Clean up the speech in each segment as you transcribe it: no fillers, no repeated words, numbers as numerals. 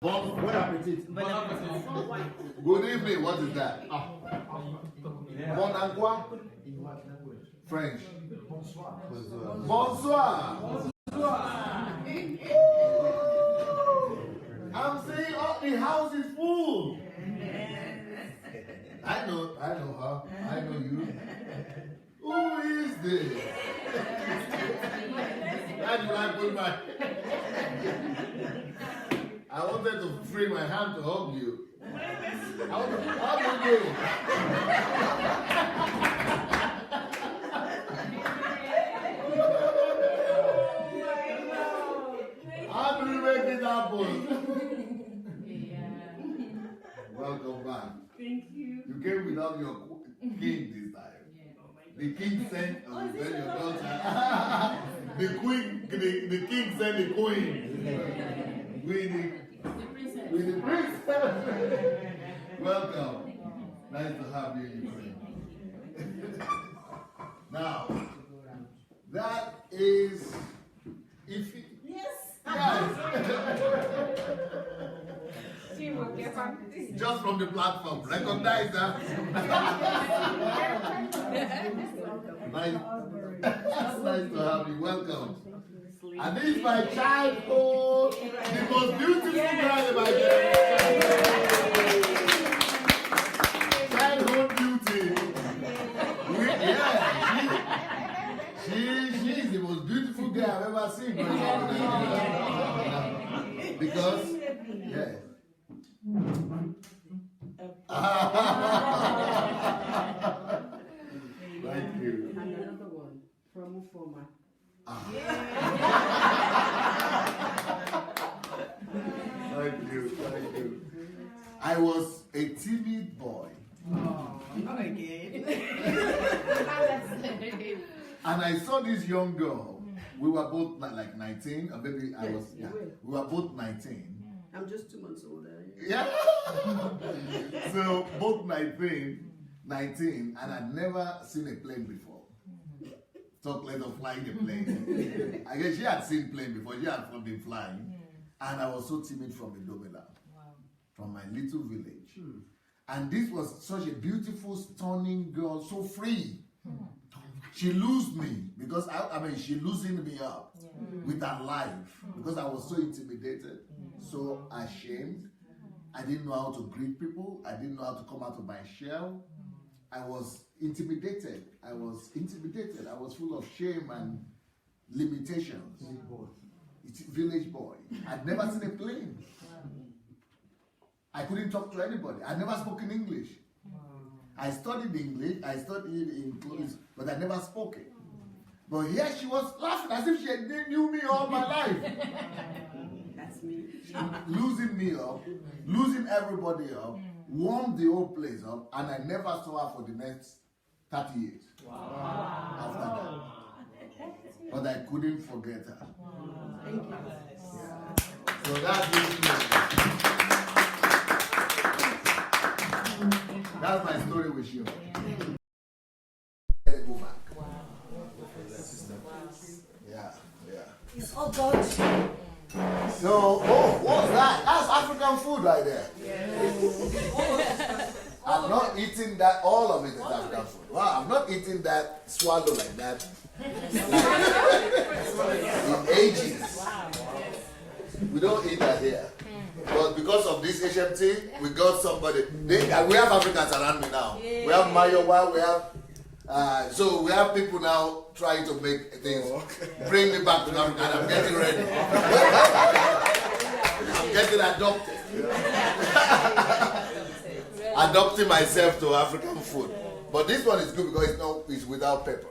Bon appetit. Good evening. What is that? Bon quoi? French. Bonsoir. I'm saying the house is full. I know her. I know you. Who is this? Why do I put my... I wanted to free my hand to hug you. How do you do? How do you make it happen? Welcome back. Thank you. You came without your king this time. The king sent your daughter. the king sent the queen. With the princess. Welcome. Nice to have you in Ukraine. Now, that is just from the platform. Recognize that. Nice to have you. Welcome. And this is my childhood, the most beautiful girl in my life. Childhood beauty. She's the most beautiful girl I've ever seen. Because, yes. Thank you. And another one from Ufoma. Thank you. I was a timid boy. Oh, not again. And I saw this young girl. We were both like 19, or maybe I was, we were both 19. I'm just 2 months older. Yeah. So both 19, and I'd never seen a plane before. Talk less of flying a plane. I guess she had seen plane before. She had been flying. And I was so timid from Indomela, from my little village. And this was such a beautiful, stunning girl, so free. She loosed me because she loosened me up with her life because I was so intimidated, so ashamed. I didn't know how to greet people. I didn't know how to come out of my shell. I was intimidated. I was full of shame and limitations. Village boy. I'd never seen a plane. I couldn't talk to anybody. I'd never spoken English. I studied English. I studied in clothes, but I never spoke it. But here she was laughing as if she knew me all my life. That's me. Losing me up, losing everybody up, warmed the whole place up, and I never saw her for the next 30 years. After that. But I couldn't forget her. Thank you. Yeah. So that's it. That's my story with you. Go back. Yeah. It's all God. So, what's that? That's African food right there. I'm not eating that. All of it is African food. Wow, I'm not eating that swallow like that. In ages. We don't eat that here. But because of this HMT, we got somebody. We have Africans around me now. We have Mayowa, we have... so we have people now trying to make things, bring me back to Africa, and I'm getting ready. I'm getting adopted. Adopting myself to African food. But this one is good because it's without pepper.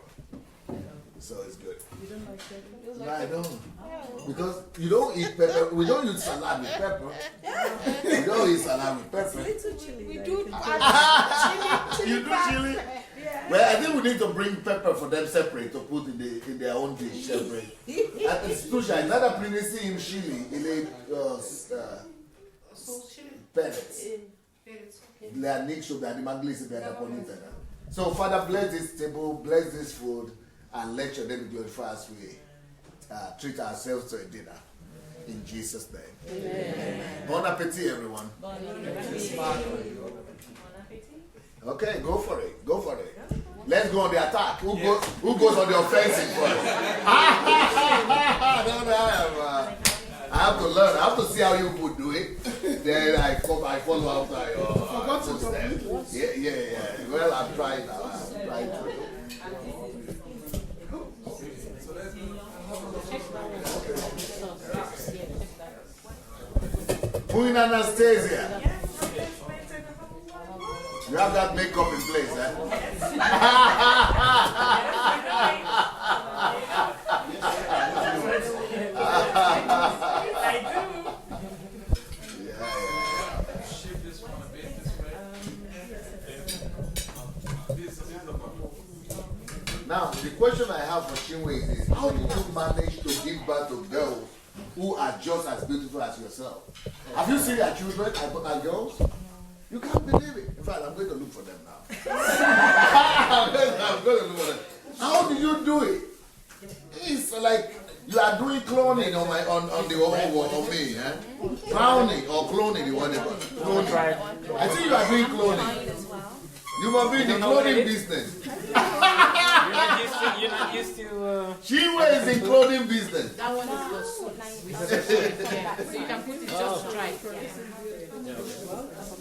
So it's good. You don't like pepper? No, I don't. Because you don't eat pepper. We don't use salad with pepper. We don't eat salad with pepper. Little chili. We like do chili. You do chili? Yeah. Well, I think we need to bring pepper for them separate to put in their own dish separate. It's too shy. Nada prinisi in chili. In a pellets. So Father, bless this table, bless this food, and let your name be glorified as we treat ourselves to a dinner. In Jesus' name. Amen. Bon appetit, everyone. Bon appetit. Okay, go for it. Go for it. Let's go on the attack. Who goes on the offensive first? I have to learn. I have to see how you would do it. Then I follow after your footsteps. Yeah. Well, I've tried now. I've tried to. Queen Anastasia. You have that makeup in place, eh? I do. Shift this one a bit this way. Now, the question I have for Chinwe is how did you manage to give birth to girls who are just as beautiful as yourself? Have you seen your children are girls? You can't believe it. In fact, I'm going to look for them now. I'm going to look for them. How do you do it? It's like you are doing cloning on me, eh? Clowning or cloning, whatever. Cloning. I think you are doing cloning. You must be in the cloning business. You're not used to. Chinwe is in clothing business. That one is so nice. So you can put it just right.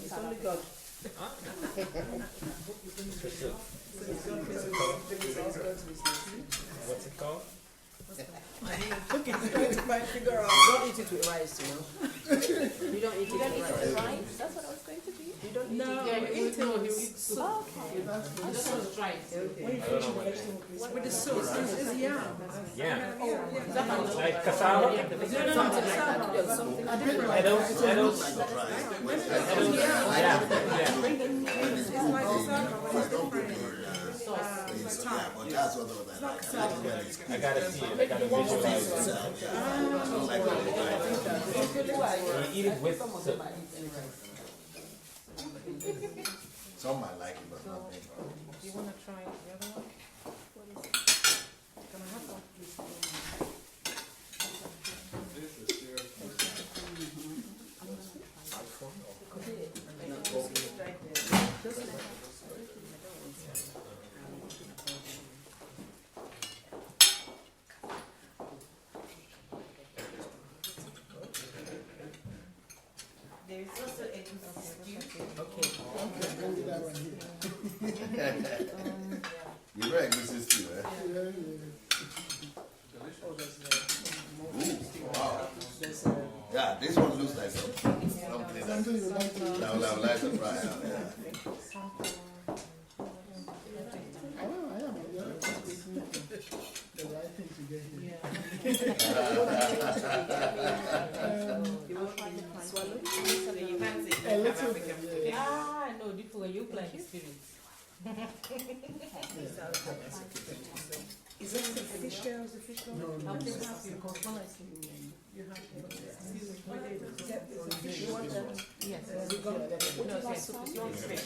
It's only God. What's it called? Okay, trying to figure out. Don't eat it with rice, you know. You don't eat it with rice. That's what I was going to do. You don't eat No, it. Yeah, we you eat know, it you eat soup. Okay. Just right. with the sauce. It's yam. Yeah. Something Like cassava? Something like that. Yeah, something different. I don't. Yeah. Yeah, but that's what I like. I gotta see it. I gotta visualize it. You eat it with soup. Some might like it, but not me. Do you want to try the other one? Can I have one? There is also a stew. You read this is too, eh? Ooh, wow. Yeah, this one looks like something that I would like to try out. Yeah. You can't say you have African food. Ah, no, this way you plant the spirit. Is that the fish shells? The fish shells? No. I'll just have your control. You have to. Yes.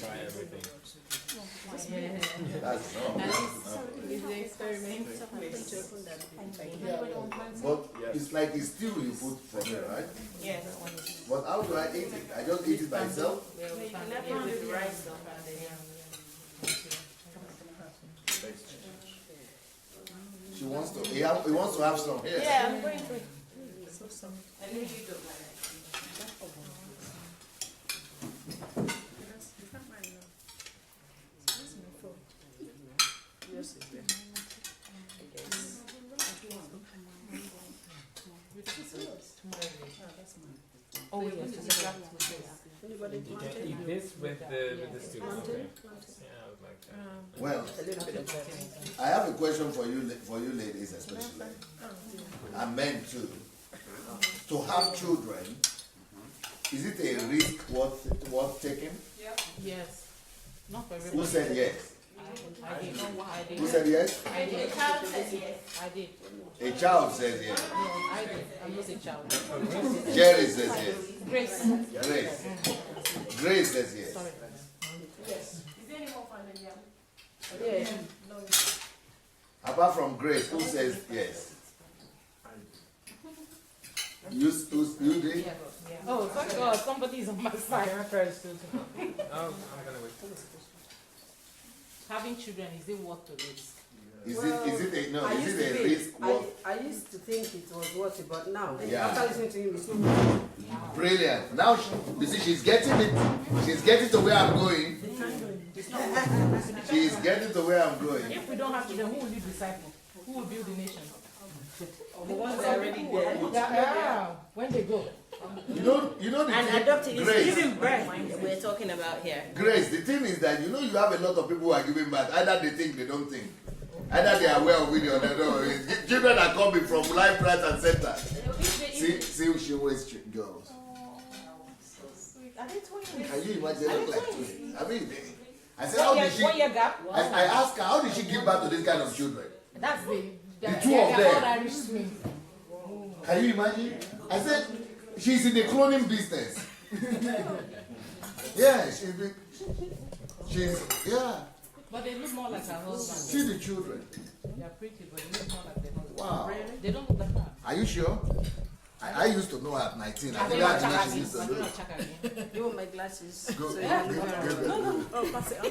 Try everything. That's all. It's the experiment. But it's like it's still you put from it, right? Yes. But how do I eat it? I just eat it by itself? With the rice on He wants to have some here. Yeah, I'm going to. I know you don't like it. Oh, yes, it's exactly what it is. You can eat this with the stew. Okay. Yeah, I would like that. Well, A little bit of that. I have a question for you ladies especially, and men too. To have children, is it a risk worth taking? Yes. Not for Who everybody. said yes? I did. I did. Who said yes? I did. I did. A child says yes. No, I did. I'm not a child. Jerry says yes. Grace. Grace. Grace says yes. Sorry. Yeah. Apart from Grace, who says yes? You did? Oh, thank God, somebody is on my side. First. Oh, I'm gonna wait. Having children, is it worth the risk? Is it a I used to risk think, worth? I used to think it was worth it, but now, Yeah. after listening to him, it's not. Brilliant. Now you see she's getting it. She's getting to where I'm going. She's getting to where I'm going. If we don't have children, who will you disciple? Who will build the nation? The ones that are already there. Yeah, when they go. You know the And thing, adopting is Grace. giving birth we're talking about here. Grace, the thing is that you have a lot of people who are giving birth. Either they think, they don't think. Either they are aware of it or they don't. Children are coming from life, right, and center. See, she always girls. Are they twins? Can you imagine? They look like twins. I mean, I said, how did she? 1 year gap. I asked her, how did she give birth to this kind of children? That's the two of them. all Irish twins. Can you imagine? I said, she's in the cloning business. Yeah, she's yeah. But they look more like her husband. See the children. They are pretty, but they look more like their husband. Wow. They don't look like her. Are you sure? I used to know her at 19. I I think don't that's check when again. she used to I do don't it. check again. You want my glasses? Go, So go, you go, have go, to go, go. Oh, pass it on.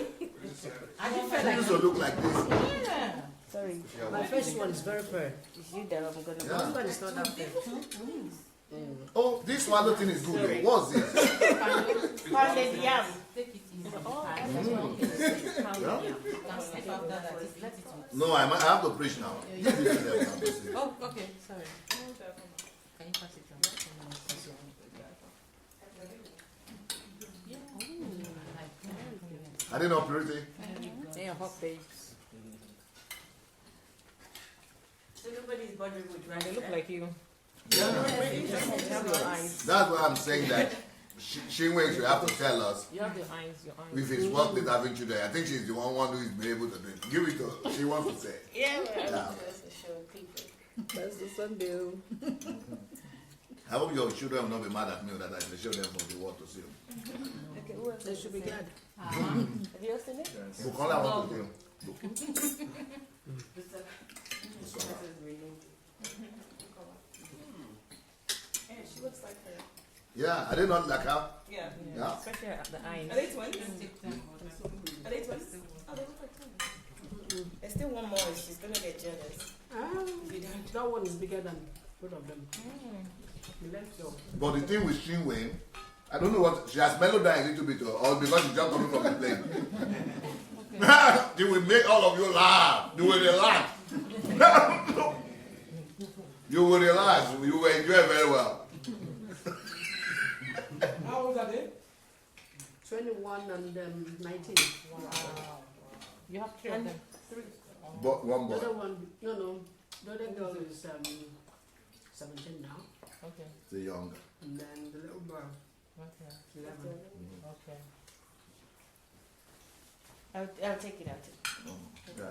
I didn't feel She like used to look like this. yeah. Sorry. My first one is very fair. It's you that I'm gonna. This Yeah. one is not that fair. Oh, this swallow thing is good. What's this? Pounded yam. Take it easy. Yeah? Let it out. No, I have to preach now. Give it to them now to see. Oh, okay. Sorry. Can you pass it on? Are they not pretty? They are hot babes. So nobody's body would right. They look like you. Yeah. You have your eyes. That's why I'm saying that Shinwei should have to tell us You have your eyes. Your eyes. if it's worth it having children. I think she's the one who is be able to do it. Give it to her. She wants to say. Yeah, Yeah. that's a show people. That's the Sunday. I hope your children will not be mad at me that I may show them from the world to see them. Okay, who else? They should be glad. Have you else seen it? Bukola want to see them. Yeah, she looks like her. Yeah, are they not like her? Yeah. Yeah. Especially at the eyes. Are they twins? Are they twins? Oh, they look like twins. There's still one more. She's gonna get jealous. That one is bigger than both of them. The left jaw. But the thing with Shinwei, I don't know what she has mellowed down a little bit, or because she's just coming from the plane. They will make all of you laugh. You will relax. You will relax. You will enjoy very well. How old are they? 21 and 19. Wow. You have three of them. But one The boy. other one, no. The other girl is 17 now. Okay. The younger. And then the little girl, Okay. 11. Okay. I'll take it out. Oh, yeah,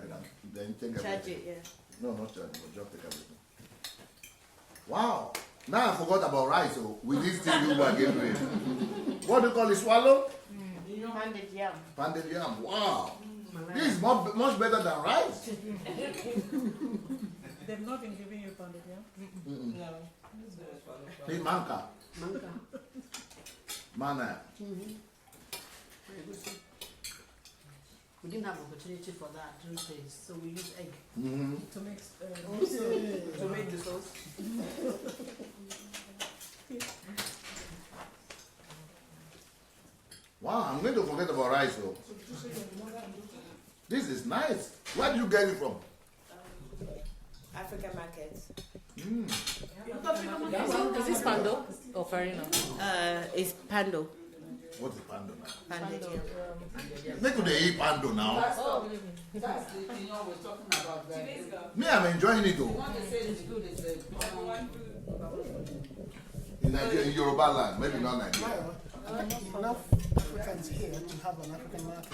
then take Charge everything. it, yeah. No, not charge, but just take everything. Wow. Now I forgot about rice. So with this thing you are giving me. What do you call it? Swallow? Pounded yam. Pounded yam. Wow. This is much better than rice. They've not been giving you pounded yam? No. This manka. Manka. Mana. Very good soup. We didn't have opportunity for that those days, so we use egg Mm-hmm. To mix. to make the sauce. Wow, I'm going to forget about rice though. This is nice. Where did you get it from? African markets. Is this Pando or Farina? It's pando. What is pando now? Pounded yam. Make they eat pando now. Oh, That's the thing we're talking about, right? Me, I'm enjoying it The though. one they say is good is the In Nigeria, in Yoruba land, maybe not Nigeria. Enough Africans here to have an African market.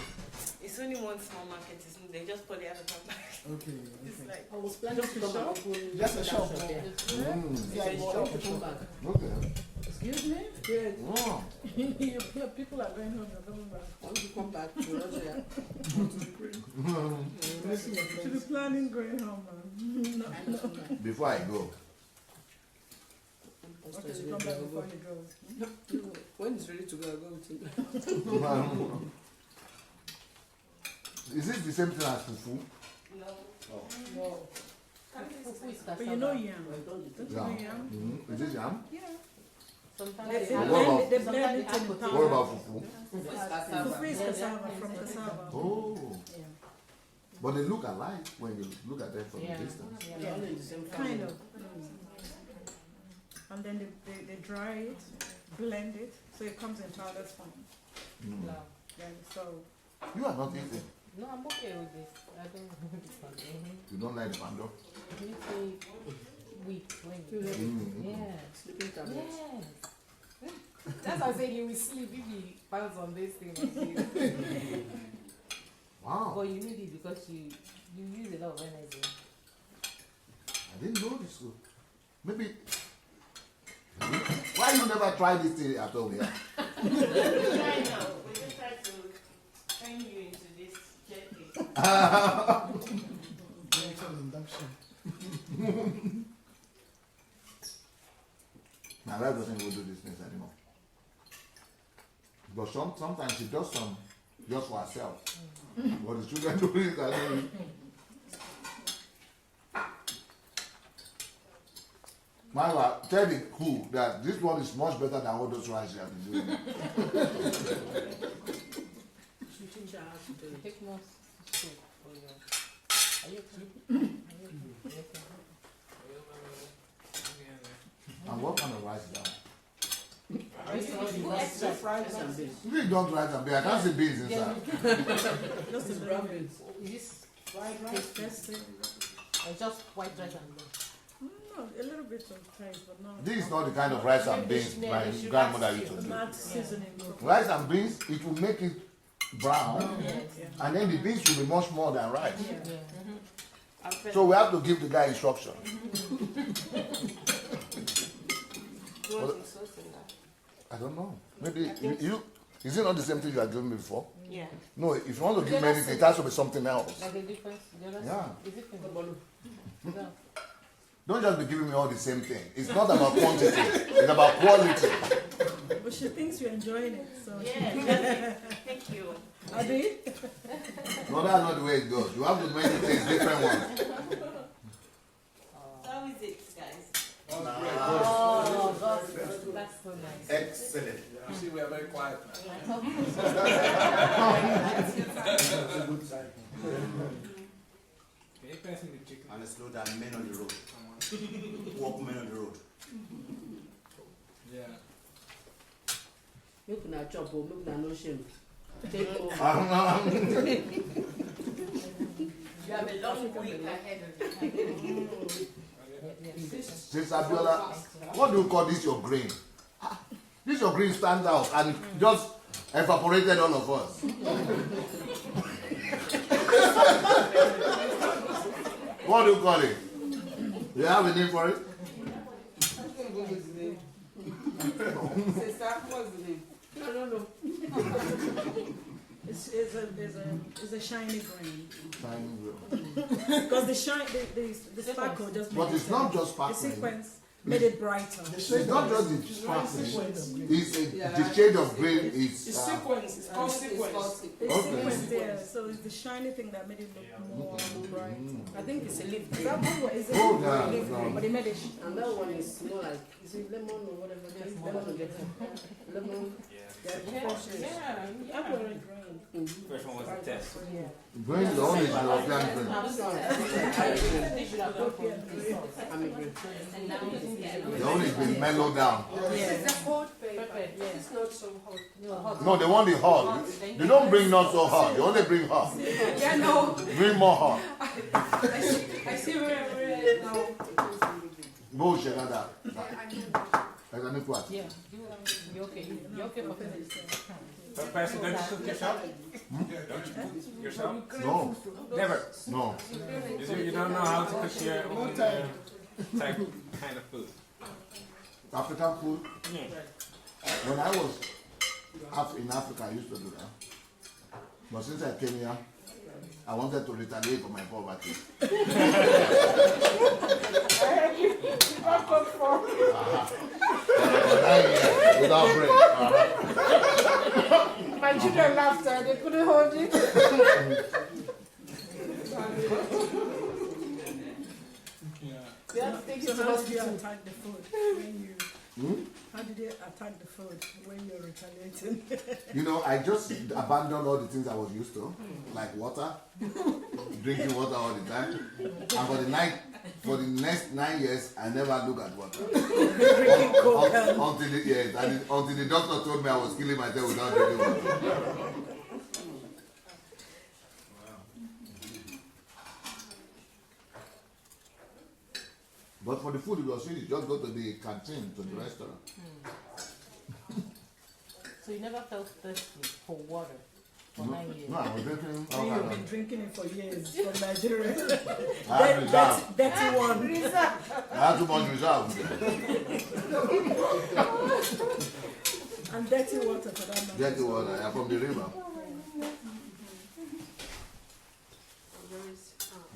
It's only one small market, isn't it? They just call it African market. Okay. It's like I was planning to come and open Just a shop. there. Mm. Yeah, So well, to come back. Okay. excuse me? Good. Wow. People are going home, you're coming back. I want to come back to Russia. Missing your friends. Should be planning going home, man. I know something. Before I go, Okay, you come back before he goes. When it's ready to go, I'll go with him. Is it the same thing as fufu? No. Oh. No. Fufu is But you know yam. Well, don't Don't do you know Yeah. yam? Is it yam? Yeah. Sometimes They they And add- what about- blend it sometimes in they add powder. What about fufu? Fufu is Fufu cassava. is cassava, from cassava. Oh. Yeah. But they look alike when you look at them from Yeah. a distance. They're all in the same family. Kind of. And then they dry it, blend it, so it comes in powder form. Mm. No. Yeah, so You are not eating. No, I'm okay with this. I don't know this one. You don't like the pando? You say weak when you Mm. yeah. Sleeping tablets. Yes. That's why I say you will sleep if he pounds on this thing. Wow. But you need it because you use a lot of energy. I didn't know this. So maybe. Why you never try this thing at home here? Try now. We just try to train you into this jetty. mental induction. My wife doesn't even do these things anymore. But sometimes she does some just for herself. But the children do it. I don't know. My wife, tell the cook that this one is much better than all those rice you have been doing. You teach her how to do it. Take more soup for your. Are you okay? And what kind of rice is that? Extra fries and beans. You don't rice and beans. I can't see beans inside. Just It's a brown little bit. beans. Is this Fried rice, just or just white rice and beans? no, a little bit of rice, but not. This is not the kind of rice and beans my grandmother used to do. Not seasoning. Rice and beans, it will make it brown, Yeah. and then the beans will be much more than rice. Yeah. Yeah. So we have to give the guy instruction. I don't know. Maybe you is it not the same thing you are giving me before? Yeah. No, if you want to give me anything, it has to be something else. Like the difference? The other Yeah. Is it in the bottle? No. Don't just be giving me all the same thing. It's not about quantity, it's about quality. But she thinks you're enjoying it, so. Yeah. Thank you. Are they? No, that's not the way it goes. You have to make the things different ones. How is it, guys? Oh, that's so nice. Excellent. You see, we are very quiet now. Can you pass me the chicken? And slow down, men on the road. Walk men on the road. Yeah. Make una chop or make una no shame. Take over. You have a long week ahead of you. Sister Abiola, what do you call this your grain? Ah, this your grain stands out and just evaporated all of us. What do you call it? You have a name for it? What's his name? Sister, what's the name? I don't know. It's a shiny grain. Shiny grain. Because the sparkle just made But it's not just the sparkling. sequence made it brighter. It's not just the sparkling. It's the shade of grain is. It's sequence. It's called sequence. It's Okay. sequence there, so it's the shiny thing that made it look more bright. I think it's a leaf. That one is a Oh, leaf yeah, green, but it made it And that one is more like, is it lemon or whatever? Yes, lemon or get lemon. Yeah. apparent green. First one was a test. Grain is only European grain. This one. I'm a green. The only been mellowed down. It's a hot Pepper, paper. yeah. It's not so hot. No, hot. No, they want the hot. They don't bring not so hot. They only bring hot. Yeah, no. Bring more hot. I see where now. Bullshit like that. I know. Like an equal. Yeah. You're okay. You're okay for finish. Pastor, don't you cook yourself? Don't you cook yourself? No, Never. no. You don't know how to cook your own type kind of food. African food. Yeah. When I was in Africa, I used to do that. But since I came here, I wanted to retaliate for my poverty. For 9 years without break. My children laughed and they couldn't hold it. They have to take it So to how did you hospital. attack the food when you? Hmm? How did you attack the food when you're retaliating? You know, I just abandoned all the things I was used to, like water, drinking water all the time. And for the next 9 years, I never look at water. Until the doctor told me I was killing myself without drinking water. But for the food, it was finished. Just go to the canteen, to the restaurant. So you never felt thirsty for water for 9 years? No, I was drinking all When kind you've been of. drinking it for years from Nigeria. I had reserve. Dirty one. I had too much reserve. And dirty water for that matter. Dirty water, I'm from the river.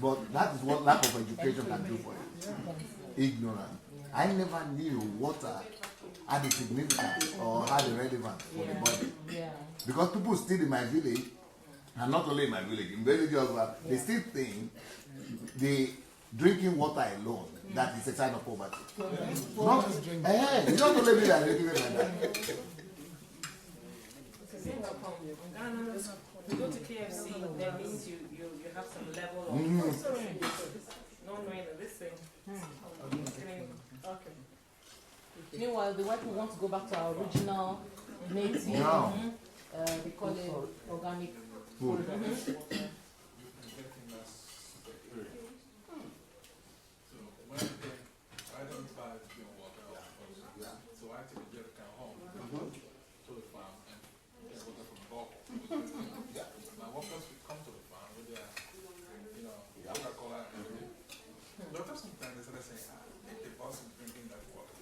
But that is what lack of education can do for you. Ignorance. I never knew water had a significance or had a relevance for the body. Yeah. Because people still in my village, and not only in my village, in villages, they still think the drinking water alone, that is a sign of poverty. Not, it's not only me that drinking it like that. You go to KFC, that means you have some level of not knowing that this thing. Okay. Meanwhile, the white people want to go back to our original native. No. They call it organic Food. So I take a jerrycan home to the farm and get water from the borehole. My workers will come to the farm with their, Coca-Cola and everything. But after some time, they started saying, if the boss is drinking that water.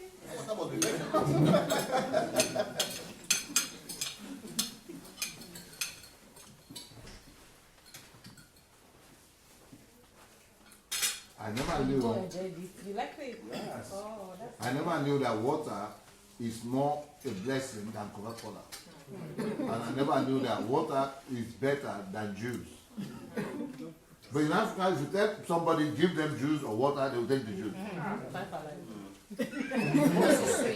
I never You knew. like it? Yes. Oh, that's I never knew that water is more a blessing than Coca-Cola. And I never knew that water is better than juice. But in Africa, if you tell somebody, give them juice or water, they will take the juice.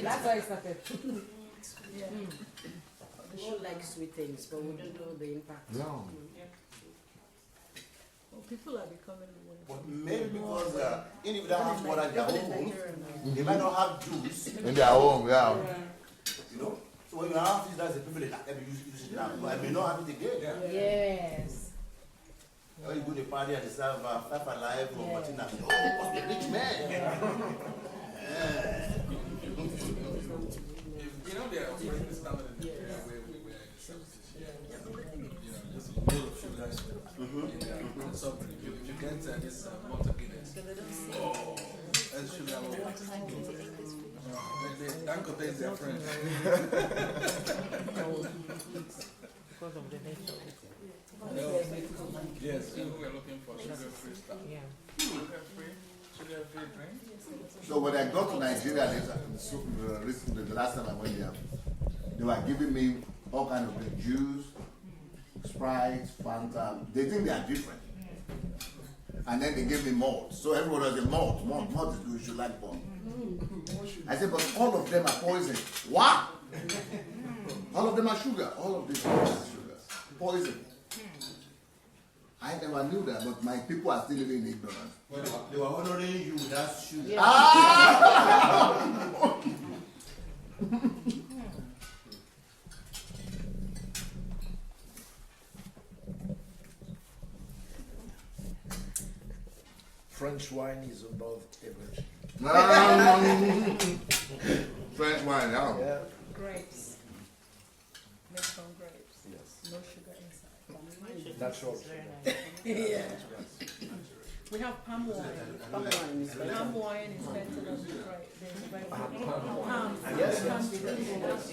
That's why I started. We all like sweet things, but we don't know the impact. No. Well, people are becoming But maybe because even if they don't have water in their home, they might not have juice. In their home, yeah. You know? So when you have this, that's a privilege. I can use it now. But I may not have it again. Yes. When you go to the party and they serve Five Alive or Martina, oh, you must be a rich man. You know, they're offering this standard in the area where we were in the services. Just a little of sugar and something. If you get this Malta Guinness, that's sugar. Danko is their friend. Because of the nature. Yes, we were looking for sugar-free stuff. Yeah. Sugar-free drink. So when I got to Nigeria recently, the last time I went there, they were giving me all kinds of juice, Sprite, Fanta. They think they are different. And then they gave me malt. So everyone was a malt. Malt is good, you should like malt. I said, but all of them are poison. What? All of them are sugar. All of these are sugar. Poison. I never knew that, but my people are still living in ignorance. Well, they were honoring you with that sugar. Yeah. Ah! French wine is above average. French wine, yeah. Yeah. grapes. Made from grapes. Yes. No sugar inside. Natural. Yeah. We have palm wine. Palm wine is better than grape. Yes,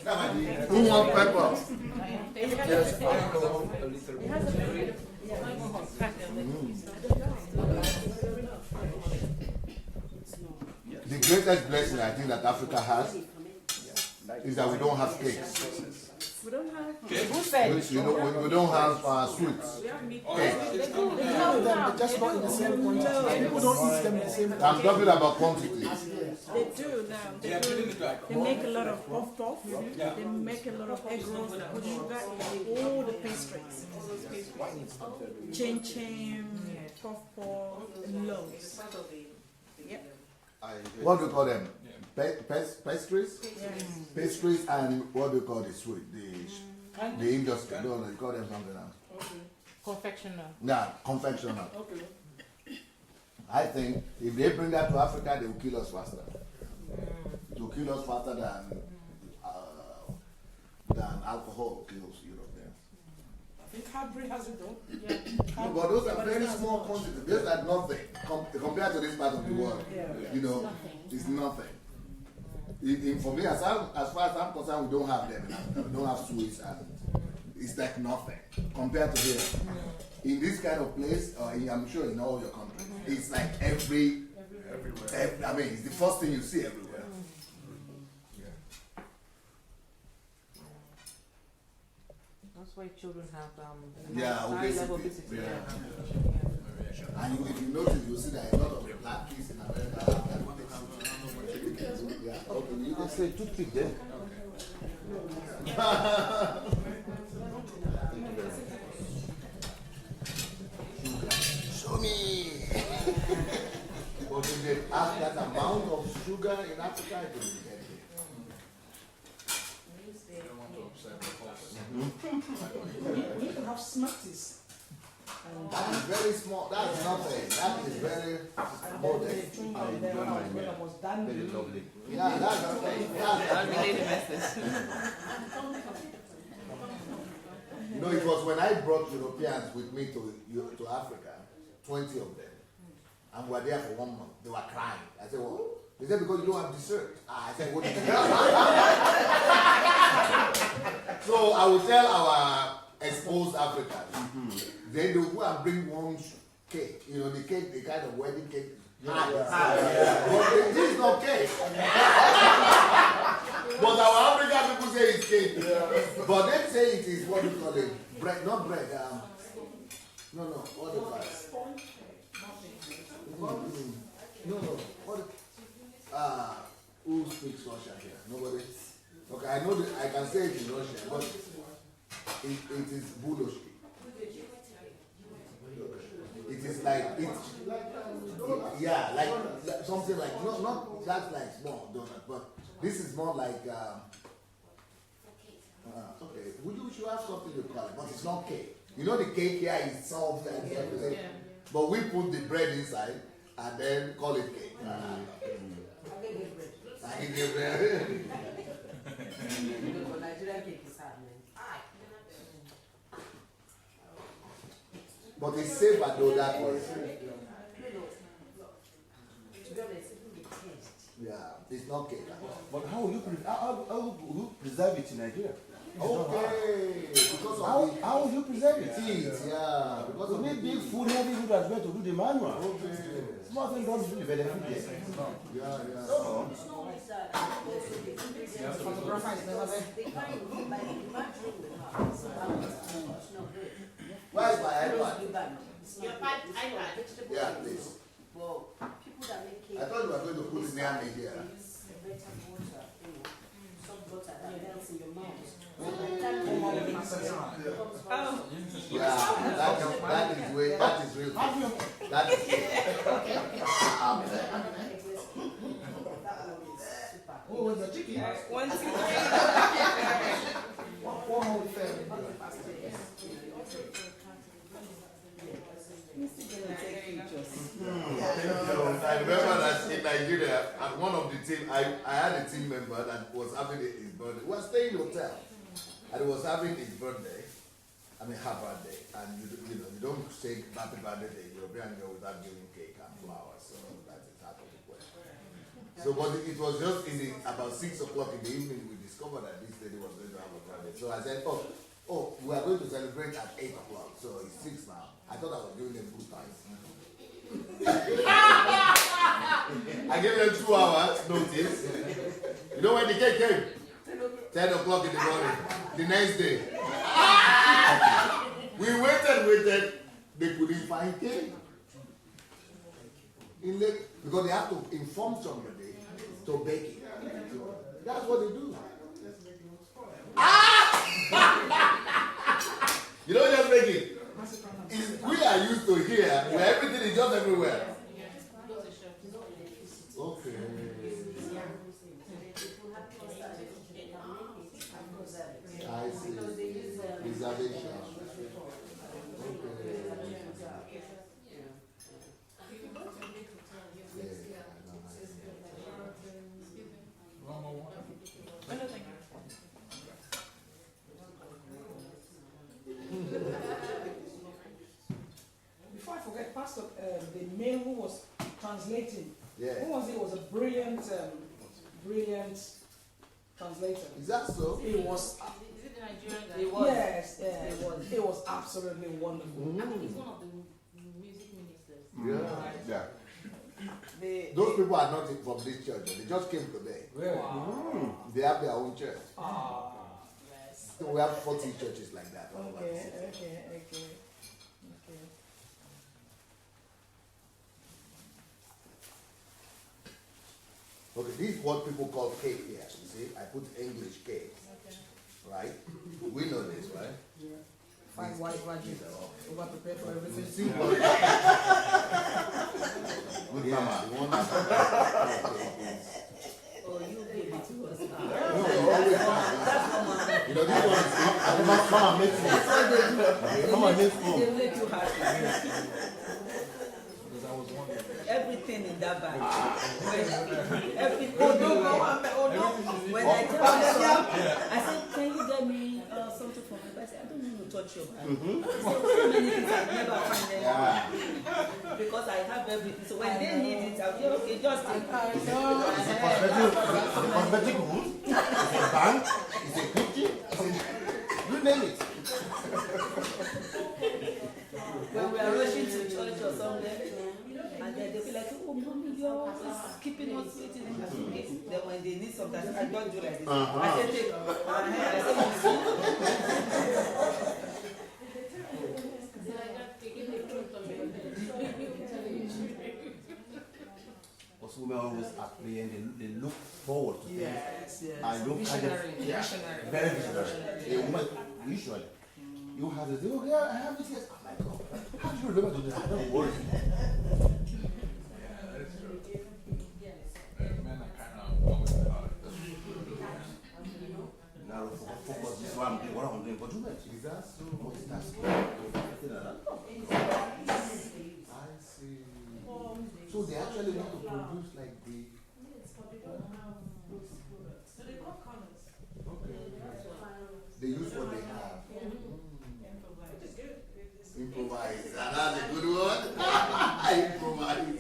Palm. Who wants pepper? Yes, alcohol a little It has a bit. very The greatest blessing I think that Africa has is that we don't have cakes. We don't have. Who said? We don't have sweets. We have meat. Cake. They do. Just not in the same quantity. People don't eat them in the same I'm talking about quantity. They do now. They do. They make a lot of puff puff. They make a lot of egg rolls. They put sugar in all the pastries. Chin chin, puff puff, loaves. Yep. What do you call them? Pastries? Pastries and what do you call the sweet? The industry. No, you call them something else. Confectioner. Yeah, confectioner. I think if they bring that to Africa, they will kill us faster. It will kill us faster than alcohol kills Europeans. I think Cadbury has it though. No, but those are very small quantities. Those are nothing compared to this part of the world. You know, it's nothing. For me, as far as I'm concerned, we don't have them in Africa. We don't have sweets, and it's like nothing compared to here. In this kind of place, I'm sure in all your countries, it's like everywhere. I mean, it's the first thing you see everywhere. That's why children have obesity. high-level obesity. Yeah. And if you notice, you'll see that a lot of the black kids in America have that obesity. Yeah. Okay, you can say toothpick then. Show me. But if they have that amount of sugar in Africa, it will be heavy. We can have Smarties. That is very small. That's nothing. That is very modest. Very lovely. Yeah, that's nothing. That's Related message. You know, it was when I brought Europeans with me to Africa, 20 of them, and we were there for 1 month. They were crying. I said, well, they said, because you don't have dessert. I said, what do you mean? So I will tell our exposed Africans, then they will go and bring one cake. You know, the cake, the kind of wedding cake. But this is not cake. But our African people say it's cake. But they say it is, what do you call it? Bread, not bread. No, what do you call it? No, what? Who speaks Russian here? Nobody? Okay, I know that I can say it in Russian, but it is budoshki. It is like like something like not that's like small donut, but this is more like okay. You should have something to call it, but it's not cake. You know the cake here is soft and everything, but we put the bread inside and then call it cake. I can get bread. But it's safer though that way. Yeah, it's not cake. But how will you preserve it in Nigeria? Okay, because of How will you preserve it? heat, yeah. Because You of need the big food, heavy food as well to do the manual. Okay. Small thing don't really benefit there. Yeah. Where's my iPad? Your iPad. Yeah, please. Well, people that make cake. I thought you were going to put it near me here. Use better water, some butter that melts in your mouth. Yeah, that is real. That is real. That is Oh, was the chicken? 1, 2, 3. One more fair. I remember that in Nigeria, at one of the team, I had a team member that was having his birthday. We were staying in a hotel, and he was having his birthday. I mean, her birthday, and you don't say happy birthday to a European girl without giving cake and flowers. So that is out of the question. So, but it was just about 6 o'clock in the evening we discovered that this lady was going to have a birthday. So I said, oh, we are going to celebrate at 8 o'clock. So it's 6 now. I thought I was giving them good time. I gave them 2 hours notice. You know when the cake came? 10 o'clock. 10 o'clock in the morning. The next day. We waited. They couldn't find cake. Because they have to inform somebody to bake it. That's what they do. You don't just make it. We are used to here where everything is just everywhere. Okay. I see. Reservation. Before I forget, Pastor, the man who was translating, Yeah. who was he? Was a brilliant translator. Is that so? He was. Is it the Nigerian guy? It was. Yes, it was absolutely wonderful. I think he's one of the music ministers. Yeah. They, Those people are not from this church. They just came today. They have their own church. yes. So we have 40 churches like that. all over the Okay. city. Okay, this is what people call cake here. You see, I put English cake. Right? We know this, right? Fine white rabbit. Over prepared for everything. Simple. Good mama. You want that? Oh, you gave it to us. No, you always want this. You know, this one is mama makes food. Mama makes food. They make you happy. Because I was wondering. Everything in that bag. Everything. Oh no! When I tell my son, I said, can you get me something from my bag? I said, I don't want to touch your bag. So many things I've never found them. Because I have everything. So when they need it, I'll say, okay, just take it. It's a cosmetic room. It's a bank. It's a kitchen. You name it. When we are rushing to church or something, and then they'll be like, oh, mommy, you're always keeping us waiting. Then when they need something, I don't do like this. I say, take. I say, Also, women always apprehend, they look forward to things. Yes. I look at it, very visionary. A woman, usually, you have to say, oh yeah, I have this, yes. I'm like, oh, how do you remember to do that? Don't worry. Yeah, that's true. Men are kind of always hard. Now, focus, this is what I'm doing, what I'm doing. But women, Is that so? multitasking. I see. So they actually want to produce like the. Okay. They use what they have. Improvise. That's a good one. Improvise.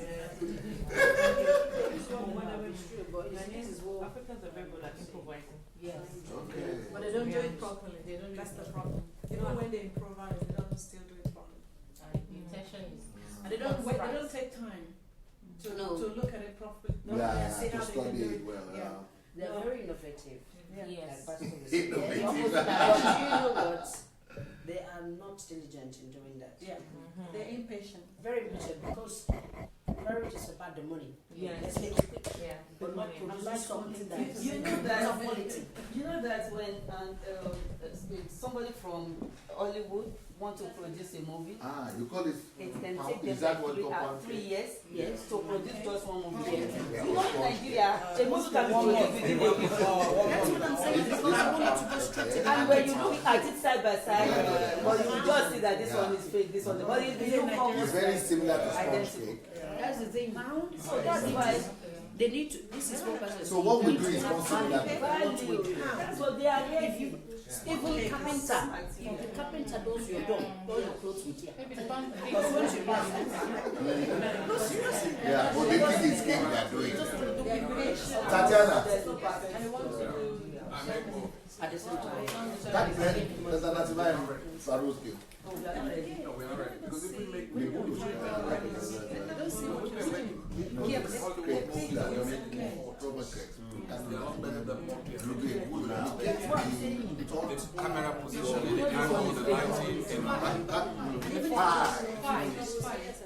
Africans are very good at improvising. Yes. Okay. But they don't do it properly. They don't. That's the problem. Even when they improvise, they don't still do it properly. The intention is. And they don't wait. They don't take time to look at it properly. Yeah, see to how they can study do it it. well. Yeah. They're very innovative. Yes. But you Innovative. know what? They are not diligent in doing that. Yeah. They're impatient. Very impatient because marriage is about the money. Yeah. Let's make it. Yeah. But not produce something that is You know that of quality. You know that when somebody from Hollywood want to produce a movie, Ah, you call it. it can How- take is them that what 3 years to produce just one movie. Yeah, You know in Nigeria, a movie can be produced within a week. That's what I'm saying because I want it to go straight to And when you market. look at it side by side, but you will just see that this one is fake, this one, but it will come It's very similar to sponge identical. cake. That's the thing. So that's why they need to. This is what Pastor So what we do is not similar to Value. So they are ready. even carpenter. If the carpenter does your door, all your clothes will tear. Maybe the bank. Because once you run, no seriously. Yeah, but they think it's cake they are doing. They are great. Tatiana. There's no perfect. I make more. at the same time. That there's an antivirus Saruski. No, we're not ready. Because if we make We would all the Robert Craig. the camera position, the angle, the lighting, and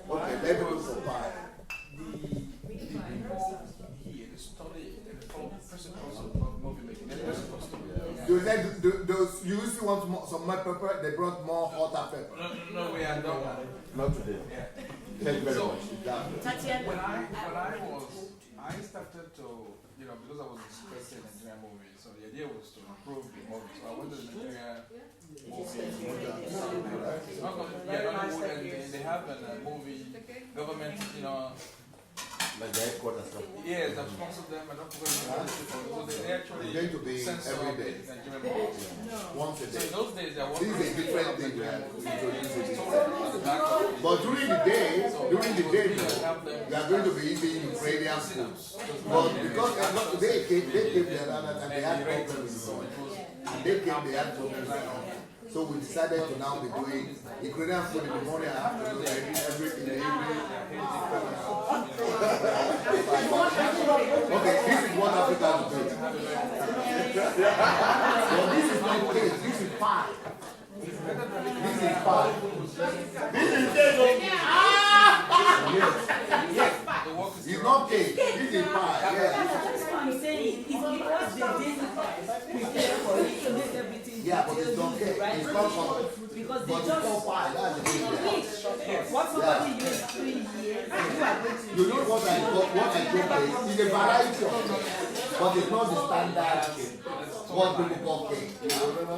Okay, let me go for 5. here, the study, and the principles of movie making. You used to want some more pepper, they brought more hotter pepper. No, we are done. Not today. Yeah. Thank you very So, much. I started to, because I was interested in Nigerian movies, so the idea was to improve the movie. So I went to the Nigerian movie. And they have a movie, government, Like the headquarters stuff. yes, I've sponsored them, and not forgetting so they actually It's going to be censor every day. the Nigerian movies. Once a So in day. those days, there was This is a different thing we have introduced. back But during the day, you have them. are going to be eating Ukrainian food. But because they came there and they had problems with the and they had problems with the so we decided to now be doing Ukrainian food in the morning and afternoon every in the evening. Okay, this is what Africa will do. But this is not cake, this is pie. This is pie. This is cake. Yes. It's not cake, this is pie. Yes. That's what I'm saying. It's because they didn't prepare for it to make everything. Yeah, but it's not cake. It's not pie. Because they But it's just not pie. That's the thing. what somebody used 3 years, you are going to You know what I joke is a variety of cake, but it's not the standard cake. What people call cake. You remember?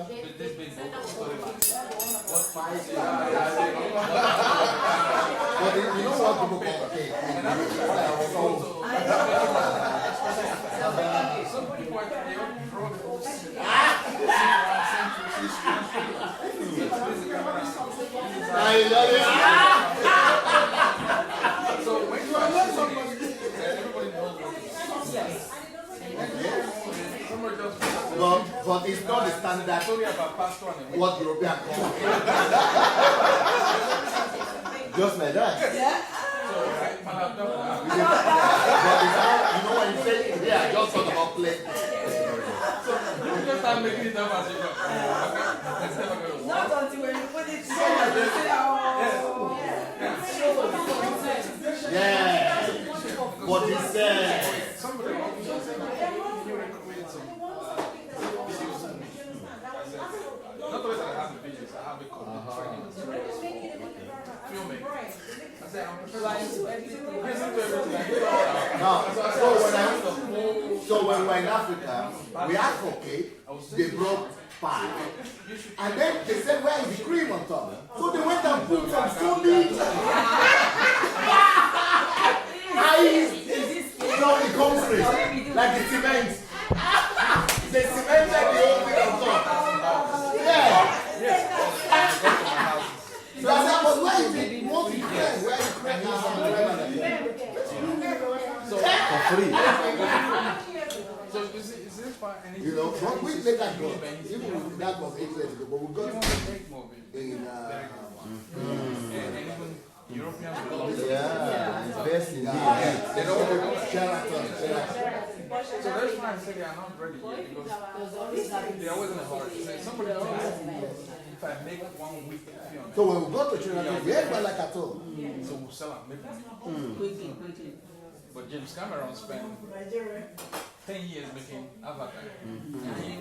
What pie is that? But you know what people call cake? Somebody pointed So when you are somebody, everybody knows but it's not the standard story about pastor and what European call cake. Just like that. so right, man, I've done that. But it's not, you know when you say, yeah, just talk about plate. You just start making it up as you go. Okay? That's never going to work. not until when you put it together, you say, oh, Yeah. But he said, Somebody wants to say, can you recreate some videos? Not only that I have the videos, I have a complete training. Filming. I said, I'm prepared to listen to everything. now, so when we're in Africa, we asked for cake, they brought pie. And then they said, where is the cream on top? So they went and put some solid ice. No, it comes straight, like the cement. They cemented the whole thing on top. Yeah. So I said, but where is it? What is it? Where is For free. So is this part anything? you know, what we make that go. Even that was 8 years ago, but we got Make movie. in And even Europeans will love it. Yeah, invest in They don't want to go. Sheraton. So that's why I say they are not ready yet because they're always in a hurry. So somebody told me if I make 1 week film, So when we go to Sheraton, we had like at home. so we'll sell and make money. Quickly. But James Cameron spent 10 years making Avatar. And he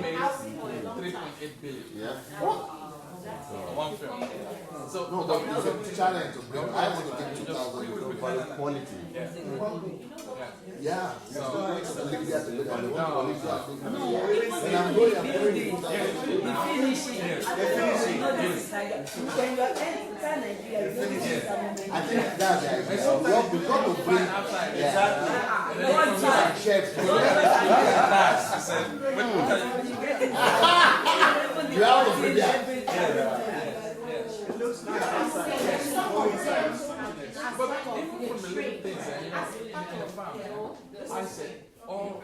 made 3.8 billion. Yeah. for 1 film. So No, but it's a challenge to bring. I want to give 2,000. Quality. Yeah. So, Live there together. They want to live there. No, When I'm going, I'm going to put that. the finishing. Not this is like when you are entering Nigeria, you don't need some I think that's the idea. We've got to bring chefs. You have to bring that. But if you put the little things in the farm, I say, all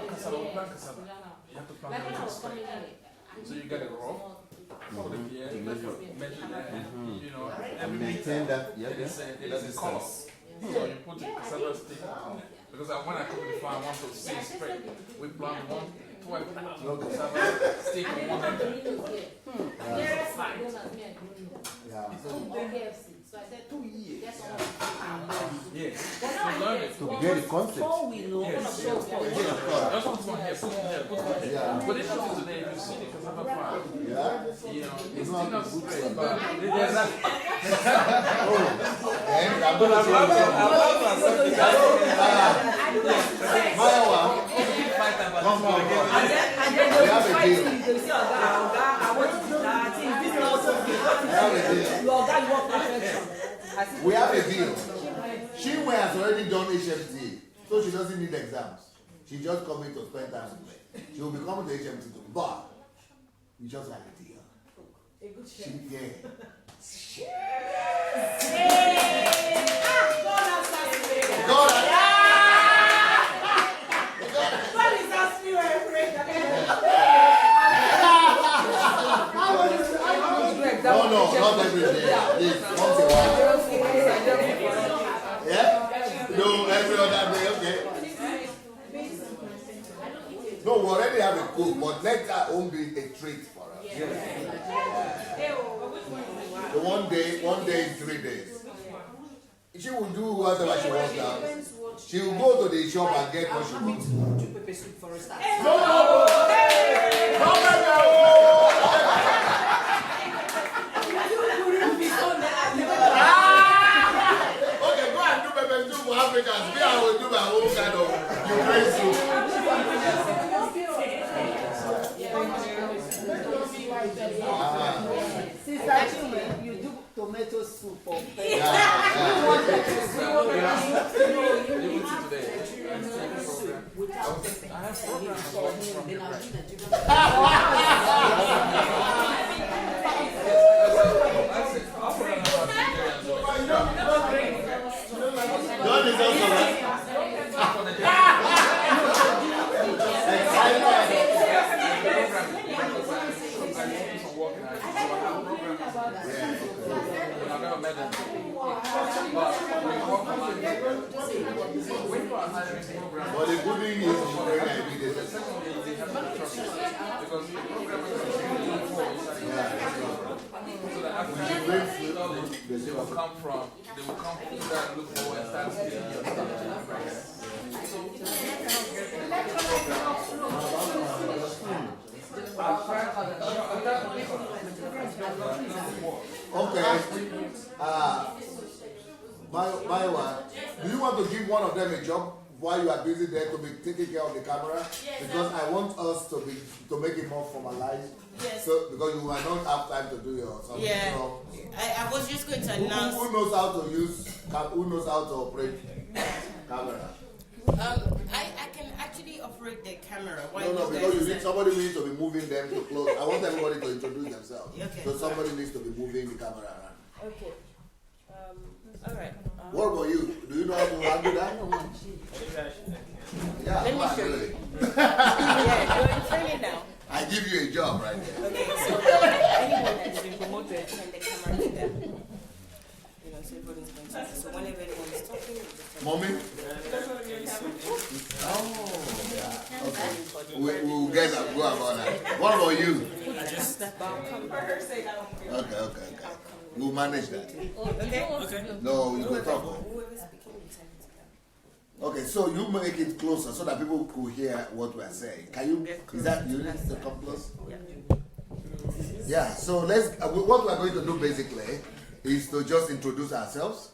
cassava, plant cassava. have to plan Like when I was everything coming straight. in, So you get it raw, put it here, measure that, you know, And every maintain meter, that, yeah, it is that a color. distance. So you put the cassava stick, because when I cook the farm, I want to see it straight. We plant 12 cassava stick in one meter. Yeah. So I said 2 years. That's all. Yes. To learn it. To get the concept. Before we know, Yes. so That's what one here, put it here, put it here. Yeah. But if you today, if you see the cassava farm, Yeah. you know, it's It's still not not good straight, stuff. but there's that. And I'm going to say Maya, come on. and then We they have will a fight deal. you. They will say, Oga, I want to do that. This is not okay. We have a deal. Your Oga, you want perfection. I said, We have a deal. She has already done HMT, so she doesn't need exams. She just coming to spend time with me. She will be coming to HMT too, but we just have a deal. a good She, chef. yeah. God answers me. God, God is asking me, I pray. no, not every day. At least once a while. Yeah? No, every other day, okay. No, we already have a cook, but let our own be a treat for us. The one day in 3 days. She will do whatever she wants now. She will go to the shop and get what she wants. Do pepper soup for a start. Okay, go and do pepper soup for Africans. Me, I will do my own kind of Ukraine soup. Sister Chima, you do tomato soup for Yeah, yeah. Even to today, I have programs from Then I'll do the chicken. God is also right. But the good thing is you bring ideas. because the program is so that after they will come from, they will come to that look for and start stealing your stuff. Okay. My one. Do you want to give one of them a job while you are busy there to be taking care of the camera? Because I want us to make it more formalized. Yes. So because you might not have time to do your something. Yeah. So, I was just going to announce. who knows how to use? Who knows how to operate camera? I can actually operate the camera. Why No, because you need somebody needs to be moving them to close. I want everybody to introduce themselves. Okay. So somebody needs to be moving the camera around. Okay. All right. What about you? Do you know how to handle that? Yeah, Let me go and show do you. it. Yeah, you're in training now. I give you a job right there. Okay, so anyone that's been promoted, turn the camera to them. You know, so everybody's going to see. So whenever anyone is talking, you just turn Mommy? Oh, yeah. Okay. We'll get that. Go about that. What about you? Okay. We'll manage that. Okay? No, you go talk. Whoever's speaking, you turn it to them. Okay, so you make it closer so that people could hear what we're saying. Can you? Is that you need to come close? Yeah. So what we're going to do basically is to just introduce ourselves,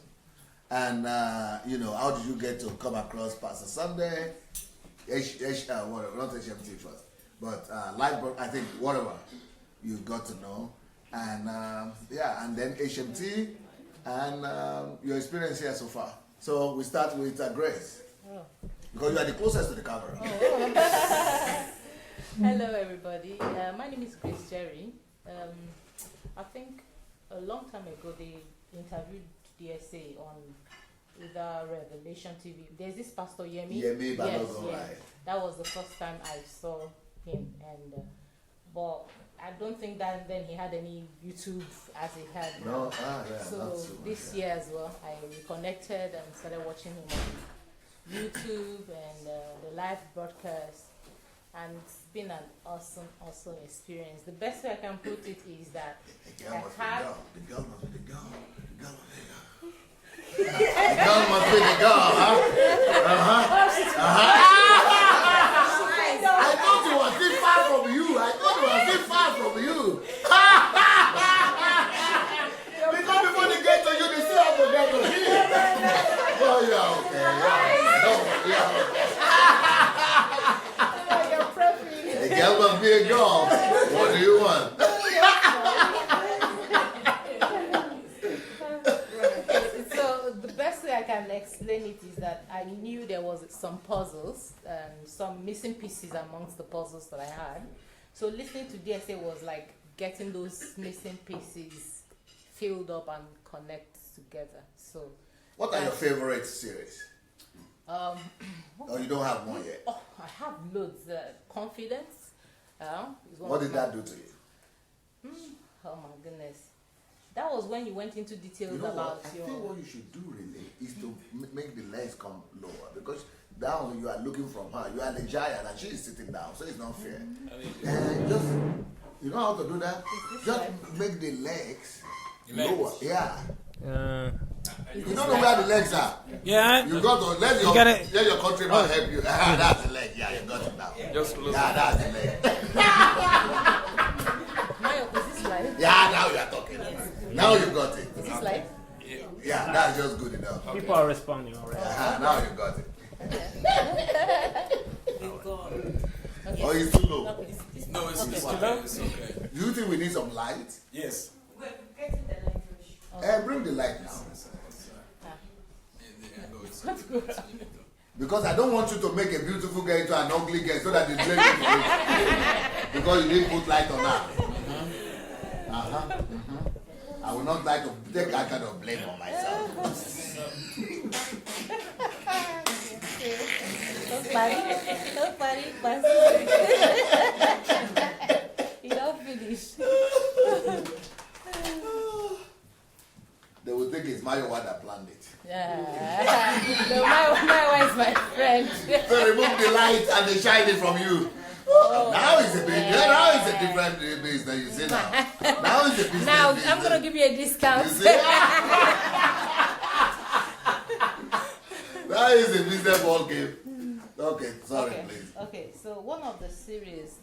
and how did you get to come across Pastor Sunday? Whatever, not HMT first, but I think whatever you got to know, and and then HMT, and your experience here so far. So we start with Grace, because you are the closest to the camera. Hello, everybody. My name is Grace Jerry. I think a long time ago they interviewed DSA on Revelation TV. There's this Pastor Yemi. Yemi, yes. Right. That was the first time I saw him, and but I don't think that then he had any YouTube as he had. No, yeah, so this year as well, I reconnected and started watching him on YouTube and the live broadcast, and it's been an awesome experience. The best way I can put it is that the girl must be the girl. The girl must be the girl. The girl must be the girl, huh? I thought you were still far from you. Because before they get to you, they still have to get to him. Oh, yeah, okay. Yeah. The girl must be a girl. What do you want? I can explain it is that I knew there was some puzzles and some missing pieces amongst the puzzles that I had. So listening to DSA was like getting those missing pieces filled up and connect together. So what are your favorite series? Oh, you don't have one yet? Oh, I have loads. Confidence. What did that do to you? Oh my goodness. That was when you went into details about I think what you should do really is to make the legs come lower, because down you are looking from her, you are the giant and she is sitting down, so it's not fair. And just, you know how to do that? Just make the legs lower. Yeah. You don't know where the legs are. Yeah. You got to let your countryman help you. That's the leg. Yeah, you got it now. Just close. Yeah, that's the leg. Is this live? Yeah, now you are talking. Yes. Now you got it. Is this live? Yeah, that's just good enough. Okay. People are responding already. Now you got it. Okay. Oh, it's too low. Okay. No, it's It's okay. too low? It's okay. Do you think we need some light? Yes. Bring the light now. Let's go. Because I don't want you to make a beautiful girl into an ugly girl so that they blame you for it. Because you didn't put light on her. I would not like to take that kind of blame on myself. Nobody, you don't finish. They will think it's Mayowa that planned it. Yeah. No, my wife is my friend. So remove the light and they shine it from you. Oh, now it's a bit. Now it's a different business. You see now. Now it's a business. Now I'm gonna give you a discount. You see? That is a business ball game. Okay, sorry, please. Okay, so one of the series,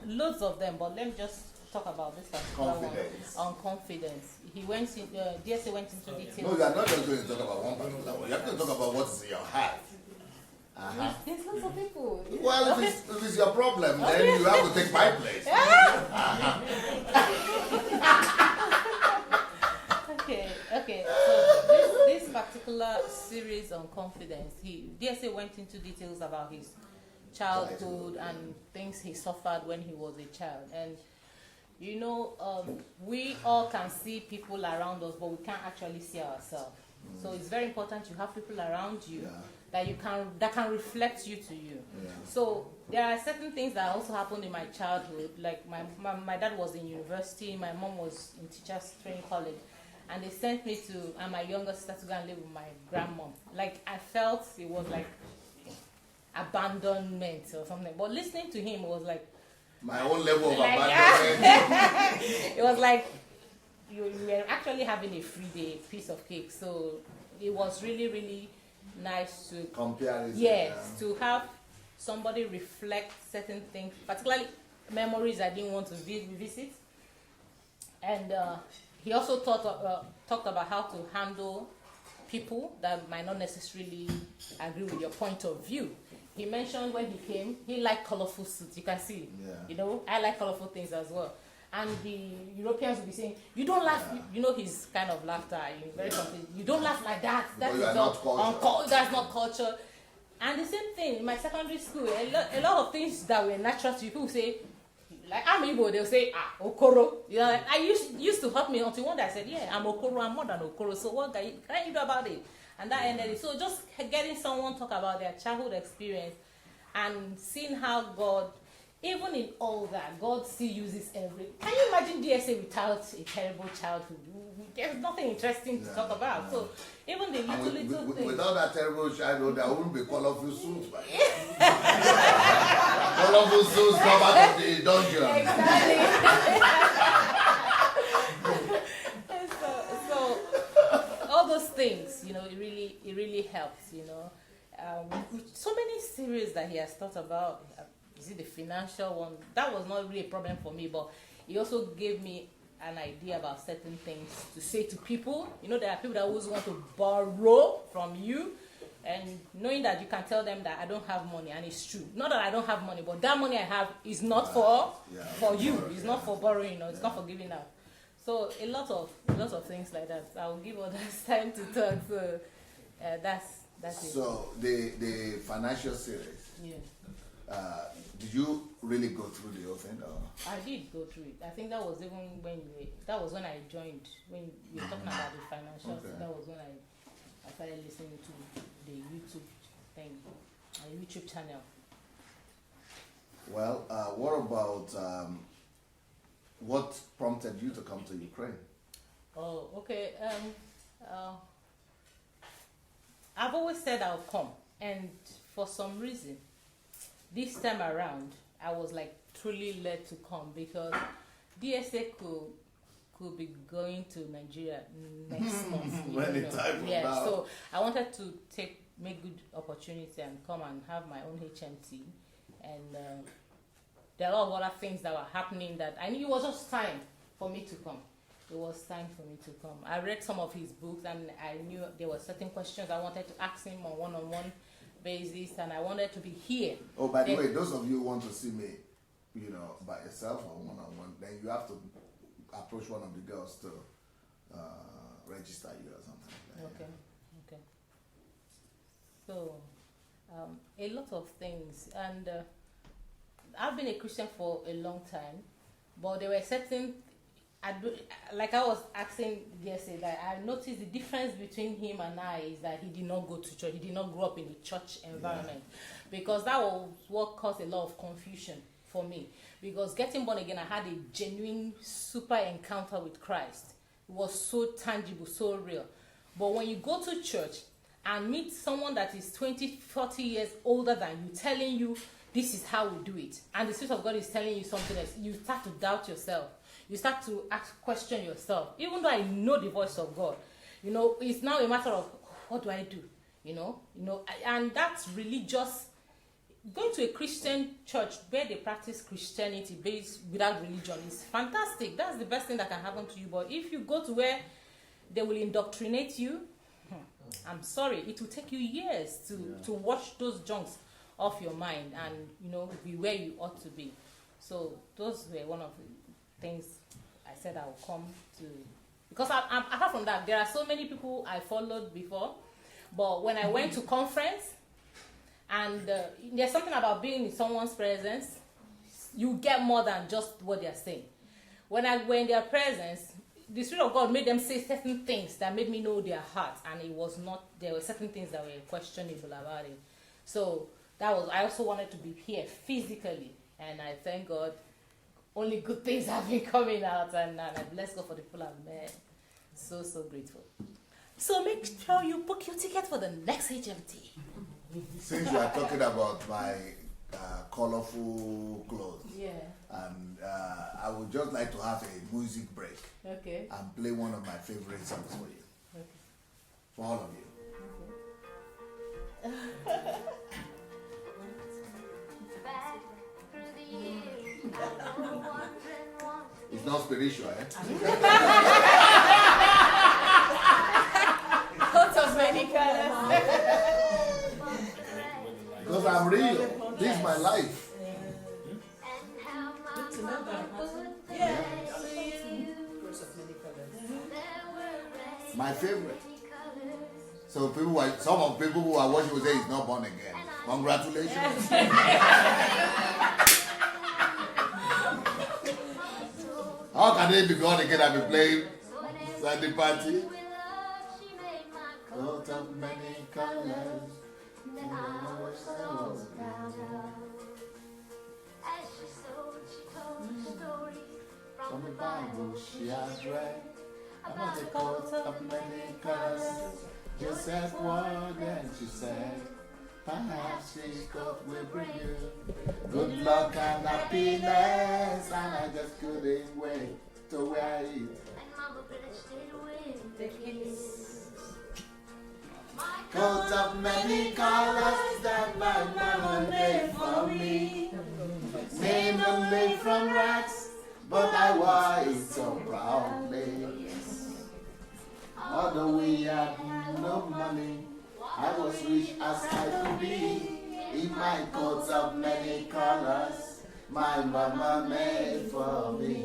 loads of them, but let me just talk about this particular Confidence. one on confidence. He went in, DSA went into details. No, you are not just going to talk about one particular one. You have to talk about what is in your heart. There's lots of people. Well, if it's your problem, then you have to take my place. Okay. So this particular series on confidence, DSA went into details about his childhood and things he suffered when he was a child. And you know, we all can see people around us, but we can't actually see ourselves. So it's very important you have people around you that can reflect you to you. So there are certain things that also happened in my childhood. Like my dad was in university, my mom was in teachers training college, and they sent me and my younger sister to go and live with my grandmom. Like I felt it was like abandonment or something. But listening to him was like my own level of abandonment. It was like you were actually having a free day, piece of cake. So it was really, really nice to compare it. Yes, to have somebody reflect certain things, particularly memories I didn't want to revisit. And he also talked about how to handle people that might not necessarily agree with your point of view. He mentioned when he came, he liked colorful suits. You can see, you know, I like colorful things as well. And the Europeans will be saying, you don't laugh, you know his kind of laughter, very confused. You don't laugh like that. That is not that's not culture. And the same thing in my secondary school, a lot of things that were natural to people say, like I'm Igbo, they'll say, Okoro. You know, I used to help me until one day I said, yeah, I'm Okoro, I'm more than Okoro, so what can you do about it? And that ended it. So just getting someone talk about their childhood experience and seeing how God even in all that, God still uses every. Can you imagine DSA without a terrible childhood? There's nothing interesting to talk about. So even the little things. Without that terrible childhood, there wouldn't be colorful suits. Colorful suits come out of the dungeon. Exactly. so all those things, you know, it really helps, you know. With so many series that he has thought about. You see, the financial one, that was not really a problem for me, but he also gave me an idea about certain things to say to people. You know, there are people that always want to borrow from you, and knowing that you can tell them that I don't have money, and it's true. Not that I don't have money, but that money I have is not for you. It's not for borrowing, or it's not for giving out. So a lot of things like that. I will give others time to talk. So that's it. So the financial series. Yeah. Did you really go through the whole thing? Or? I did go through it. I think that was even when I joined. When you were talking about the financial, that was when I started listening to the YouTube thing, a YouTube channel. Well, what about what prompted you to come to Ukraine? Oh, okay. I've always said I'll come, and for some reason, this time around, I was like truly led to come because DSA could be going to Nigeria next month. Now. So I wanted to make good opportunity and come and have my own HMT, and there are a lot of other things that were happening that I knew it was just time for me to come. It was time for me to come. I read some of his books, and I knew there were certain questions I wanted to ask him on one-on-one basis, and I wanted to be here. Oh, by the way, those of you who want to see me, you know, by yourself or one-on-one, then you have to approach one of the girls to register you or something like that. Okay. So, a lot of things, and I've been a Christian for a long time, but there were certain, like I was asking yesterday, that I noticed the difference between him and I is that he did not go to church. He did not grow up in a church environment, because that was what caused a lot of confusion for me. Because getting born again, I had a genuine super encounter with Christ. It was so tangible, so real. But when you go to church and meet someone that is 20, 40 years older than you, telling you this is how we do it, and the Spirit of God is telling you something else, you start to doubt yourself. You start to question yourself. Even though I know the voice of God, you know, it's now a matter of what do I do, you know, and that's religious. Going to a Christian church where they practice Christianity based without religion is fantastic. That's the best thing that can happen to you. But if you go to where they will indoctrinate you, I'm sorry, it will take you years to wash those junks off your mind and, you know, be where you ought to be. So those were one of the things I said I will come to, because apart from that, there are so many people I followed before, but when I went to conference, and there's something about being in someone's presence, you get more than just what they are saying. When I were in their presence, the Spirit of God made them say certain things that made me know their heart, and it was not, there were certain things that were questionable about it. So that was, I also wanted to be here physically, and I thank God only good things have been coming out, and I bless God for the people I've met. So grateful. So make sure you book your ticket for the next HMT. Since you are talking about my colorful clothes, and I would just like to have a music break, and play one of my favorite songs for you, for all of you. It's not spiritual, eh? Lots of many colors. Because I'm real. This is my life. My favorite. So some of people who are watching will say he's not born again. Congratulations. How can they be born again and be playing Sunday party? Coat of many colors. As she sewed, she told the story From the Bible she has read about the coat of many colors. Joseph wore, then she said, perhaps this coat will bring you good luck and happiness. And I just couldn't wait to wear it. and Mama blessed it with the kiss. My Coat of many colors that my mama made for me. Made only from rags, but I wore it so proudly. Although we had no money, I was rich as I could be. In my coat of many colors, my mama made for me.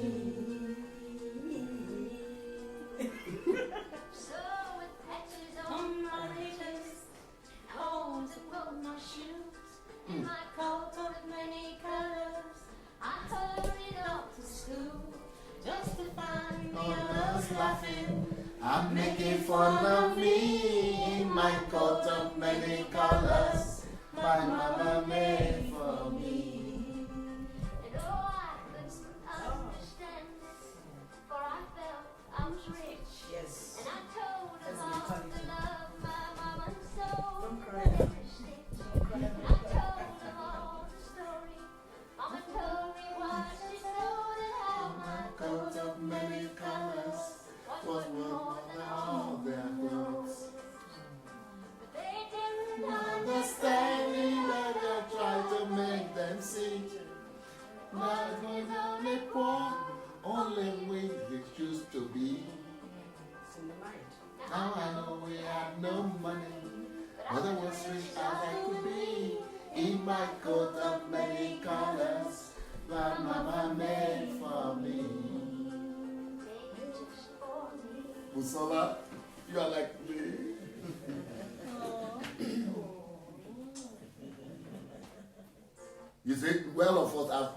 so with patches on my legs, holes and broke my shoes. In my coat of many colors, I hurried off to school just to find the others laughing. I'm making fun of me in my coat of many colors. My mama made for me. And oh, I couldn't understand it, for I felt I was rich. Yes. And I told them As all in to Cunningham. love my mama so. Don't cry With now. every stitch. And I told them all the story. Mama told me why she sewed and how my Coat of many colors was worth more than all their clothes. But they didn't Understanding that I try to make them see. Life was only poor, only we it used to be. It's in the mind. Now I know we had no money, but I was rich as I could be. In my coat of many colors, that mama made for me. Busola, you are like me. You see, well of us have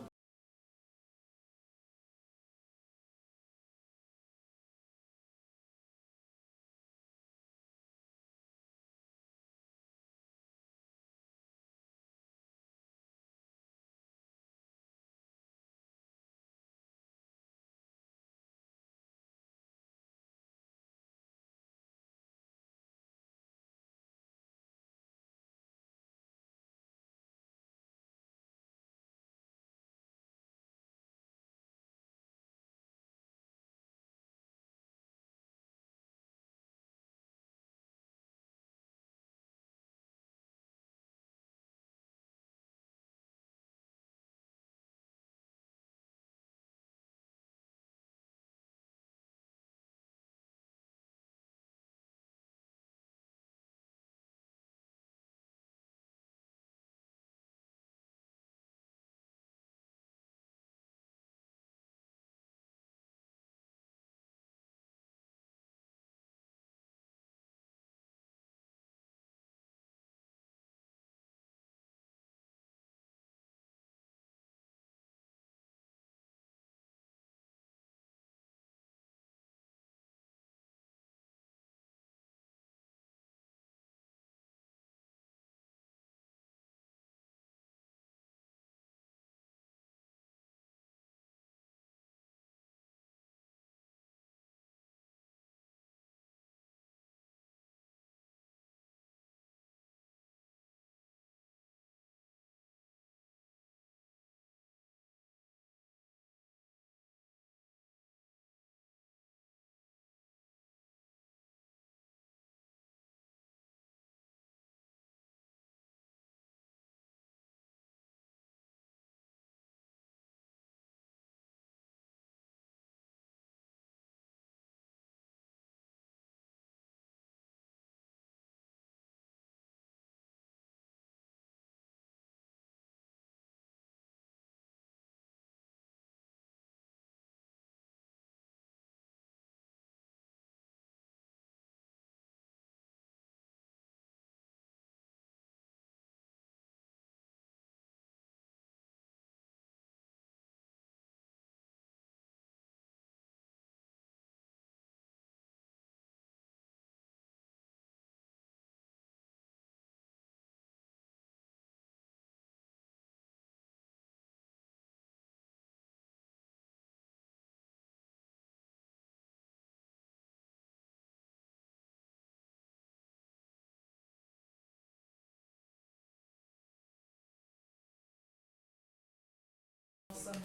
awesome.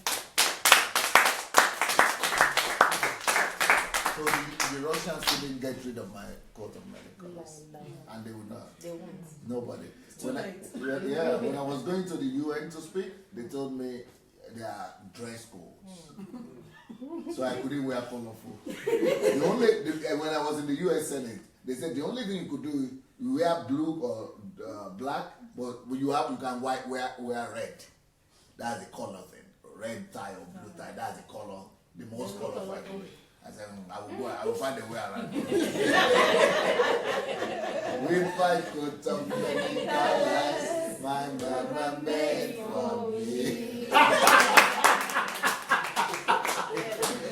So the Russians couldn't get rid of my coat of many colors, and they would not. They won't. Nobody. When I was going to the UN to speak, they told me there are dress codes, so I couldn't wear colorful. When I was in the US Senate, they said the only thing you could do is you wear blue or black, but you can wear red. That's the color thing. Red tie or blue tie. That's the color, the most colorful I could. I said, I will find a way around it. With my coat of many colors, my mama made for me.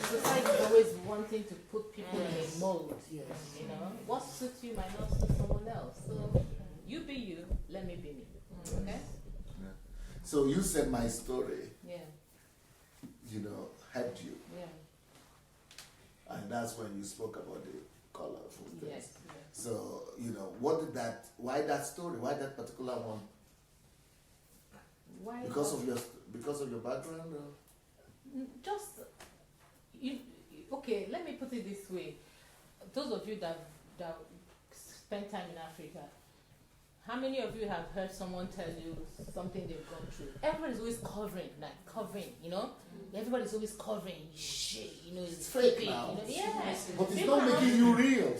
Society is always wanting to put people in a mold. You know, what suits you might not suit someone else. So you be you, let me be me. Okay? Yeah. So you said my story, Yeah. helped you. Yeah. And that's when you spoke about the colorful things. Yes. So, why that story? Why that particular one? Why? Because of your background? Or? Okay, let me put it this way. Those of you that spend time in Africa, how many of you have heard someone tell you something they've gone through? Everybody's always covering. Everybody's always covering. It's fake now. Yes. But it's not making you real.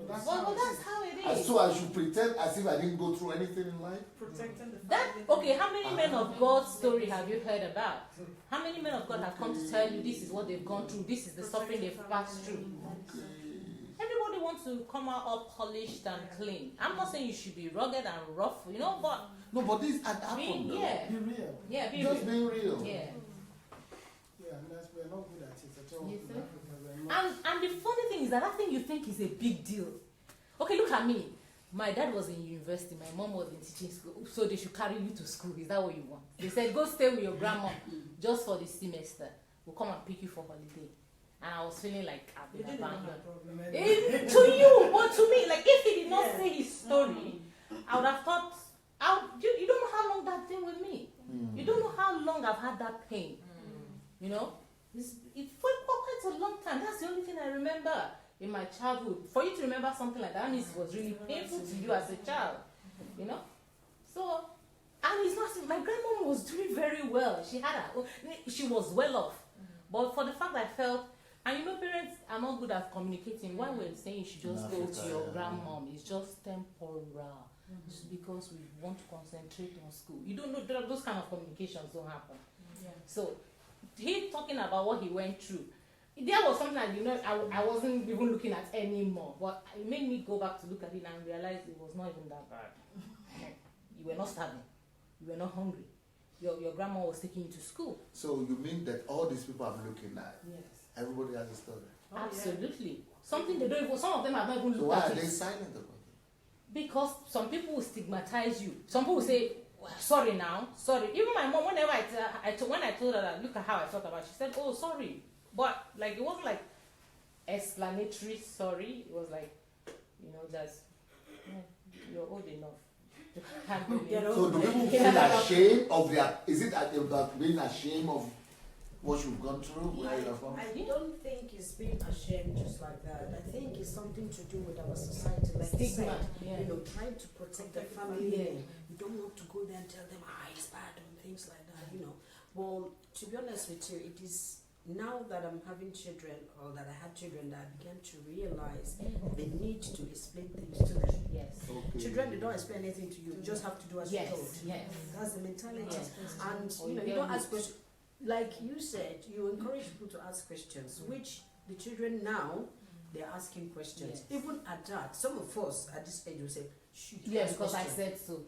Well, that's how it is. So I should pretend as if I didn't go through anything in life? Protecting the family. Okay, how many men of God's story have you heard about? How many men of God have come to tell you this is what they've gone through, this is the suffering they've passed through? Everybody wants to come out all polished and clean. I'm not saying you should be rugged and rough, but no, but this had happened. Be real. Yeah, be just real. being real. Yeah. We're not good at it at all. Yes, sir. And the funny thing is that thing you think is a big deal. Okay, look at me. My dad was in university, my mom was in teaching school, so they should carry you to school. Is that what you want? They said, go stay with your grandma just for the semester. We'll come and pick you for holiday. And I was feeling like I've been abandoned. To you, but to me, like if he did not say his story, I would have thought, you don't know how long that thing with me. You don't know how long I've had that pain. It's for quite a long time. That's the only thing I remember in my childhood. For you to remember something like that means it was really painful to you as a child. So, and it's not, my grandmom was doing very well. She was well off. But for the fact that I felt, and parents are not good at communicating. Why we're saying you should just go to your grandmom, it's just temporal. It's because we want to concentrate on school. You don't know, those kind of communications don't happen. Yeah. So, he talking about what he went through. There was something that I wasn't even looking at anymore. But it made me go back to look at it and realize it was not even that bad. You were not starving. You were not hungry. Your grandma was taking you to school. So you mean that all these people I'm looking at, yes, everybody has a story? Absolutely. Yeah. Something they don't even, some of them have not even looked at. So why are they silent about it? Because some people will stigmatize you. Some people will say, sorry now, sorry. Even my mom, whenever when I told her that, look at how I felt about it, she said, oh, sorry. But it wasn't like explanatory sorry. It was like, just, you're old enough. So do people feel ashamed of is it about being ashamed of what you've gone through? I don't think it's being ashamed just like that. I think it's something to do with our society, like you said, trying to protect the family. Yeah. You don't want to go there and tell them, it's bad and things like that, Well, to be honest with you, it is now that I'm having children, or that I had children, that I began to realize the need to explain things to them. Yes. Okay. Children, they don't explain anything to you. You just have to do as you're told. Yes. That's the mentality. Yes. And you don't ask questions. Like you said, you encourage people to ask questions, which the children now, they're asking questions. Yes. Even at that, some of us at this age will say, yes, because I said so.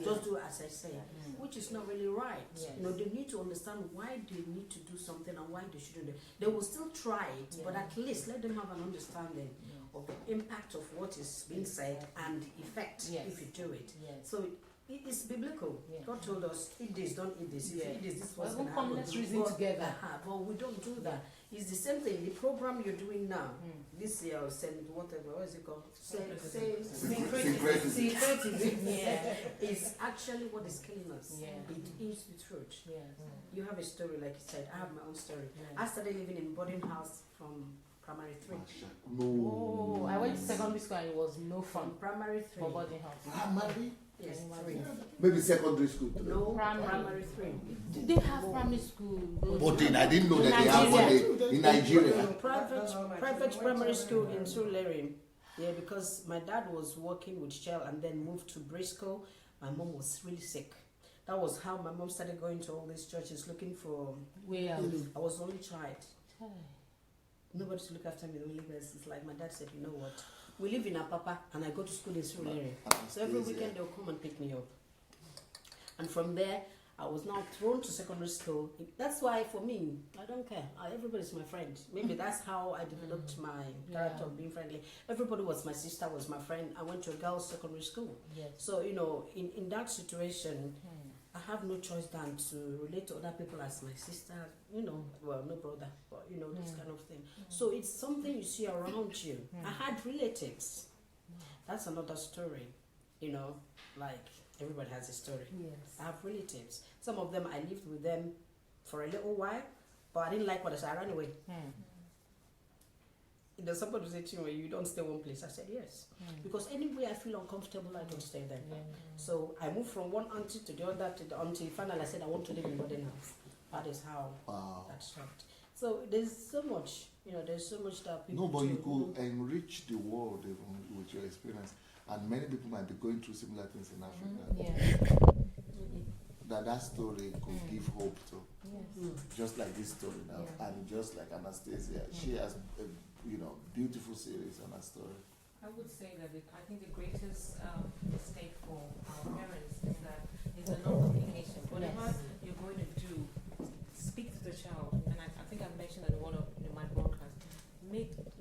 Just do as I say, which is not really right. Yes. They need to understand why they need to do something and why they shouldn't. They will still try it, but at least let them have an understanding of the impact of what is being said and the effect if you do it. Yes. So it's biblical. Yes. God told us, eat this, don't eat this. If you eat this, this was going to happen. Let's reason together. But we don't do that. It's the same thing. The program you're doing now, this year, or send whatever, what is it called? Syncretism. Yeah. Is actually what is killing us. Yeah. It is the truth. Yes. You have a story, like you said. I have my own story. I started living in boarding house from primary 3. Oh, I went to secondary school and it was no fun. From primary 3. For boarding house. Primary? Yes, 3. Maybe secondary school too. No, Primary. 3. Do they have primary school? Boarding. I didn't know that they have one in Nigeria. Private primary school in Surulere. Yeah, because my dad was working with Shell and then moved to Briscoe. My mom was really sick. That was how my mom started going to all these churches looking for. Where? I was the only child. Nobody to look after me, the only person. It's like my dad said, you know what? We live in Apapa and I go to school in Surulere. So every weekend they'll come and pick me up. And from there, I was now thrown to secondary school. That's why for me, I don't care. Everybody's my friend. Maybe that's how I developed my character of being friendly. Everybody was my sister, was my friend. I went to a girls' secondary school. Yes. So, you know, in that situation, I have no choice than to relate to other people as my sister, you know, well, no brother, but, you know, this kind of thing. So it's something you see around you. I had relatives. That's another story, you know, like everybody has a story. Yes. I have relatives. Some of them, I lived with them for a little while, but I didn't like what I said. I ran away. There's somebody who said to me, you don't stay one place. I said, yes. Because anywhere I feel uncomfortable, I don't stay there. So I moved from one auntie to the other, until finally I said, I want to live in boarding house. That is how that started. So there's so much, you know, there's so much that people No, but do. you could enrich the world even with your experience. And many people might be going through similar things in Africa. That story could give hope to. Just like this story now. And just like Anastasia, she has a beautiful series on her story. I would say that I think the greatest mistake for our parents is that it's a non-communication. Whatever you're going to do, speak to the child. And I think I mentioned that in one of my broadcasts.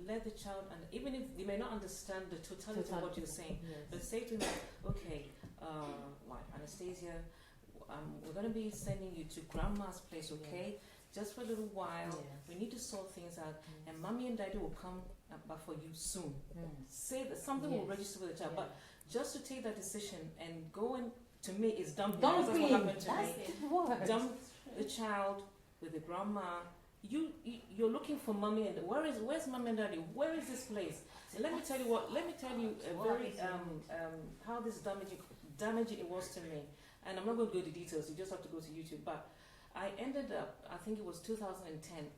Let the child, and even if they may not understand the totality of what you're saying, but say to them, okay, like Anastasia, we're going to be sending you to grandma's place, okay? Just for a little while. We need to sort things out, and mommy and daddy will come back for you soon. Say that something will register with the child, but just to take that decision and go and, to me, it's dumping. That's what happened to me. Dump the child with the grandma. You're looking for mommy and where's mommy and daddy? Where is this place? And let me tell you a very how this damaging it was to me. And I'm not going to go into details. You just have to go to YouTube. But I ended up, I think it was 2010.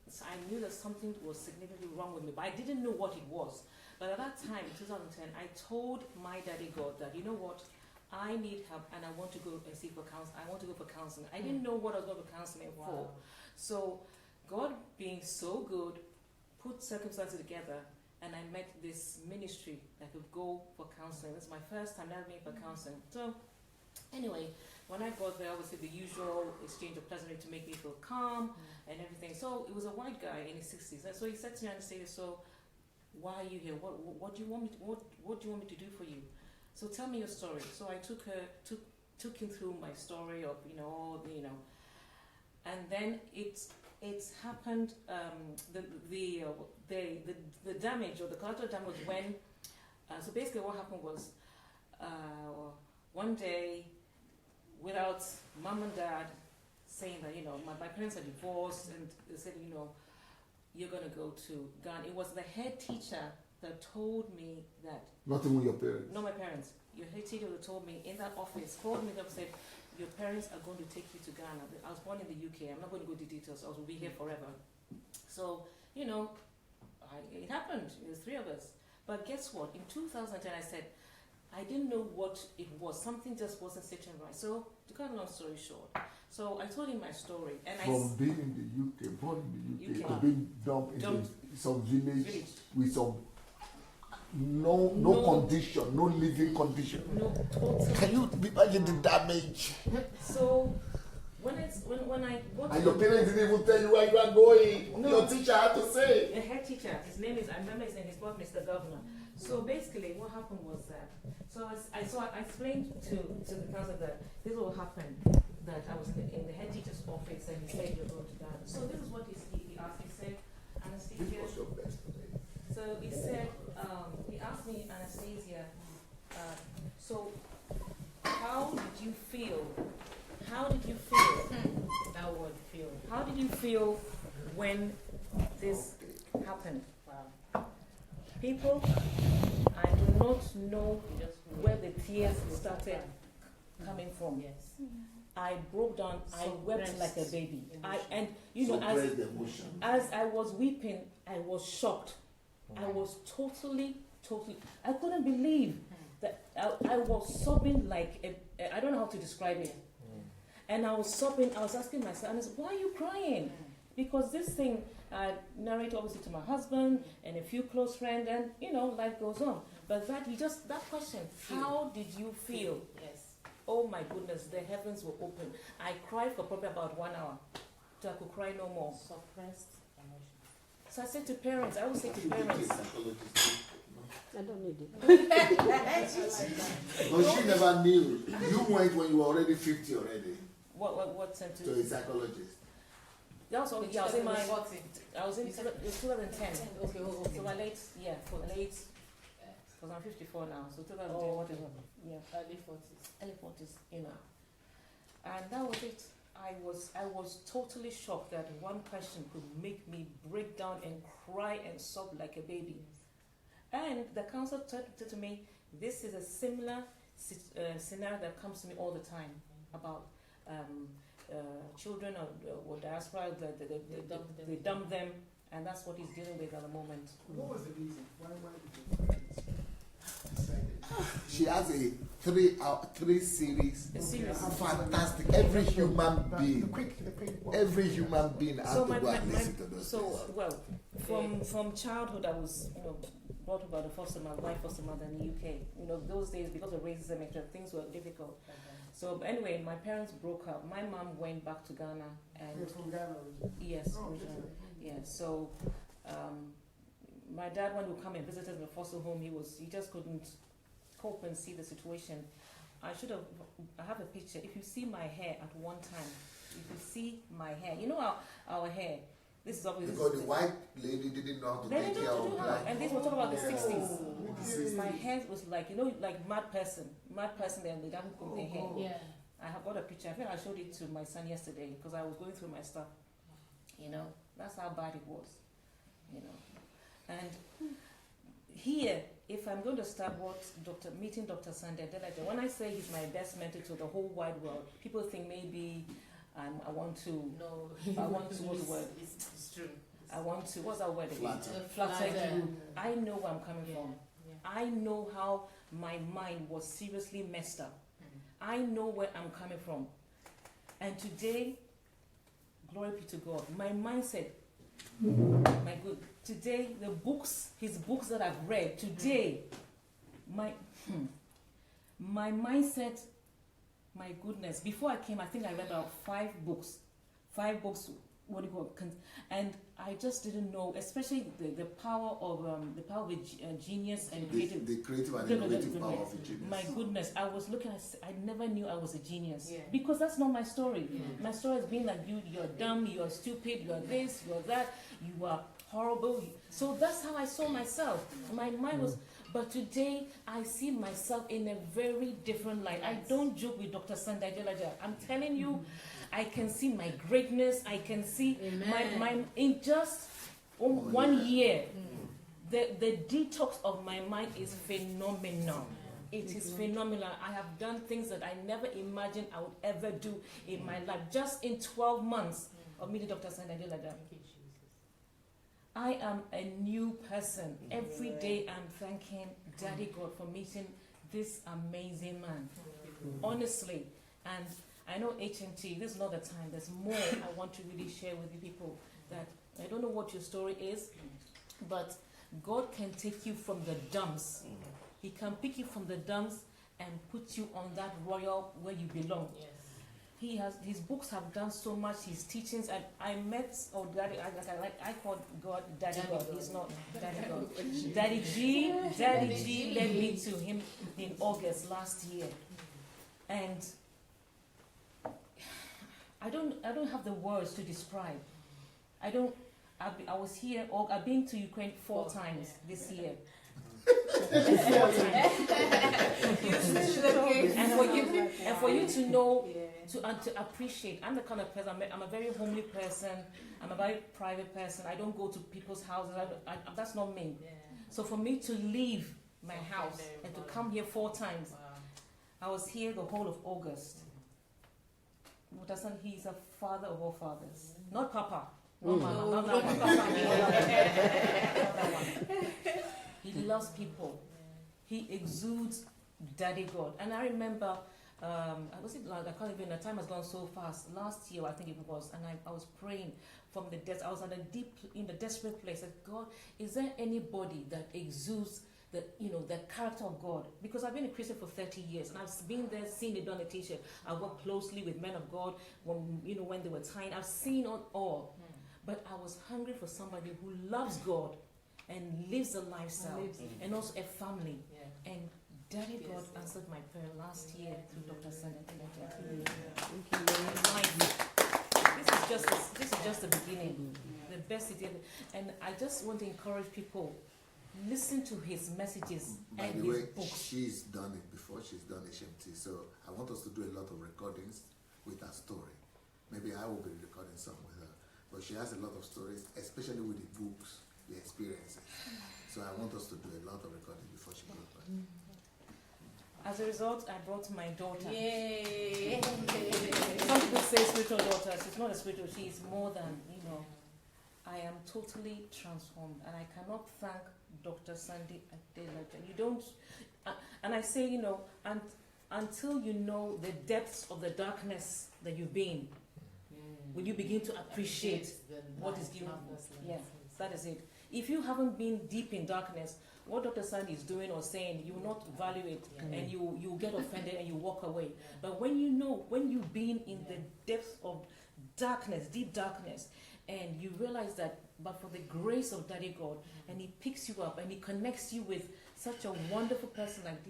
So I knew that something was significantly wrong with me, but I didn't know what it was. But at that time, in 2010, I told my daddy God that, you know what, I need help and I want to go and seek for counseling. I want to go for counseling. I didn't know what I was going for counseling for. So God, being so good, put circumstances together, and I met this ministry that could go for counseling. This is my first time ever being for counseling. So anyway, when I got there, obviously the usual exchange of pleasantry to make me feel calm and everything. So it was a white guy in his 60s. And so he said to me, Anastasia, so why are you here? What do you want me to, what do you want me to do for you? So tell me your story. So I took him through my story of, and then it's happened, the damage or the collateral damage was when, so basically what happened was, one day, without mom and dad saying that, my parents are divorced, and they said, you're going to go to Ghana. It was the head teacher that told me that. Not even your parents? No, my parents. Your head teacher that told me in that office, called me up and said, your parents are going to take you to Ghana. I was born in the UK. I'm not going to go into details. I will be here forever. So, it happened. It was 3 of us. But guess what? In 2010, I said, I didn't know what it was. Something just wasn't sitting right. So, to cut a long story short, so I told him my story. And From being in the UK, born in the UK, to being dumped in some village with some no condition, no living condition. No, totally. Can you imagine the damage? So when I got and your parents didn't even tell you where you are going. No. Your teacher had to say. The head teacher, his name is, I remember his name, he's called Mr. Governor. So basically what happened was that, I explained to the council that this will happen, that I was in the head teacher's office and he said you're going to Ghana. So this is what he asked. He said, Anastasia. This was your best today. So he said, he asked me, Anastasia, so how did you feel? How did you feel? That word feel. How did you feel when this happened? Wow. People, I do not know where the tears started coming from. Yes. I broke down. I wept like a baby. And you know, Suppress the emotion. as I was weeping, I was shocked. I was totally. I couldn't believe that I was sobbing like I don't know how to describe it. And I was sobbing. I was asking my son, "Why are you crying?" Because this thing, I narrate obviously to my husband and a few close friends, and you know, life goes on. But that question, how did you feel? Yes. Oh my goodness, the heavens were open. I cried for probably about 1 hour till I could cry no more. Suppressed emotion. So I said to parents, I always say to parents, I don't need it. But she never knew. You went when you were already 50 already what to a psychologist. That was only, I was in my, 40. I was in, it was 2010. Okay, okay. So my late, because I'm 54 now, so 2010, whatever. Yeah. Early 40s. Early 40s, you know. And that was it. I was totally shocked that one question could make me break down and cry and sob like a baby. And the counselor said to me, this is a similar scenario that comes to me all the time about children or diaspora, they dump them, and that's what he's dealing with at the moment. What was the reason? Why did you She has a three series. A series. Fantastic. Every human being. The quick one. Every human being has So to go and listen to those so things. from childhood I was brought up by my foster mother in the UK. Those days because of racism, things were difficult. So anyway, my parents broke up. My mom went back to Ghana and You're from Ghana, yes, originally. Yeah. So my dad, when we come and visited in the foster home, he just couldn't cope and see the situation. I have a picture. If you see my hair at one time, if you see my hair, our hair. This is obviously because the white lady didn't know how to take care of black. And this was talking about the 60s. My hair was like, like mad person, then they don't comb their hair. Yeah. I have got a picture. I think I showed it to my son yesterday because I was going through my stuff. That's how bad it was. And here, if I'm going to start meeting Dr. Sunday Delagate, when I say he's my best mentor to the whole wide world, people think maybe I want to. No. What's the word? It's true. I want to. What's that word? Flatter you. I know where I'm coming from. Yeah. I know how my mind was seriously messed up. I know where I'm coming from. And today, glory be to God, my mindset, today, his books that I've read, today, my mindset, my goodness, before I came, I think I read about 5 books, and I just didn't know, especially the power of a genius and creative. The creative and innovative power of a genius. My goodness, I was looking at, I never knew I was a genius. Yeah. Because that's not my story. Yeah. My story has been like you're dumb, you're stupid, you're this, you're that, you are horrible. So that's how I saw myself. My mind was, but today I see myself in a very different light. I don't joke with Dr. Sunday Delagate. I'm telling you, I can see my greatness. I can see my in just 1 year. The detox of my mind is phenomenal. It is phenomenal. I have done things that I never imagined I would ever do in my life. Just in 12 months of meeting Dr. Sunday Delagate. I am a new person. Every day I'm thanking Daddy God for meeting this amazing man. Honestly. And I know HMT, this is not the time. There's more I want to really share with you people. That I don't know what your story is, but God can take you from the dumps. He can pick you from the dumps and put you on that royal where you belong. Yes. His books have done so much, his teachings, and I met, Daddy, I call God Daddy God. He's not Daddy God. Daddy G led me to him in August last year. And I don't have the words to describe. I was here, or I've been to Ukraine 4 times this year. And for you to know, to appreciate, I'm the kind of person, I'm a very homely person, I'm a very private person, I don't go to people's houses, that's not me. So for me to leave my house and to come here 4 times, I was here the whole of August. He's a father of all fathers, not Papa. Not Mama, not that one. He loves people. He exudes Daddy God. And I remember, I can't even, the time has gone so fast. Last year, I think it was, and I was praying from the depths. I was in the desperate place. That God, is there anybody that exudes the character of God? Because I've been a Christian for 30 years, and I've been there, seen it on a t-shirt. I worked closely with men of God when they were tying. I've seen it all. But I was hungry for somebody who loves God and lives a lifestyle and also a family. Yeah. And Daddy God answered my prayer last year through Dr. Sunday. This is just the beginning. The best it did. And I just want to encourage people, listen to his messages and his books. She's done it before. She's done HMT. So I want us to do a lot of recordings with her story. Maybe I will be recording some with her. But she has a lot of stories, especially with the books, the experiences. So I want us to do a lot of recording before she goes back. As a result, I brought my daughter. Yay! Some people say spiritual daughter. She's not a spiritual. She is more than, I am totally transformed. And I cannot thank Dr. Sandy Adelaja. You don't, and I say, until you know the depths of the darkness that you've been, will you begin to appreciate what is given? Yeah, that is it. If you haven't been deep in darkness, what Dr. Sandy is doing or saying, you will not value it, and you get offended and you walk away. But when you've been in the depths of darkness, deep darkness, and you realize that, but for the grace of Daddy God, and he picks you up and he connects you with such a wonderful person like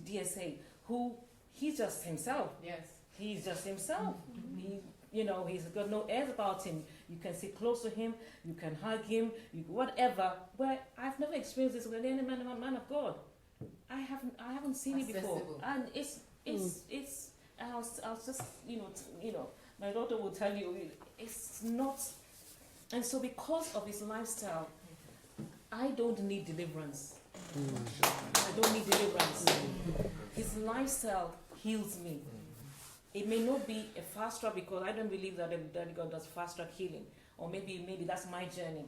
DSA, who he's just himself. Yes. He's just himself. He's got no airs about him. You can sit close to him, you can hug him, whatever. Where I've never experienced this with any man of God. I haven't seen it before, and it's. I was just my daughter will tell you it's not, and so because of his lifestyle, I don't need deliverance. I don't need deliverance. His lifestyle heals me. It may not be a fast track, because I don't believe that God does fast track healing, or maybe that's my journey.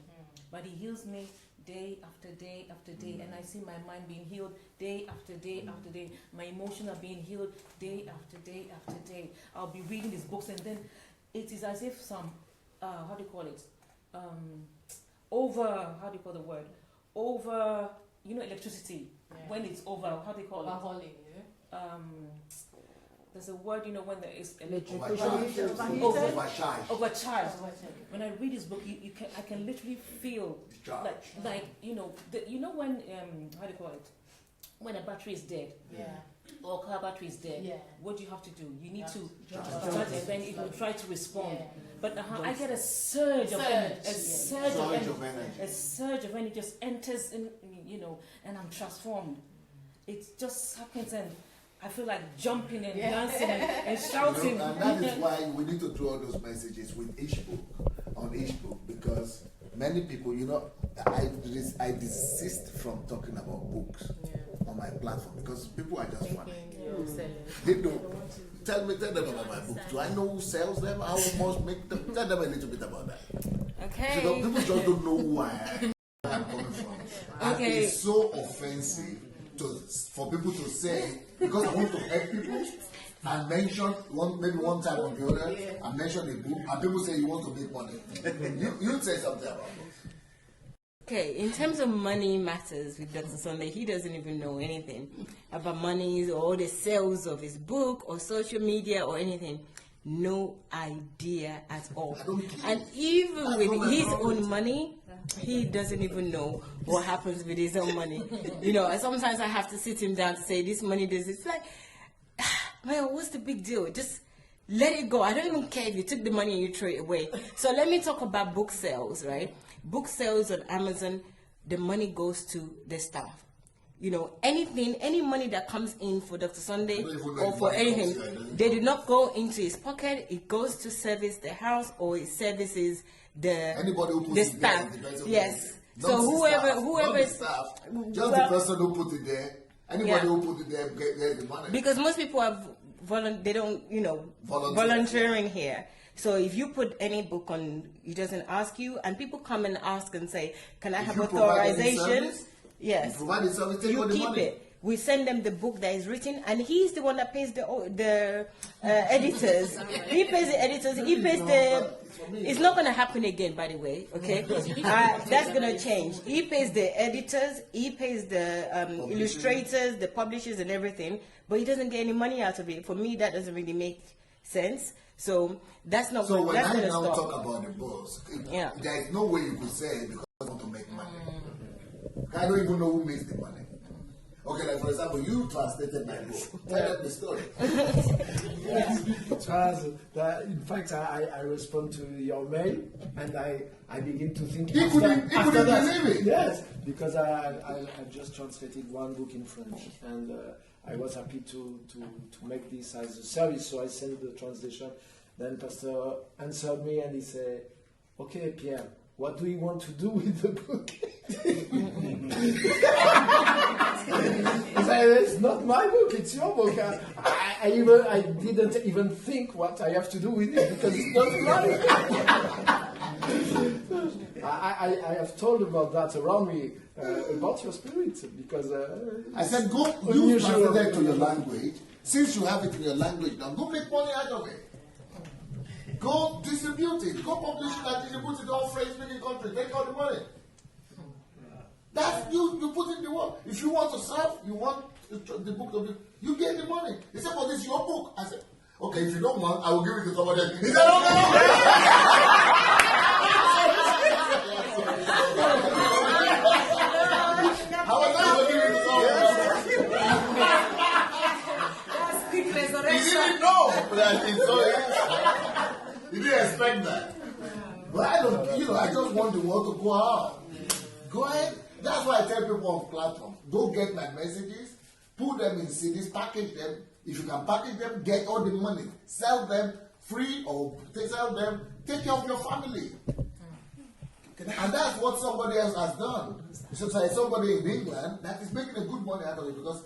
But he heals me day after day after day, and I see my mind being healed day after day after day. My emotions are being healed day after day after day. I'll be reading these books, and then it is as if some electricity, when it's over, how do you call it? There's a word, when there is overcharged. When I read this book, I can literally feel when how do you call it? When a battery is dead, or a car battery is dead, what do you have to do? You need to charge it, then it will try to respond. But I get a surge of energy, a surge of energy just enters in, and I'm transformed. It just happens, and I feel like jumping and dancing and shouting. And that is why we need to do all those messages with each book, on each book, because many people, I desist from talking about books on my platform, because people are just funny. They don't. Tell them about my books. Do I know who sells them? How much make them? Tell them a little bit about that. Okay. So people just don't know who I am, where I'm coming from. And it's so offensive for people to say, because I want to help people, and mention one time or the other, and mention a book, and people say you want to make money. you say something about it. Okay, in terms of money matters with Dr. Sunday, he doesn't even know anything about money or the sales of his book or social media or anything. No idea at all. And even with his own money, he doesn't even know what happens with his own money. Sometimes I have to sit him down to say, this money does. It's like, well, what's the big deal? Just let it go. I don't even care if you took the money and you throw it away. So let me talk about book sales, right? Book sales on Amazon, the money goes to the staff. You know, any money that comes in for Dr. Sunday or for anything, they do not go into his pocket. It goes to service the house, or it services the staff. Yes. So whoever is staff, just the person who put it there. Anybody who put it there gets the money. Because most people have they don't, volunteering here. So if you put any book on, he doesn't ask you, and people come and ask and say, "Can I have authorization?" Yes, you keep it. We send them the book that is written, and he's the one that pays the editors. He pays the editors. He pays the. It's not going to happen again, by the way. Okay, that's going to change. He pays the editors. He pays the illustrators, the publishers, and everything. But he doesn't get any money out of it. For me, that doesn't really make sense. So that's not. So when that's I now stop. talk about the books, there is no way you could say it because I want to make money. I don't even know who makes the money. Okay, like for example, you translated my book. Tell us the story. Yes, it was that, in fact, I respond to your mail and I begin to think. He couldn't believe it. Yes, because I just translated one book in French and I was happy to make this as a service, so I sent the translation. Then Pastor answered me and he said, "Okay, Pierre, what do you want to do with the book?" He said, "It's not my book, it's your book." I didn't even think what I have to do with it because it's not mine. I have told about that around me, about your spirit, because I said, go use translate to your language. Since you have it in your language now, go make money out of it. Go distribute it. Go publish it and distribute it all French-speaking countries. Take all the money. That's you put in the work. If you want to serve, you want the book to be, you get the money. He said, "Well, this is your book." I said, "Okay, if you don't want, I will give it to somebody else." He said, "How was I going to give it to somebody else?" He didn't know that it's so. He didn't expect that. But I don't, I just want the world to go out. Go ahead. That's why I tell people on platforms, go get my messages, put them in CDs, package them. If you can package them, get all the money. Sell them free or sell them, take care of your family. And that's what somebody else has done. So somebody in England that is making a good money out of it because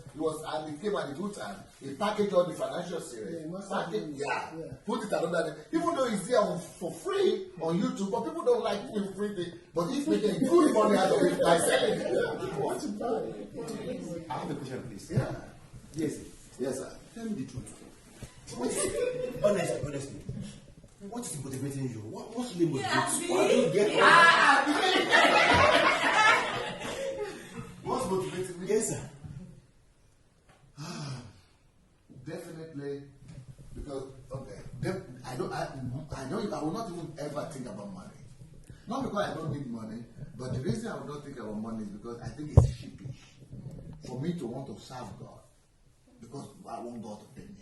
it came at a good time. He packaged all the financial series. Put it another day. Even though it's there for free on YouTube, but people don't like doing free thing. But he's making good money out of it by selling it. People want to buy it. I have a question, please. Yeah. Yes, sir. Tell me the truth. Honestly. What is motivating you? What's really motivating you? Why do you get What's motivating me? Yes, sir. Definitely, because I will not even ever think about money. Not because I don't need money, but the reason I will not think about money is because I think it's sheepish for me to want to serve God, because I want God to pay me.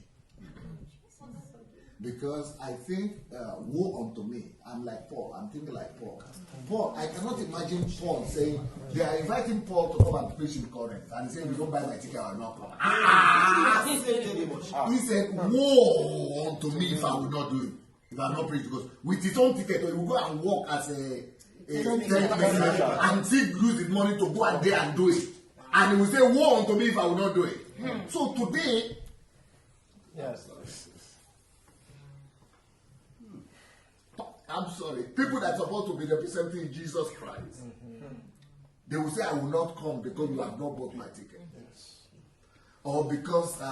Because I think, woe unto me. I'm like Paul. I'm thinking like Paul. Paul, I cannot imagine Paul saying, they are inviting Paul to come and preach in Corinth. And he said, "If you don't buy my ticket, I will not come." He said, woe unto me if I will not do it. If I will not preach. Because with his own ticket, he will go and work as a and still use his money to go and there and do it. And he will say, woe unto me if I will not do it. So today, yes. I'm sorry, people that are supposed to be representing Jesus Christ, they will say, "I will not come because you have not bought my ticket." Or because or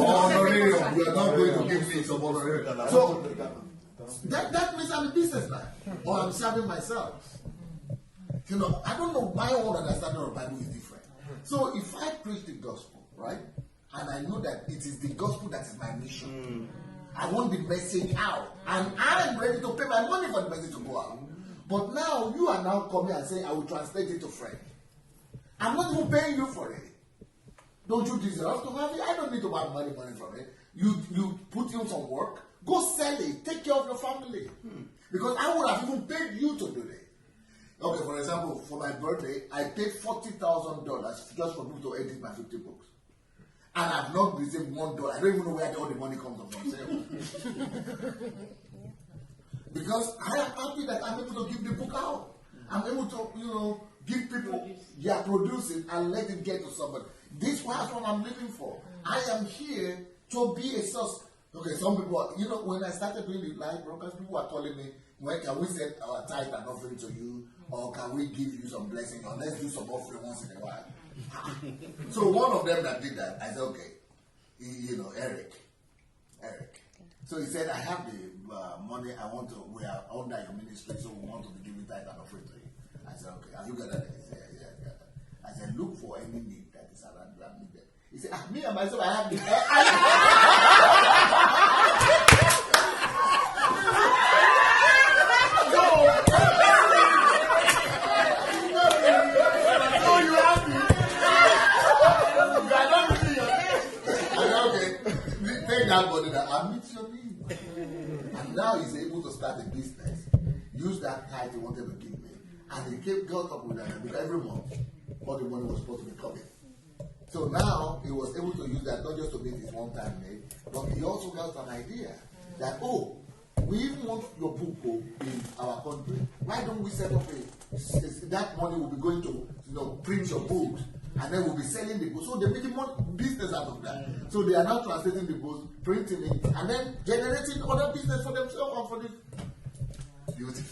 honorarium, you are not going to give me some honorarium. So that means I'm a businessman, or I'm serving myself. I don't know, my own understanding of the Bible is different. So if I preach the gospel, right, and I know that it is the gospel that is my mission, I want the message out, and I'm ready to pay my money for the message to go out. But now you are now coming and saying, "I will translate it to French." I'm not even paying you for it. Don't you deserve to have it? I don't need to have money from it. You put in some work, go sell it, take care of your family. Because I would have even paid you to do that. Okay, for example, for my birthday, I paid $40,000 just for people to edit my 50 books. And I've not received $1. I don't even know where all the money comes from sale. Because I am happy that I'm able to give the book out. I'm able to, give people, produce it and let it get to somebody. This is what I'm living for. I am here to be a source. Okay, some people, when I started doing the live broadcast, people were calling me, when can we send our tithe and offering to you? Or can we give you some blessing? Or let's do some offering once in a while. So one of them that did that, I said, okay, Eric. So he said, I have the money, we are under your ministry, so we want to be giving tithe and offering to you. I said, okay, have you got that? He said, yeah, I got that. I said, look for any need that is around that need. He said, me and myself, I have the I'll meet your need. And now he's able to start a business, use that tithe he wanted to give me, and he got up with that because every month all the money was supposed to be coming. So now he was able to use that not just to meet his one-time need, but he also got an idea that, we even want your book in our country. Why don't we set up that money will be going to print your books, and then we'll be selling the books. So they're making more business out of that. So they are now translating the books, printing it, and then generating other business for themselves and for the beautiful.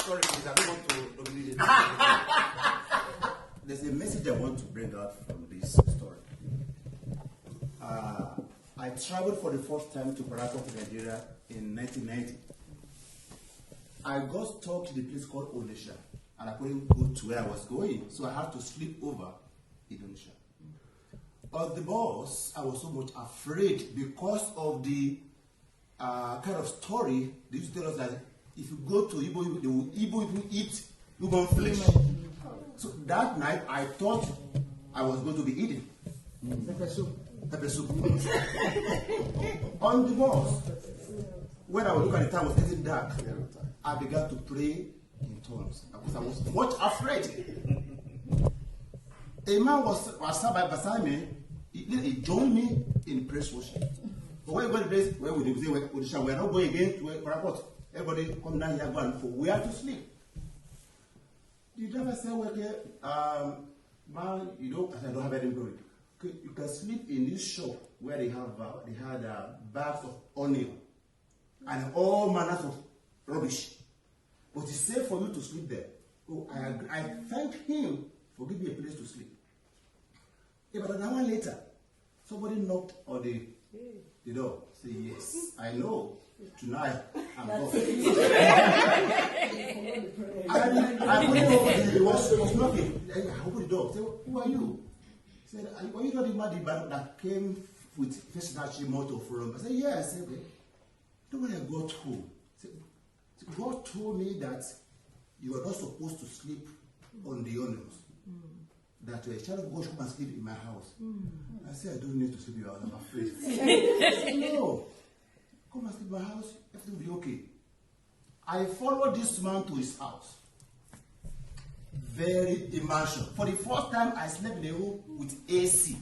Sorry, please, I don't want to dominate it. There's a message I want to bring out from this story. I traveled for the first time to Paragon, Nigeria in 1990. I got stuck to the place called Onisha, and I couldn't go to where I was going, so I had to sleep over in Onisha. On the bus, I was so much afraid because of the kind of story they used to tell us that if you go to Igbo, Igbo will eat human flesh. So that night, I thought I was going to be eating pepper soup. On the bus, when I would look at the time, it was getting dark. I began to pray in tongues because I was much afraid. A man was sat beside me. He joined me in praise worship. But when we go to place, where we say we're not going again to Paragon. Everybody come down here, go and for we have to sleep. The driver said, "Well, man, I don't have any glory. You can sleep in this shop where they had bags of onion and all manners of rubbish. But it's safe for you to sleep there." Oh, I thank him for giving me a place to sleep. About an hour later, somebody knocked on the door. Say, "Yes, I know. Tonight, I'm going." I went over there. It was knocking. I opened the door. I said, "Who are you?" He said, "Are you not the man that came with first natural motor from?" I said, "Yes." I said, "Okay." Then when I got home, God told me that you are not supposed to sleep on the onions. That a child of God should come and sleep in my house. I said, "I don't need to sleep in your house, I'm afraid." He said, "No, come and sleep in my house, everything will be okay." I followed this man to his house. Very immersion. For the first time, I slept in a room with AC.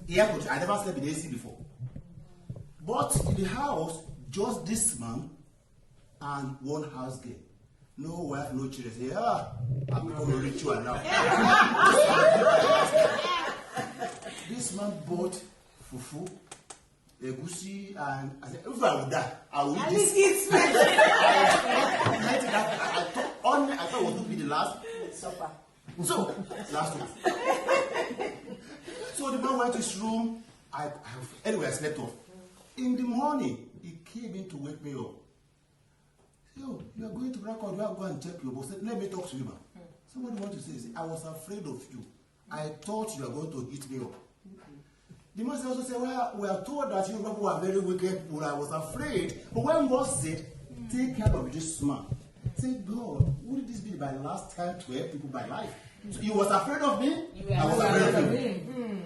I never slept in AC before. But in the house, just this man and one house girl. No wife, no children. Say, I'm becoming a ritual now. This man bought fufu, egusi, and I said, if I would die, I will eat this. I thought it was going to be the last supper. So, last one. So the man went to his room. Anyway, I slept off. In the morning, he came in to wake me up. "Yo, you are going to Krakow, you are going to check your boss." "Let me talk to you, man." Somebody want to say, "I was afraid of you. I thought you were going to eat me up." The man also said, "Well, we are told that you people are very wicked people. I was afraid." But when God said, "Take care of this man," say, "God, wouldn't this be my last time to help people by life?" So he was afraid of me. I was afraid of him.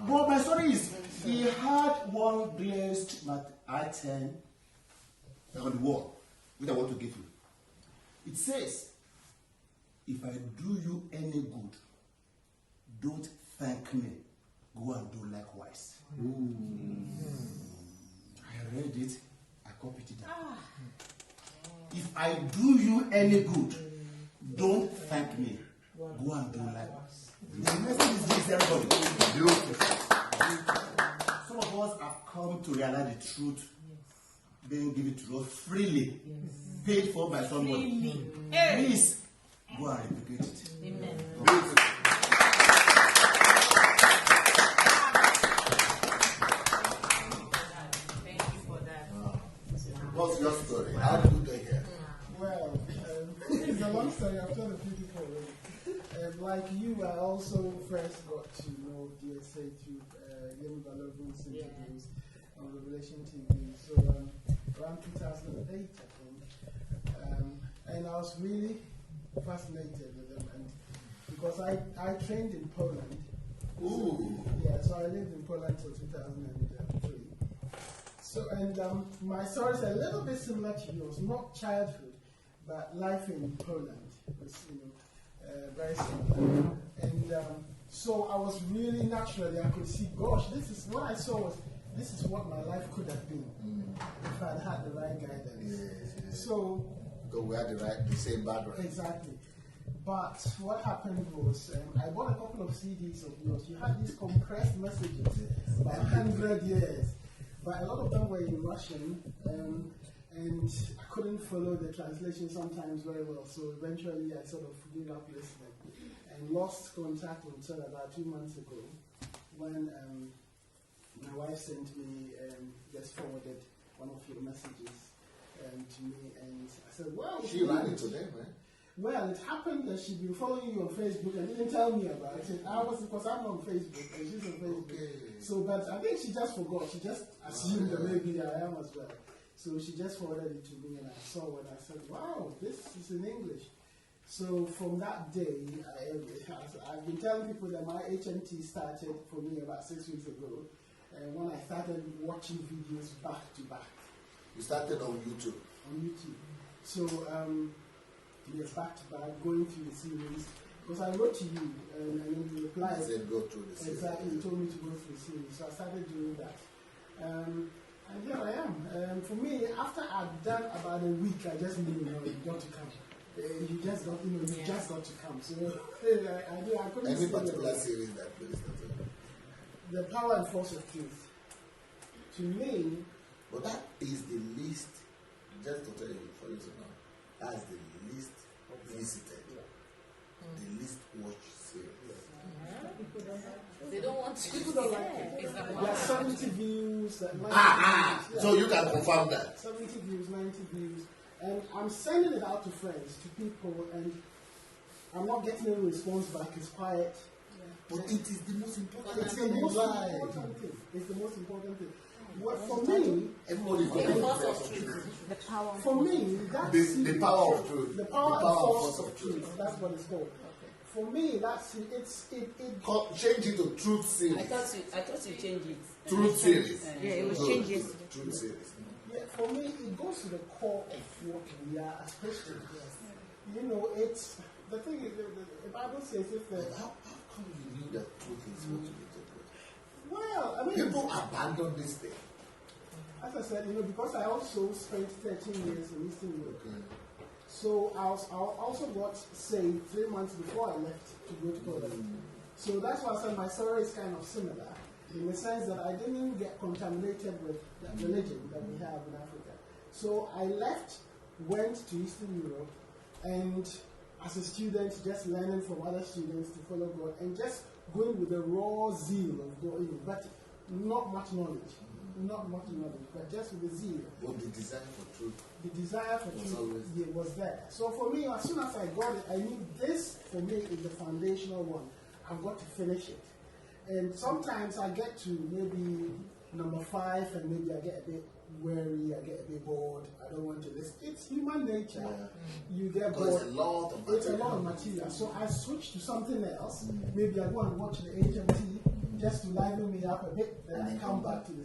But my story is, he had one glazed item on the wall, which I want to give you. It says, if I do you any good, don't thank me. Go and do likewise. I read it, I copied it down. If I do you any good, don't thank me. Go and do likewise. The message is this, everybody. Some of us have come to realize the truth being given to us freely, paid for by someone. Please go and replicate it. Amen. Thank you for that. What's your story? How did you get here? Well, it's a long story. I've told a few people already. Like you, I also first got to know DSA through Young Balogun's interviews on Revelation TV. So around 2008, I think. And I was really fascinated with them. And because I trained in Poland. Ooh. Yeah, so I lived in Poland till 2003. So, and my story is a little bit similar to yours, not childhood, but life in Poland was, very similar. And so I was really naturally, I could see, gosh, this is what I saw was, this is what my life could have been if I'd had the right guidance. Yes. So, because we had the same background. Exactly. But what happened was, I bought a couple of CDs of yours. You had these compressed messages by 100 years. But a lot of them were in Russian, and I couldn't follow the translation sometimes very well. So eventually I sort of gave up listening and lost contact until about 2 months ago when my wife sent me, just forwarded one of your messages to me. And I said, well, she ran it today, man. Well, it happened that she'd been following you on Facebook and didn't tell me about it. Because I'm on Facebook and she's on Facebook. Okay. So, but I think she just forgot. She just assumed that maybe I am as well. So she just forwarded it to me and I saw it. I said, wow, this is in English. So from that day, I've been telling people that my HMT started for me about 6 weeks ago. When I started watching videos back to back. You started on YouTube? On YouTube. So, yes, back to back, going through the series. Because I wrote to you and then you replied. I said go through the series. Exactly, you told me to go through the series. So I started doing that. And here I am. For me, after I'd done about a week, I just knew, you got to come. You just got, you just got to come. So I couldn't. Any particular series that really started? The Power and Force of Truth. To me. But that is the least, just to tell you, for you to know, that's the least visited, the least watched series. They don't want to. People don't like it. Exactly. There are 70 views. So you can confirm that. 70 views, 90 views. And I'm sending it out to friends, to people, and I'm not getting any response back. It's quiet. But it is the most important It's thing the in most life. important thing. It's the most important thing. Well, for me, everybody's got the power. For me, that's the power of truth. The power and force of truth. That's what it's called. For me, that's it. Change it to truth series. I thought you changed it. Truth series. Yeah, it was changed. Truth series. Yeah, for me, it goes to the core of what we are as Christians. It's the thing. The Bible says how come you knew that truth is what you need to do? Well, I mean, people abandon this thing. As I said, because I also spent 13 years in Eastern Europe. So I also got saved 3 months before I left to go to Poland. So that's why I said my story is kind of similar in the sense that I didn't get contaminated with that religion that we have in Africa. So I left, went to Eastern Europe, and as a student, just learning from other students to follow God and just going with the raw zeal of God, but not much knowledge. Not much knowledge, but just with the zeal. But the desire for truth. The desire for truth was there. So for me, as soon as I got it, I knew this, for me, is the foundational one. I've got to finish it. And sometimes I get to maybe number 5, and maybe I get a bit weary, I get a bit bored, I don't want to listen. It's human nature. Yeah. You get Because bored. it's a lot of material. It's a lot of material. So I switch to something else. Maybe I go and watch the HMT just to liven me up a bit. Then I come back to the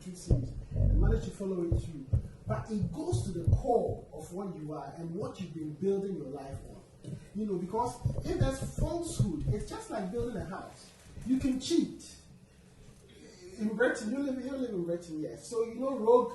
true series and manage to follow it through. But it goes to the core of what you are and what you've been building your life on. You know, because if there's falsehood, it's just like building a house. You can cheat. In Britain, you live in Britain, yes. So you know, rogue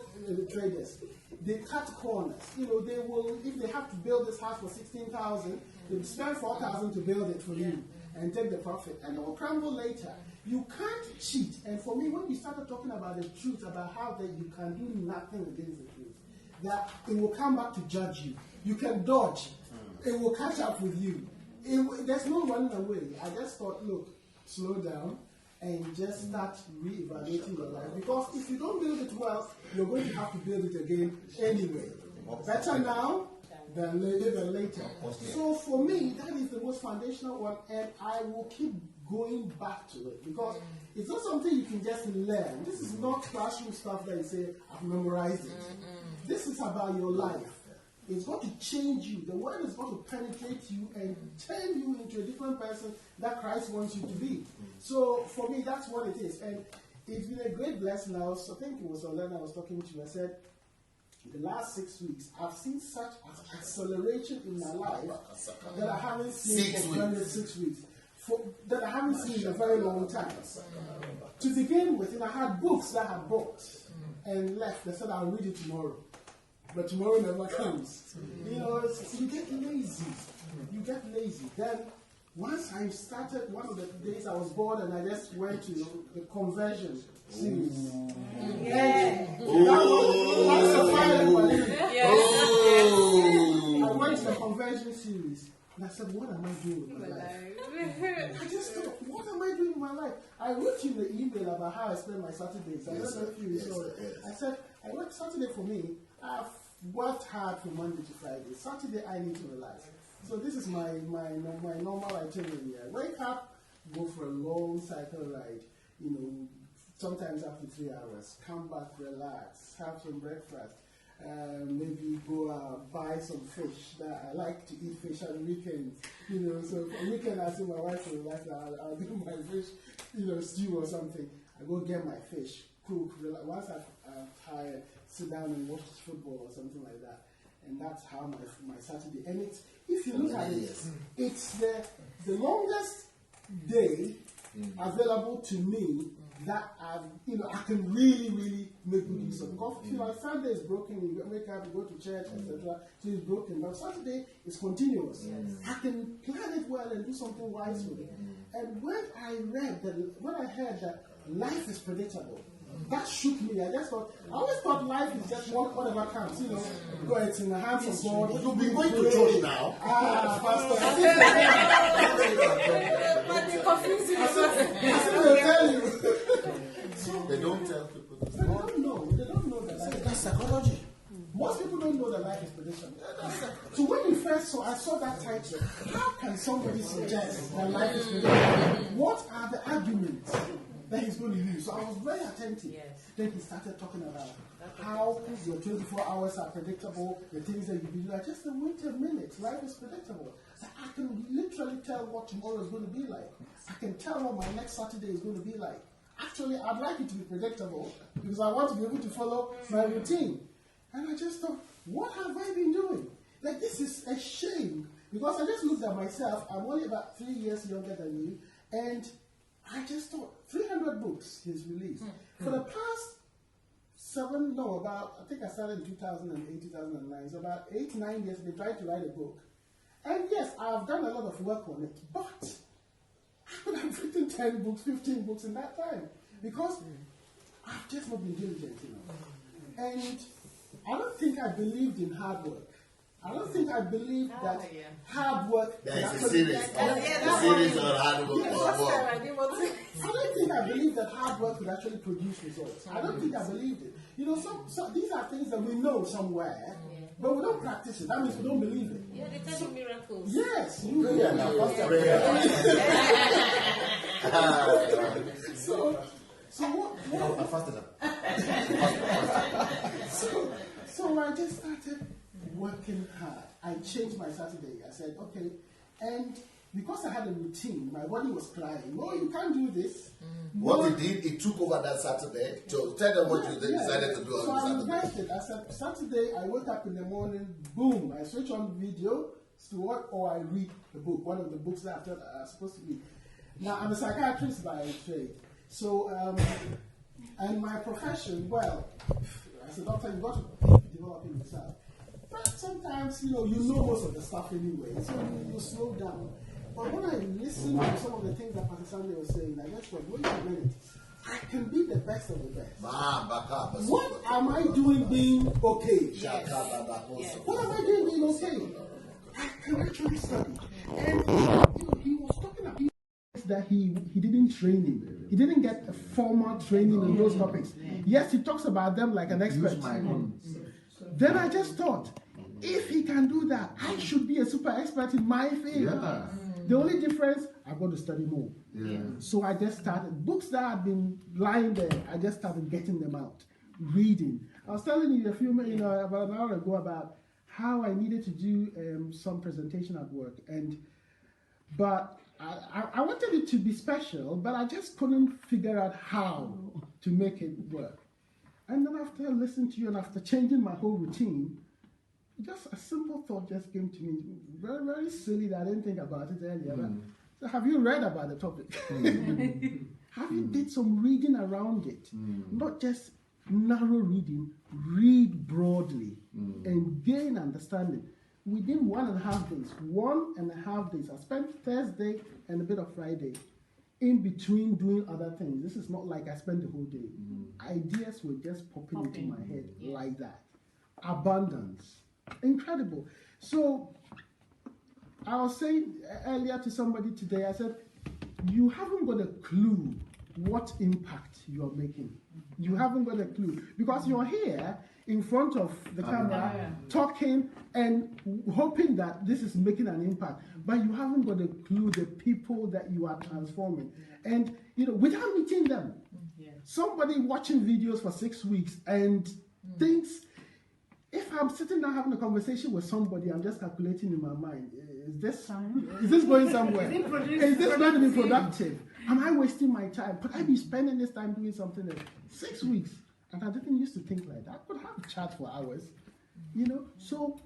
traders, they cut corners. You know, they will, if they have to build this house for 16,000, they'll spend 4,000 to build it for you and take the profit, and they will crumble later. You can't cheat. And for me, when we started talking about the truth, about how that you can do nothing against the truth, that it will come back to judge you. You can dodge. It will catch up with you. There's no running away. I just thought, look, slow down and just start re-evaluating your life. Because if you don't build it well, you're going to have to build it again anyway. Better now than later. So for me, that is the most foundational one, and I will keep going back to it because it's not something you can just learn. This is not classroom stuff that you say, I've memorized it. This is about your life. It's going to change you. The word is going to penetrate you and turn you into a different person that Christ wants you to be. So for me, that's what it is. And it's been a great blessing. I think it was Olena I was talking to. I said, the last 6 weeks, I've seen such an acceleration in my life that I haven't seen for 6 weeks. That I haven't seen in a very long time. To begin with, I had books that I bought and left. They said, I'll read it tomorrow. But tomorrow never comes. You know, you get lazy. You get lazy. Then, once I started, one of the days I was bored and I just went to the conversion series. I went to the conversion series. And I said, what am I doing with my life? I just thought, what am I doing with my life? I wrote you the email about how I spend my Saturdays. I don't know if you saw it. I said, I work Saturday for me. I've worked hard from Monday to Friday. Saturday, I need to relax. So this is my normal itinerary. I wake up, go for a long cycle ride, you know, sometimes up to 3 hours. Come back, relax, have some breakfast. Maybe go buy some fish. That I like to eat fish on the weekends. You know, so for the weekend I see my wife for relax. I'll do my fish, you know, stew or something. I go get my fish, cook. Once I'm tired, sit down and watch football or something like that. And that's how my Saturday. And it's, if you look at it, it's the longest day available to me that I can really make good use of. Because if my Sunday is broken, you wake up, you go to church, etc. So it's broken. But Saturday is continuous. I can plan it well and do something wise with it. And when I heard that life is predictable, that shook me. I always thought life is just whatever comes, you know. It's in the hands of God. You'll be going to church now. Pastor. But they confuse you. They'll tell you. They don't tell people. They don't know. They don't know that life. That's psychology. Most people don't know that life is predictable. So when you first I saw that title, how can somebody suggest that life is predictable? What are the arguments that he's going to use? So I was very attentive. Then he started talking about how your 24 hours are predictable, the things that you do. I just said, wait a minute, life is predictable. So I can literally tell what tomorrow is going to be like. I can tell what my next Saturday is going to be like. Actually, I'd like it to be predictable because I want to be able to follow my routine. And I just thought, what have I been doing? Like, this is a shame. Because I just looked at myself. I'm only about 3 years younger than you. And I just thought, 300 books he's released. For the past I think I started in 2008, 2009. So about 8, 9 years, they tried to write a book. And yes, I've done a lot of work on it. But I could have written 10 books, 15 books in that time. Because I've just not been diligent enough. And I don't think I believed in hard work. I don't think I believed that hard work... There is a series. A series on hard work. I don't think I believed that hard work could actually produce results. I don't think I believed it. You know, so these are things that we know somewhere, but we don't practice it. That means we don't believe it. Yeah, they tell you miracles. Yes. So what? Faster. So I just started working hard. I changed my Saturday. I said, okay, and because I had a routine, my body was crying. No, you can't do this. What he did, he took over that Saturday. So tell them what you decided to do so on I Saturday. invested. I said, Saturday, I wake up in the morning, boom, I switch on video to what, or I read the book, one of the books that I thought I was supposed to read. Now, I'm a psychiatrist by trade. So, and my profession, well, as a doctor, you've got to keep developing yourself. But sometimes, you know most of the stuff anyway, so you slow down. But when I listen to some of the things that Pastor Sunday was saying, I just thought, wait a minute, I can be the best of the best. What am I doing being okay? Yes. What am I doing being okay? I can actually study. And he was talking about that he didn't train him. He didn't get a formal training in those topics. Yes, he talks about them like an expert. Then I just thought, if he can do that, I should be a super expert in my field. Yeah. The only difference, I've got to study more. Yeah. So I just started, books that had been lying there, I just started getting them out, reading. I was telling you about an hour ago about how I needed to do some presentation at work. But I wanted it to be special, but I just couldn't figure out how to make it work. And then after listening to you and after changing my whole routine, just a simple thought just came to me. Very, very silly that I didn't think about it earlier. So have you read about the topic? Have you did some reading around it? Not just narrow reading, read broadly and gain understanding. Within 1.5 days, 1.5 days, I spent Thursday and a bit of Friday in between doing other things. This is not like I spent the whole day. Ideas were just popping into my head like that. Abundance. Incredible. So I was saying earlier to somebody today, I said, you haven't got a clue what impact you're making. You haven't got a clue. Because you're here in front of the camera, talking and hoping that this is making an impact. But you haven't got a clue the people that you are transforming. And, without meeting them, somebody watching videos for 6 weeks and thinks, if I'm sitting down having a conversation with somebody, I'm just calculating in my mind, is this going somewhere? Is this going to be productive? Am I wasting my time? Could I be spending this time doing something else? 6 weeks. And I didn't used to think like that. I could have a chat for hours, So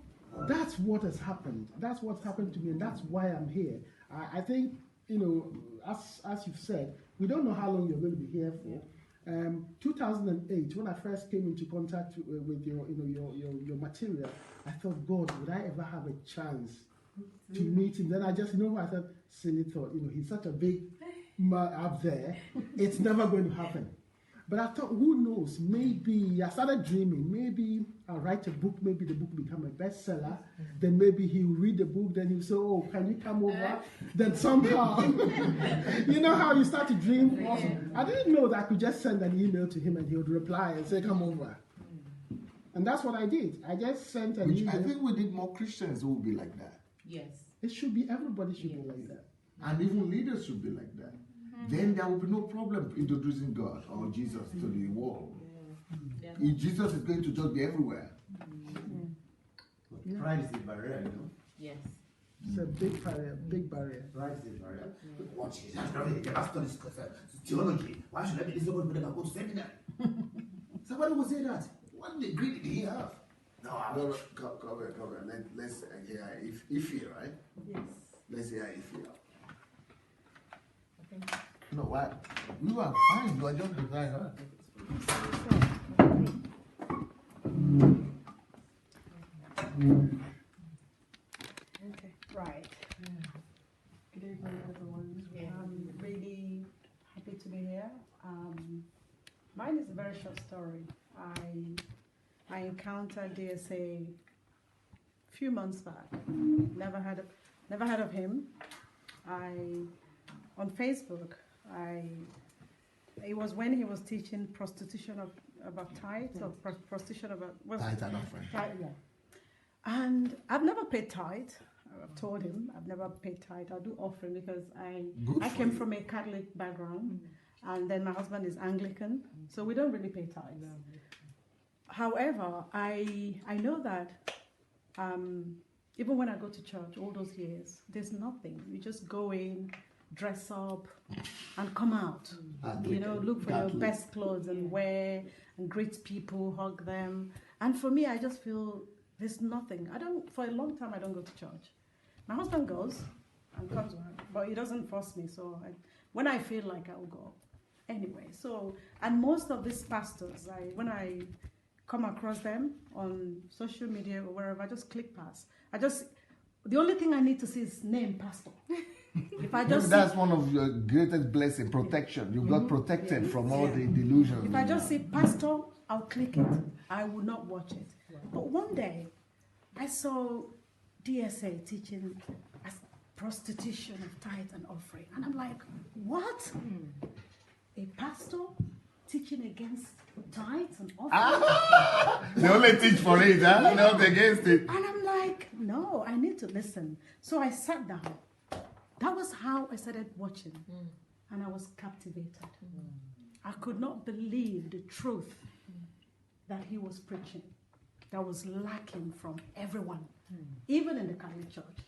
that's what has happened. That's what's happened to me, and that's why I'm here. I think, as you've said, we don't know how long you're going to be here for. 2008, when I first came into contact with your material, I thought, God, would I ever have a chance to meet him? Then I just, I thought, silly thought, he's such a big man up there, it's never going to happen. But I thought, who knows, maybe, I started dreaming, maybe I'll write a book, maybe the book will become a bestseller, then maybe he'll read the book, then he'll say, oh, can you come over? Then somehow, you know how you start to dream? Awesome. I didn't know that I could just send an email to him and he would reply and say, come over. And that's what I did. I just sent an email. I think we need more Christians who will be like that. Yes. It should be, everybody should be like that. And even leaders should be like that. Then there will be no problem introducing God or Jesus to the world. If Jesus is going to just be everywhere. Pride is the barrier, Yes. It's a big barrier, big barrier. Pride is the barrier. Watch it. That's theology. Why should I be disabled when I go to seminary? Somebody will say that. What degree did he have? No, cover. Let's hear Ify, right? Yes. Let's hear Ify. No, why? You are fine. You are just beside her. Okay, right. Good evening, everyone. I'm really happy to be here. Mine is a very short story. I encountered DSA a few months back. Never heard of him. On Facebook, it was when he was teaching prostitution about tithe or prostitution about Tithe and offering. Yeah. And I've never paid tithe. I've told him I've never paid tithe. I do offering because I came from a Catholic background, and then my husband is Anglican, so we don't really pay tithe. However, I know that even when I go to church all those years, there's nothing. You just go in, dress up, and come out. You know, look for your best clothes and wear, and greet people, hug them. And for me, I just feel there's nothing. For a long time, I don't go to church. My husband goes and comes around, but he doesn't force me. So when I feel like I'll go. Anyway, and most of these pastors, when I come across them on social media or wherever, I just click pass. The only thing I need to see is name pastor. If I just that's one of your greatest blessing, protection. You got protected from all the delusions. If I just see pastor, I'll click it. I will not watch it. But one day, I saw DSA teaching prostitution of tithe and offering. And I'm like, what? A pastor teaching against tithes and offerings? They only teach for it, huh? Not against it. And I'm like, no, I need to listen. So I sat down. That was how I started watching. And I was captivated. I could not believe the truth that he was preaching that was lacking from everyone, even in the Catholic Church,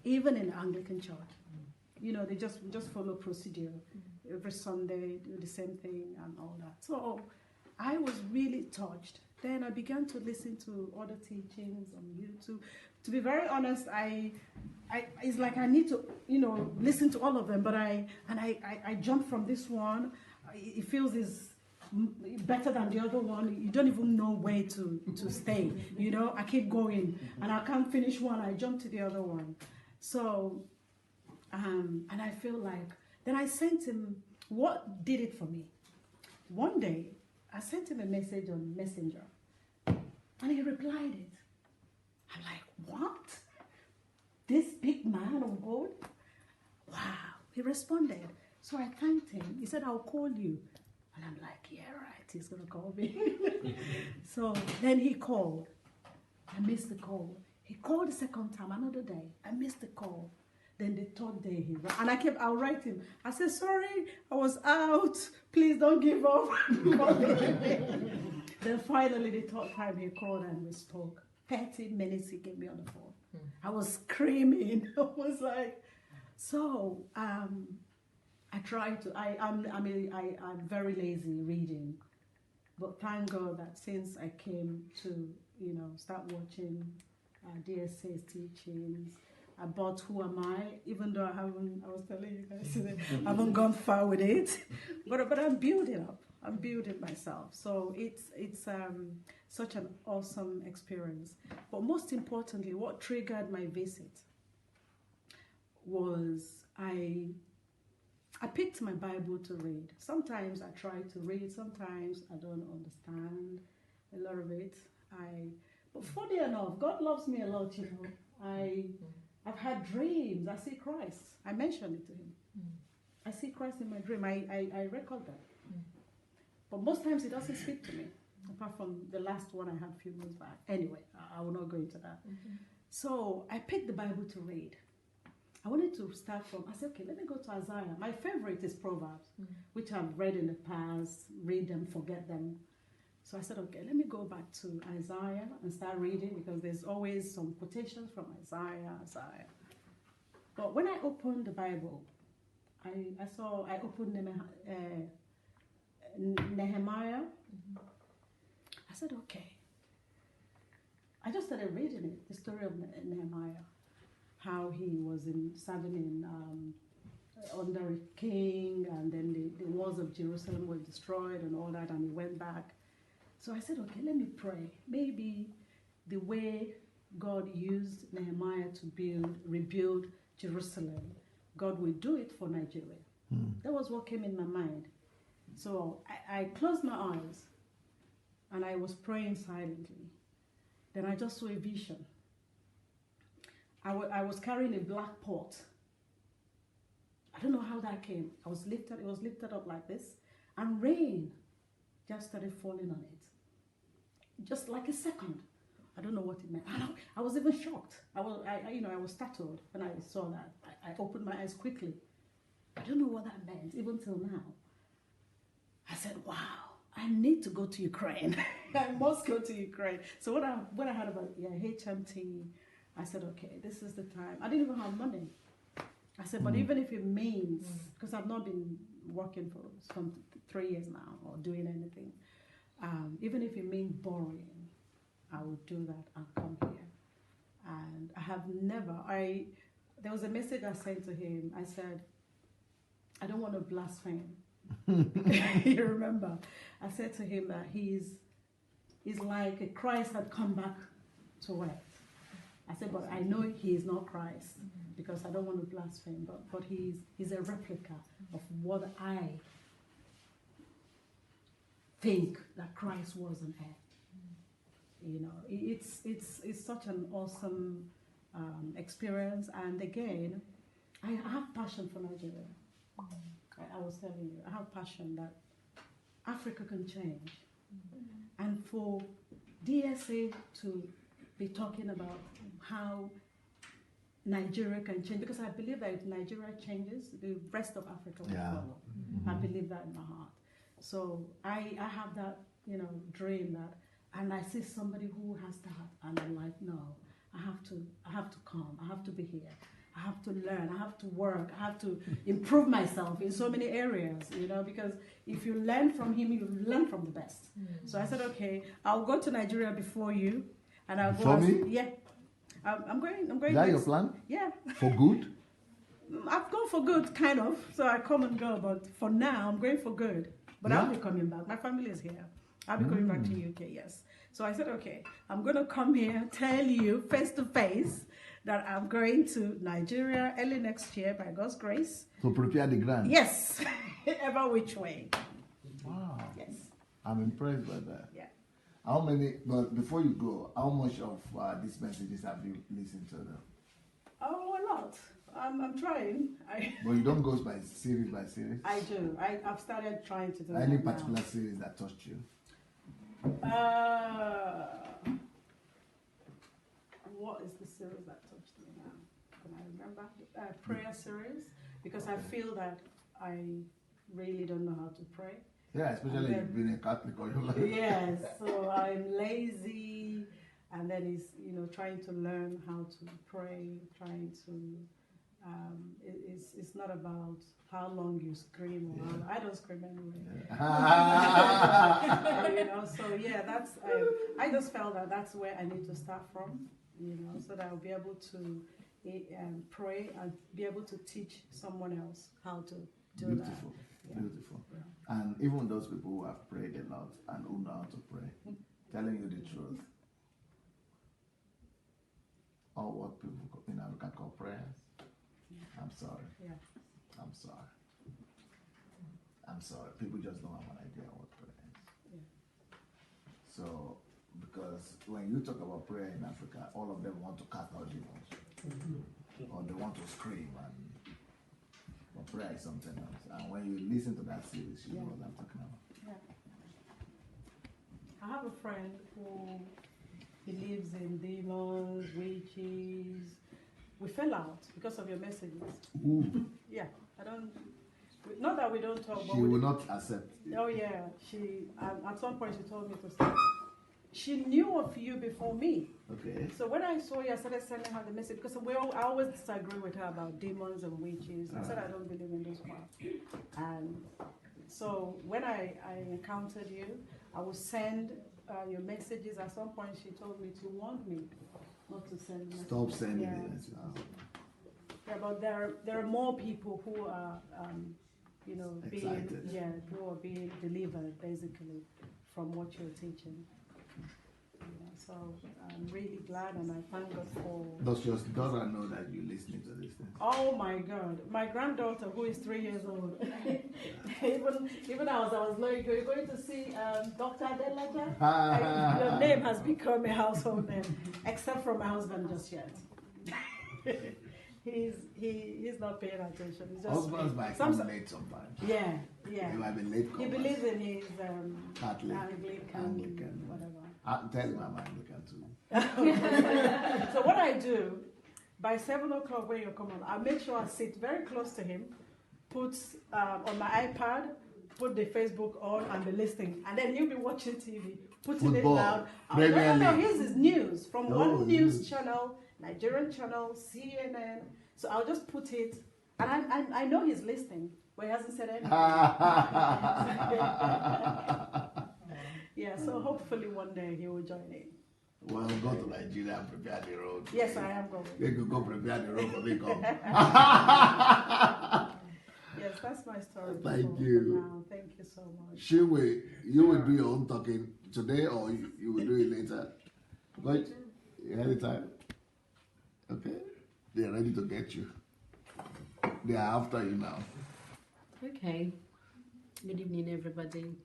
even in the Anglican Church. You know, they just follow procedure. Every Sunday, do the same thing and all that. So I was really touched. Then I began to listen to other teachings on YouTube. To be very honest, it's like I need to, listen to all of them. But I jump from this one. It feels is better than the other one. You don't even know where to stay. I keep going, and I can't finish one. I jump to the other one. So, and I feel like. Then I sent him, what did it for me? One day, I sent him a message on Messenger, and he replied it. I'm like, what? This big man of God? Wow. He responded. So I thanked him. He said, I'll call you. And I'm like, yeah, right, he's going to call me. So then he called. I missed the call. He called the second time, another day. I missed the call. Then the third day and I'll write him. I said, sorry, I was out. Please don't give up. Then finally the third time he called and we spoke. 30 minutes he gave me on the phone. I was screaming. I was like, so I try to, I'm very lazy reading. But thank God that since I came to, start watching DSA's teachings, I bought Who Am I, even though I was telling you guys today, I haven't gone far with it. But I'm building up. I'm building myself. So it's such an awesome experience. But most importantly, what triggered my visit was I picked my Bible to read. Sometimes I try to read, sometimes I don't understand a lot of it. But funny enough, God loves me a lot, I've had dreams. I see Christ. I mentioned it to him. I see Christ in my dream. I record that. But most times he doesn't speak to me, apart from the last one I had a few months back. Anyway, I will not go into that. So I picked the Bible to read. I wanted to start from, I said, okay, let me go to Isaiah. My favorite is Proverbs, which I've read in the past, read them, forget them. So I said, okay, let me go back to Isaiah and start reading, because there's always some quotations from Isaiah. But when I opened the Bible, I opened Nehemiah. I said, okay. I just started reading it, the story of Nehemiah, how he was serving under a king, and then the walls of Jerusalem were destroyed and all that, and he went back. So I said, okay, let me pray. Maybe the way God used Nehemiah to rebuild Jerusalem, God will do it for Nigeria. That was what came in my mind. So I closed my eyes and I was praying silently. Then I just saw a vision. I was carrying a black pot. I don't know how that came. It was lifted up like this, and rain just started falling on it. Just like a second. I don't know what it meant. I was even shocked. I was startled when I saw that. I opened my eyes quickly. I don't know what that meant, even till now. I said, wow. I need to go to Ukraine. I must go to Ukraine. So when I heard about HMT, I said, okay, this is the time. I didn't even have money. I said, but even if it means, because I've not been working for some 3 years now or doing anything, even if it means borrowing, I would do that and come here. And I have never, there was a message I sent to him. I said, I don't want to blaspheme. You remember? I said to him that he's like a Christ had come back to earth. I said, but I know he is not Christ because I don't want to blaspheme, but he's a replica of what I think that Christ was on earth. You know, it's such an awesome experience. And again, I have passion for Nigeria. I was telling you, I have passion that Africa can change. And for DSA to be talking about how Nigeria can change, because I believe that if Nigeria changes, the rest of Africa will follow. I believe that in my heart. So I have that, you know, dream that, and I see somebody who has that, and I'm like, no, I have to come, I have to be here. I have to learn, I have to work, I have to improve myself in so many areas, you know, because if you learn from him, you learn from the best. So I said, okay, I'll go to Nigeria before you, and I'll go. Yeah, I'm going. Is that your plan? Yeah. For good? I've gone for good, kind of. So I come and go, but for now, I'm going for good. But I'll be coming back. My family is here. I'll be coming back to UK. Yes. So I said, okay, I'm going to come here, tell you face to face that I'm going to Nigeria early next year by God's grace. So prepare the ground. Yes, ever which way. Wow. Yes. I'm impressed by that. Yeah. How many, but before you go, how much of these messages have you listened to them? Oh, a lot. I'm trying. But you don't go by series by series? I do. I've started trying to do Any that particular now. series that touched you? What is the series that touched me now? Can I remember? Prayer series, because I feel that I really don't know how to pray. Yeah, especially if being a Catholic all your life. Yes, so I'm lazy, and then it's, you know, trying to learn how to pray, trying to, it's not about how long you scream or how, I don't scream anyway. You know, so yeah, that's, I just felt that that's where I need to start from, you know, so that I'll be able to pray and be able to teach someone else how to do that. Beautiful, beautiful. And even those people who have prayed a lot and who know how to pray, telling you the truth, or what people in Africa call prayers, I'm sorry. Yeah. I'm sorry. I'm sorry. People just don't have an idea what prayer is. Yeah. So, because when you talk about prayer in Africa, all of them want to cast out demons. Or they want to scream, and but prayer is something else. And when you listen to that series, you know what I'm talking about. Yeah. I have a friend who believes in demons, witches. We fell out because of your messages. Ooh. Yeah, I don't. Not that we don't talk. She but will not accept. Oh yeah, she. At some point, she told me to stop. She knew of you before me. Okay. So when I saw you, I started sending her the message because I always disagree with her about demons and witches. I said I don't believe in this one. And so when I encountered you, I would send your messages. At some point, she told me to warn me not to send messages. Stop sending yeah. it. Yeah, but there are more people who are, you know, Excited. who are being delivered basically from what you're teaching. So I'm really glad, and I thank God for. Does your daughter know that you're listening to this thing? Oh my God, my granddaughter, who is 3 years old, even as I was like, you're going to see Dr. Adelaka. Your name has become a household name, except for my husband just yet. He's not paying attention. He's just husbands might come late sometimes. Yeah. You might be late. He believes in his Catholic, Anglican, whatever. I'll tell him I'm Anglican too. So what I do, by 7 o'clock when you come on, I make sure I sit very close to him, put on my iPad put the Facebook on and the listing, and then he'll be watching TV, putting Football, it down. Premier No, League. here's his news from Oh, one news news. channel, Nigerian channel, CNN. So I'll just put it, and I know he's listening, but he hasn't said anything. Yeah, so hopefully one day he will join in. Well, go to Nigeria and prepare the road. Yes, I am going. They could go prepare the road for me come. Yes, that's my story. Thank for you. now. Thank you so much. Shiwe, you will do your own talking today or you will do it later? But anytime. Okay. They are ready to get you. They are after you now. Okay. Good evening, everybody.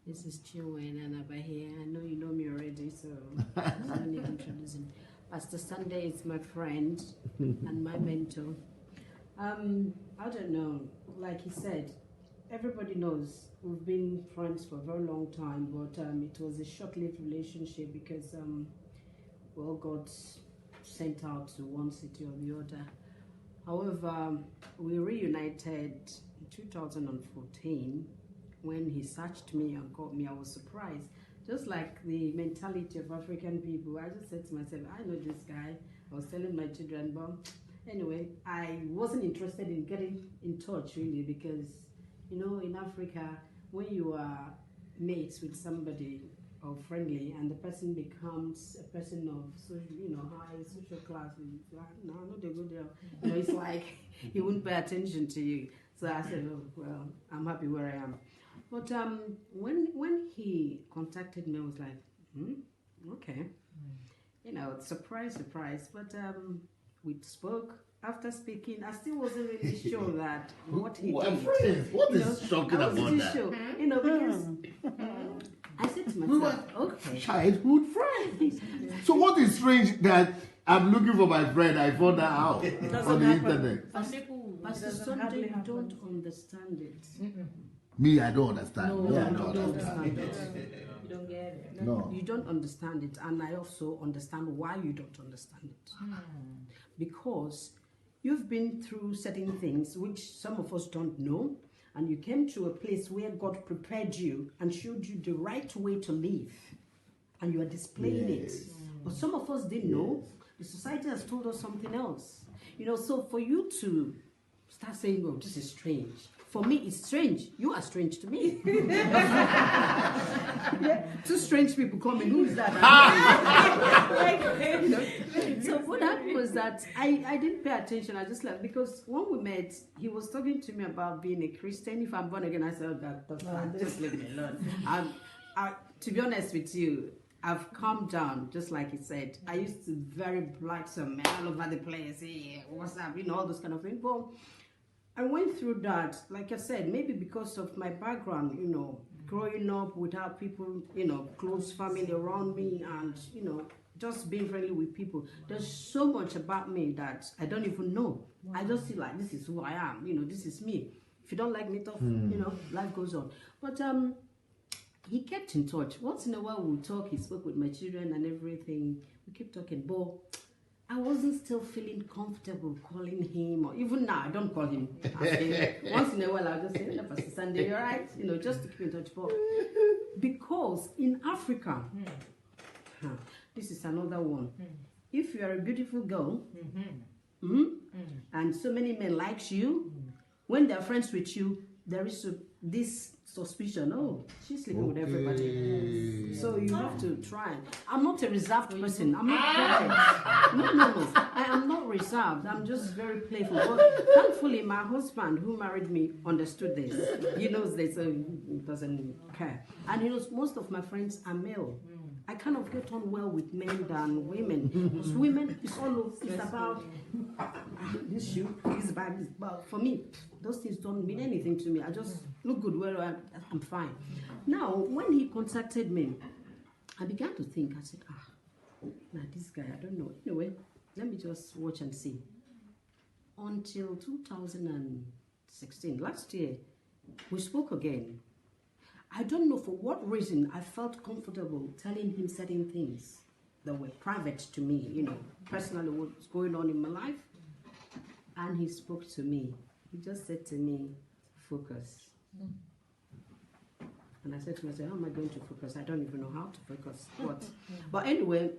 This is Chinwe and Abba here. I know you know me already, so no need introducing. Pastor Sunday is my friend and my mentor. I don't know, like he said, everybody knows we've been friends for a very long time, but it was a short-lived relationship because, well, God sent out to one city or the other. However, we reunited in 2014 when he searched me and called me. I was surprised. Just like the mentality of African people, I just said to myself, I know this guy. I was telling my children, but anyway, I wasn't interested in getting in touch really because, you know, in Africa, when you are mates with somebody or friendly and the person becomes a person of, high social class, no, they go there. You know, it's like he wouldn't pay attention to you. So I said, oh, well, I'm happy where I am. But when he contacted me, I was like, okay. You know, surprise. But we spoke. After speaking, I still wasn't really sure that what he did. What is shocking about that? Sure, you know, because I said to myself, okay. Childhood friends. So what is strange that I'm looking for my friend, I found that out on the internet. Pastor Sunday, you don't understand it. Me, I don't understand. No, Yeah, you don't understand it. You don't get it. No. You don't understand it, and I also understand why you don't understand it. Because you've been through certain things which some of us don't know, and you came to a place where God prepared you and showed you the right way to live, and you are displaying it. But some of us didn't know. The society has told us something else. You know, so for you to start saying, oh, this is strange. For me, it's strange. You are strange to me. Yeah, two strange people coming. Who is that? So what happened was that I didn't pay attention. I just left because when we met, he was talking to me about being a Christian. If I'm born again, I said, oh, that's fine. Just leave me alone. To be honest with you, I've calmed down, just like he said. I used to very black some men all over the place. Hey, what's up? You know, all those kind of things. But I went through that, like I said, maybe because of my background, you know, growing up without people, you know, close family around me and, you know, just being friendly with people. There's so much about me that I don't even know. I just feel like this is who I am, you know, this is me. If you don't like me, tough, you know, life goes on. But he kept in touch. Once in a while we would talk, he spoke with my children and everything. We kept talking, but I wasn't still feeling comfortable calling him, or even now, I don't call him. Once in a while, I'll just say, hello, Pastor Sunday, you're right, you know, just to keep in touch. But because in Africa, this is another one. If you are a beautiful girl, and so many men likes you, when they're friends with you, there is this suspicion, oh, she's sleeping with everybody. So you have to try. I'm not a reserved person. I'm not private. No. I am not reserved. I'm just very playful. But thankfully, my husband, who married me, understood this. He knows this, so he doesn't care. And he knows most of my friends are male. I kind of get on well with men than women. Because women, it's about this shoe, this bag, this bag. For me, those things don't mean anything to me. I just look good where I'm fine. Now, when he contacted me, I began to think. I said, now this guy, I don't know. Anyway, let me just watch and see. Until 2016, last year, we spoke again. I don't know for what reason I felt comfortable telling him certain things that were private to me, you know, personally what's going on in my life. And he spoke to me. He just said to me, focus. And I said to myself, how am I going to focus? I don't even know how to focus. But anyway,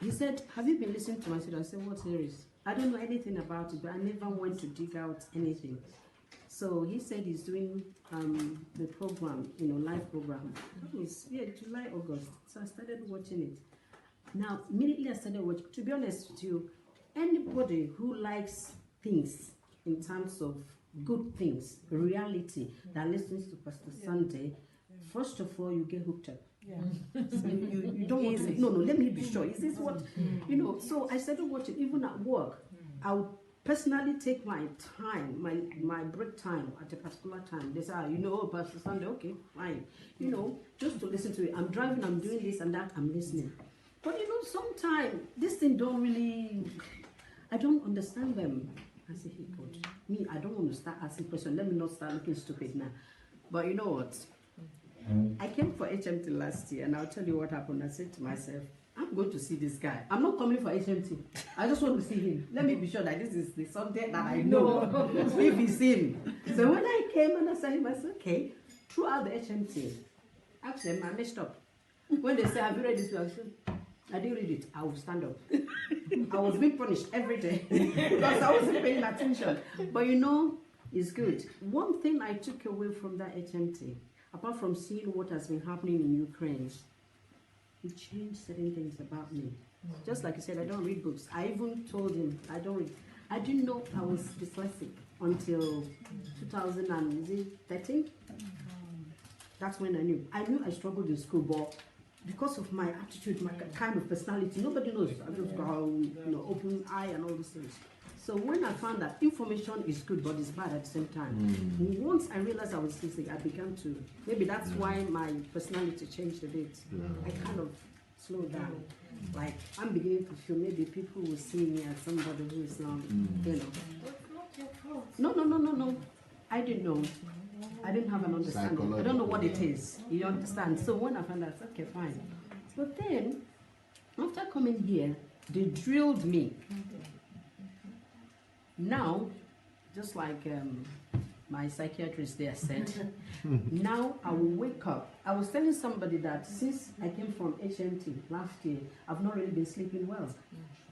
he said, have you been listening to my series? I said, what series? I don't know anything about it, but I never went to dig out anything. So he said he's doing the program, live program. That was, July, August. So I started watching it. Now, immediately I started watching. To be honest with you, anybody who likes things in terms of good things, reality, that listens to Pastor Sunday, first of all, you get hooked up. Yeah. So you don't want to, no, let me be sure. Is this what, so I started watching, even at work. I would personally take my time, my break time at a particular time. They say, Pastor Sunday, okay, fine. Just to listen to it. I'm driving, I'm doing this and that, I'm listening. But sometimes this thing don't really, I don't understand them. I say, hey God, me, I don't want to start asking questions. Let me not start looking stupid now. But you know what? I came for HMT last year and I'll tell you what happened. I said to myself, I'm going to see this guy. I'm not coming for HMT. I just want to see him. Let me be sure that this is the Sunday that I know. If it's him. So when I came and I saw him, I said, okay, throughout the HMT, actually, I messed up. When they say, have you read this book? I said, I didn't read it. I will stand up. I was being punished every day because I wasn't paying attention. But it's good. One thing I took away from that HMT, apart from seeing what has been happening in Ukraine, it changed certain things about me. Just like you said, I don't read books. I even told him I don't read. I didn't know I was dyslexic until 2013. That's when I knew. I knew I struggled in school, but because of my attitude, my kind of personality, nobody knows. I just go, open eye and all these things. So when I found that information is good, but it's bad at the same time, once I realized I was dyslexic, I began to, maybe that's why my personality changed a bit. I kind of slowed down. Like, I'm beginning to feel maybe people will see me as somebody who is not, No. I didn't know. I didn't have an understanding. I don't know what it is. You understand? So when I found out, I said, okay, fine. But then, after coming here, they drilled me. Now, just like my psychiatrist there said, now I will wake up. I was telling somebody that since I came from HMT last year, I've not really been sleeping well.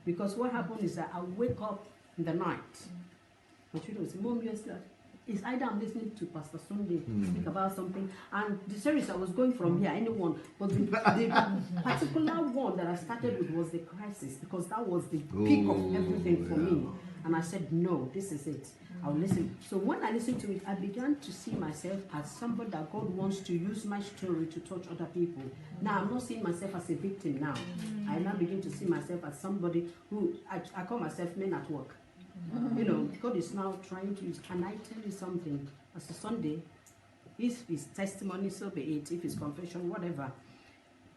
Because what happened is that I wake up in the night. My children will say, Mom, you're still. It's either I'm listening to Pastor Sunday speak about something, and the series I was going from here, anyone, but the particular one that I started with was the crisis, because that was the peak of everything for me. And I said, no, this is it. I'll listen. So when I listened to it, I began to see myself as somebody that God wants to use my story to touch other people. Now, I'm not seeing myself as a victim now. I now begin to see myself as somebody who, I call myself men at work. God is now trying to use, and I tell you something, as a Sunday, if it's testimony, so be it, if it's confession, whatever,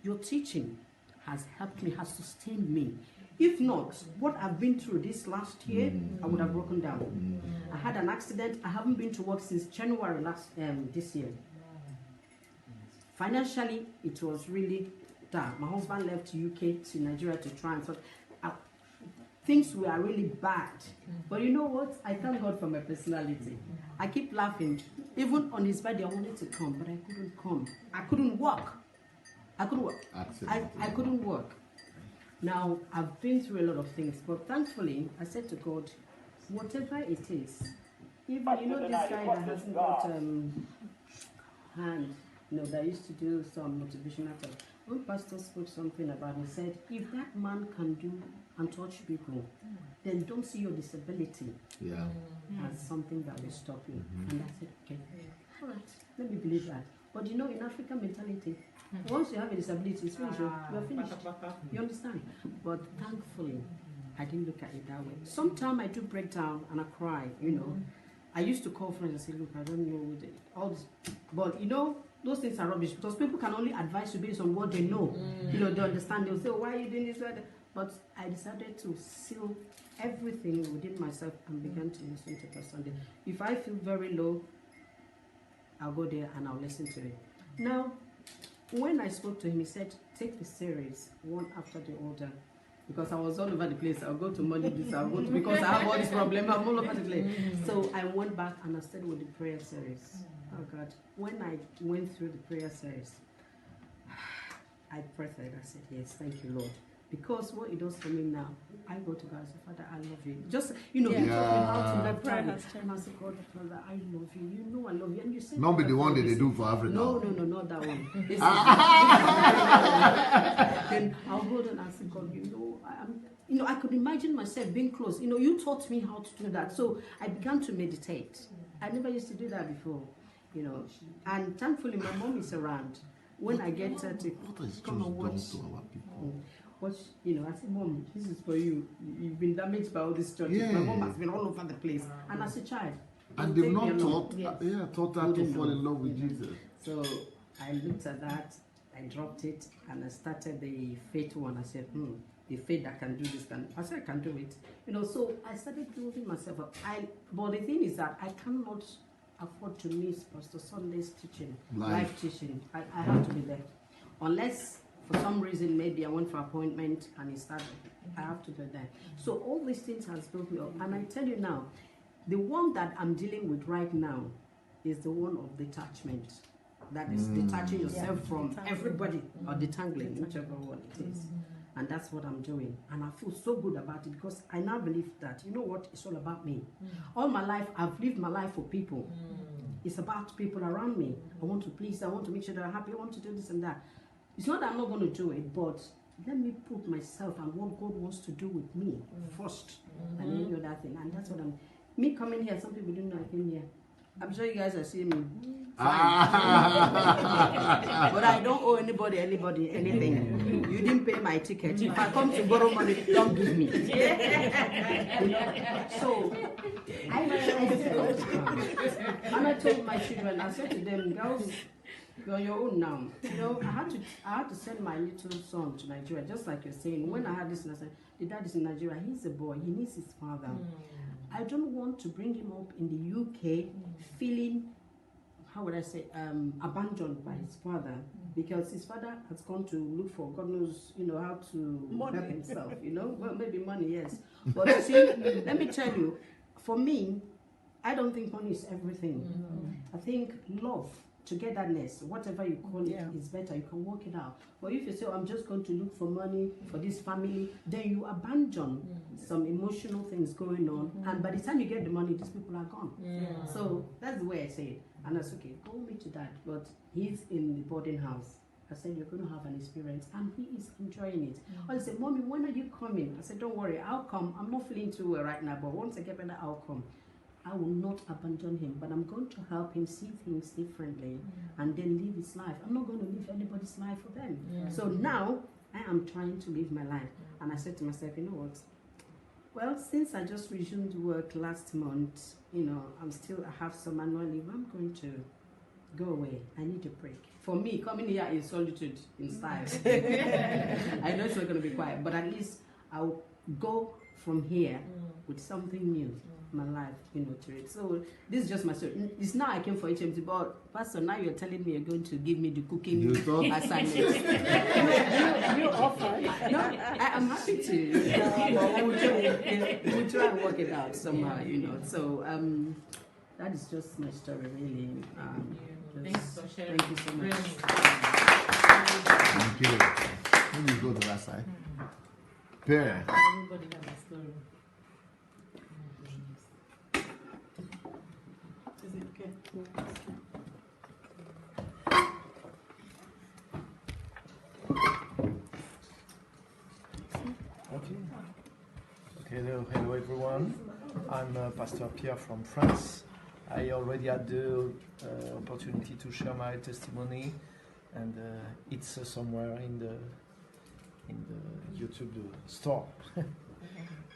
your teaching has helped me, has sustained me. If not, what I've been through this last year, I would have broken down. I had an accident. I haven't been to work since January this year. Financially, it was really dark. My husband left UK to Nigeria to try and sort. Things were really bad. But you know what? I thank God for my personality. I keep laughing. Even on his birthday, I wanted to come, but I couldn't come. I couldn't walk. I couldn't work. Now, I've been through a lot of things, but thankfully, I said to God, whatever it is, even, this guy that hasn't got hand, that used to do some motivational talk. One pastor spoke something about, he said, if that man can do and touch people, then don't see your disability as something that will stop you. And I said, okay, all right, let me believe that. But in African mentality, once you have a disability, it's finished. You are finished. You understand? But thankfully, I didn't look at it that way. Sometimes I do break down and I cry, I used to call friends and say, look, I don't know all this. But those things are rubbish, because people can only advise you based on what they know. They understand. They'll say, why are you doing this? But I decided to seal everything within myself and began to listen to Pastor Sunday. If I feel very low, I'll go there and I'll listen to it. Now, when I spoke to him, he said, take the series one after the other. Because I was all over the place. I'll go to money this, I'll go to, because I have all this problem, I'm all over the place. So I went back and I started with the prayer series. Oh God, when I went through the prayer series, I prayed. I said, yes, thank you, Lord. Because what it does for me now, I go to God and say, Father, I love you. Just, you know, you taught me how to love God. And I say, God, Father, I love you. You know I love you. And you said, not be the one that they do for Africa. No, not that one. This is then I'll hold on and say, God, you know, I could imagine myself being close. You know, you taught me how to do that. So I began to meditate. I never used to do that before, you know. And thankfully, my mom is around. When I get her to come and watch, you know, I said, Mom, this is for you. You've been damaged by all these churches. Yeah. My mom has been all over the place. And as a child, and they've not taught her to fall in love with Jesus. So I looked at that, I dropped it, and I started the faith one. I said, the faith that can do this, I said I can do it. You know, so I started building myself up. But the thing is that I cannot afford to miss Pastor Sunday's teaching, live teaching. I have to be there. Unless for some reason maybe I went for appointment and it started, I have to be there. So all these things has built me up. And I tell you now, the one that I'm dealing with right now is the one of detachment. That is detaching yourself from everybody, or detangling, whichever one it is. And that's what I'm doing. And I feel so good about it because I now believe that, you know what, it's all about me. All my life, I've lived my life for people. It's about people around me. I want to please, I want to make sure they're happy, I want to do this and that. It's not that I'm not going to do it, but let me put myself and what God wants to do with me first and any other thing. And that's what me coming here, some people didn't know I came here. I'm sure you guys are seeing me. But I don't owe anybody anything. You didn't pay my ticket. If I come to borrow money, don't give me. So I and I told my children, I said to them, girls, you're on your own now. You know, I had to send my little son to Nigeria, just like you're saying. When I had this, I said, the dad is in Nigeria. He's a boy. He needs his father. I don't want to bring him up in the UK feeling, how would I say, abandoned by his father, because his father has gone to look for God knows, you know, how to help himself, you know. Well, maybe money, yes. But see, let me tell you, for me, I don't think money is everything. I think love, togetherness, whatever you call it, is better. You can work it out. But if you say, I'm just going to look for money for this family, then you abandon some emotional things going on. And by the time you get the money, these people are gone. So that's the way I say it. And I said, okay, call me to that. But he's in the boarding house. I said, you're going to have an experience. And he is enjoying it. I said, Mommy, when are you coming? I said, don't worry, I'll come. I'm not feeling too well right now, but once I get better, I'll come. I will not abandon him, but I'm going to help him see things differently and then live his life. I'm not going to live anybody's life for them. So now I am trying to live my life. And I said to myself, you know what? Well, since I just resumed work last month, you know, I have some annual leave. I'm going to go away. I need a break. For me, coming here in solitude, in style. I know it's not going to be quiet, but at least I'll go from here with something new. My life, you know, to it. So this is just my story. It's now I came for HMT, but Pastor, now you're telling me you're going to give me the cooking assignment. you offer? No, I'm happy to. We'll try and work it out somehow, you know. So that is just my story, really. Thanks for sharing. Thank you so much. Thank you. Let me go to that side. Pierre. Everybody has a story. Hello everyone. I'm Pastor Pierre from France. I already had the opportunity to share my testimony, and it's somewhere in the YouTube store.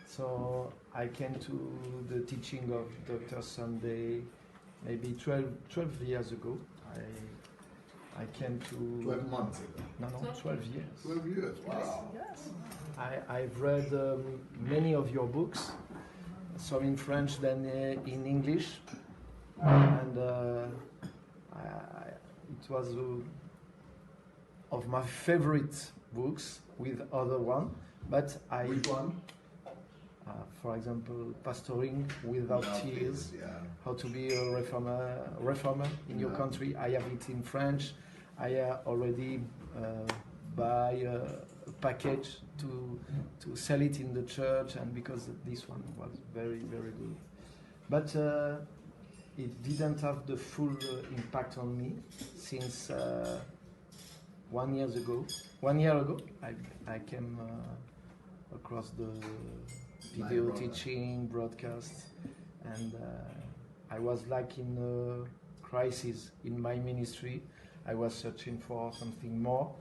So I came to the teaching of Dr. Sunday maybe 12 years ago. I came to... 12 months ago? No, 12 years. 12 years, wow. Yes. I've read many of your books, some in French than in English. And it was of my favorite books with other one. But Which one? for example, pastoring without tears, how to be a reformer in your country. I have it in French. I already buy a package to sell it in the church, and because this one was very, very good. But it didn't have the full impact on me since 1 year ago. 1 year ago, I came across the video teaching, broadcast, and I was like in a crisis in my ministry. I was searching for something more,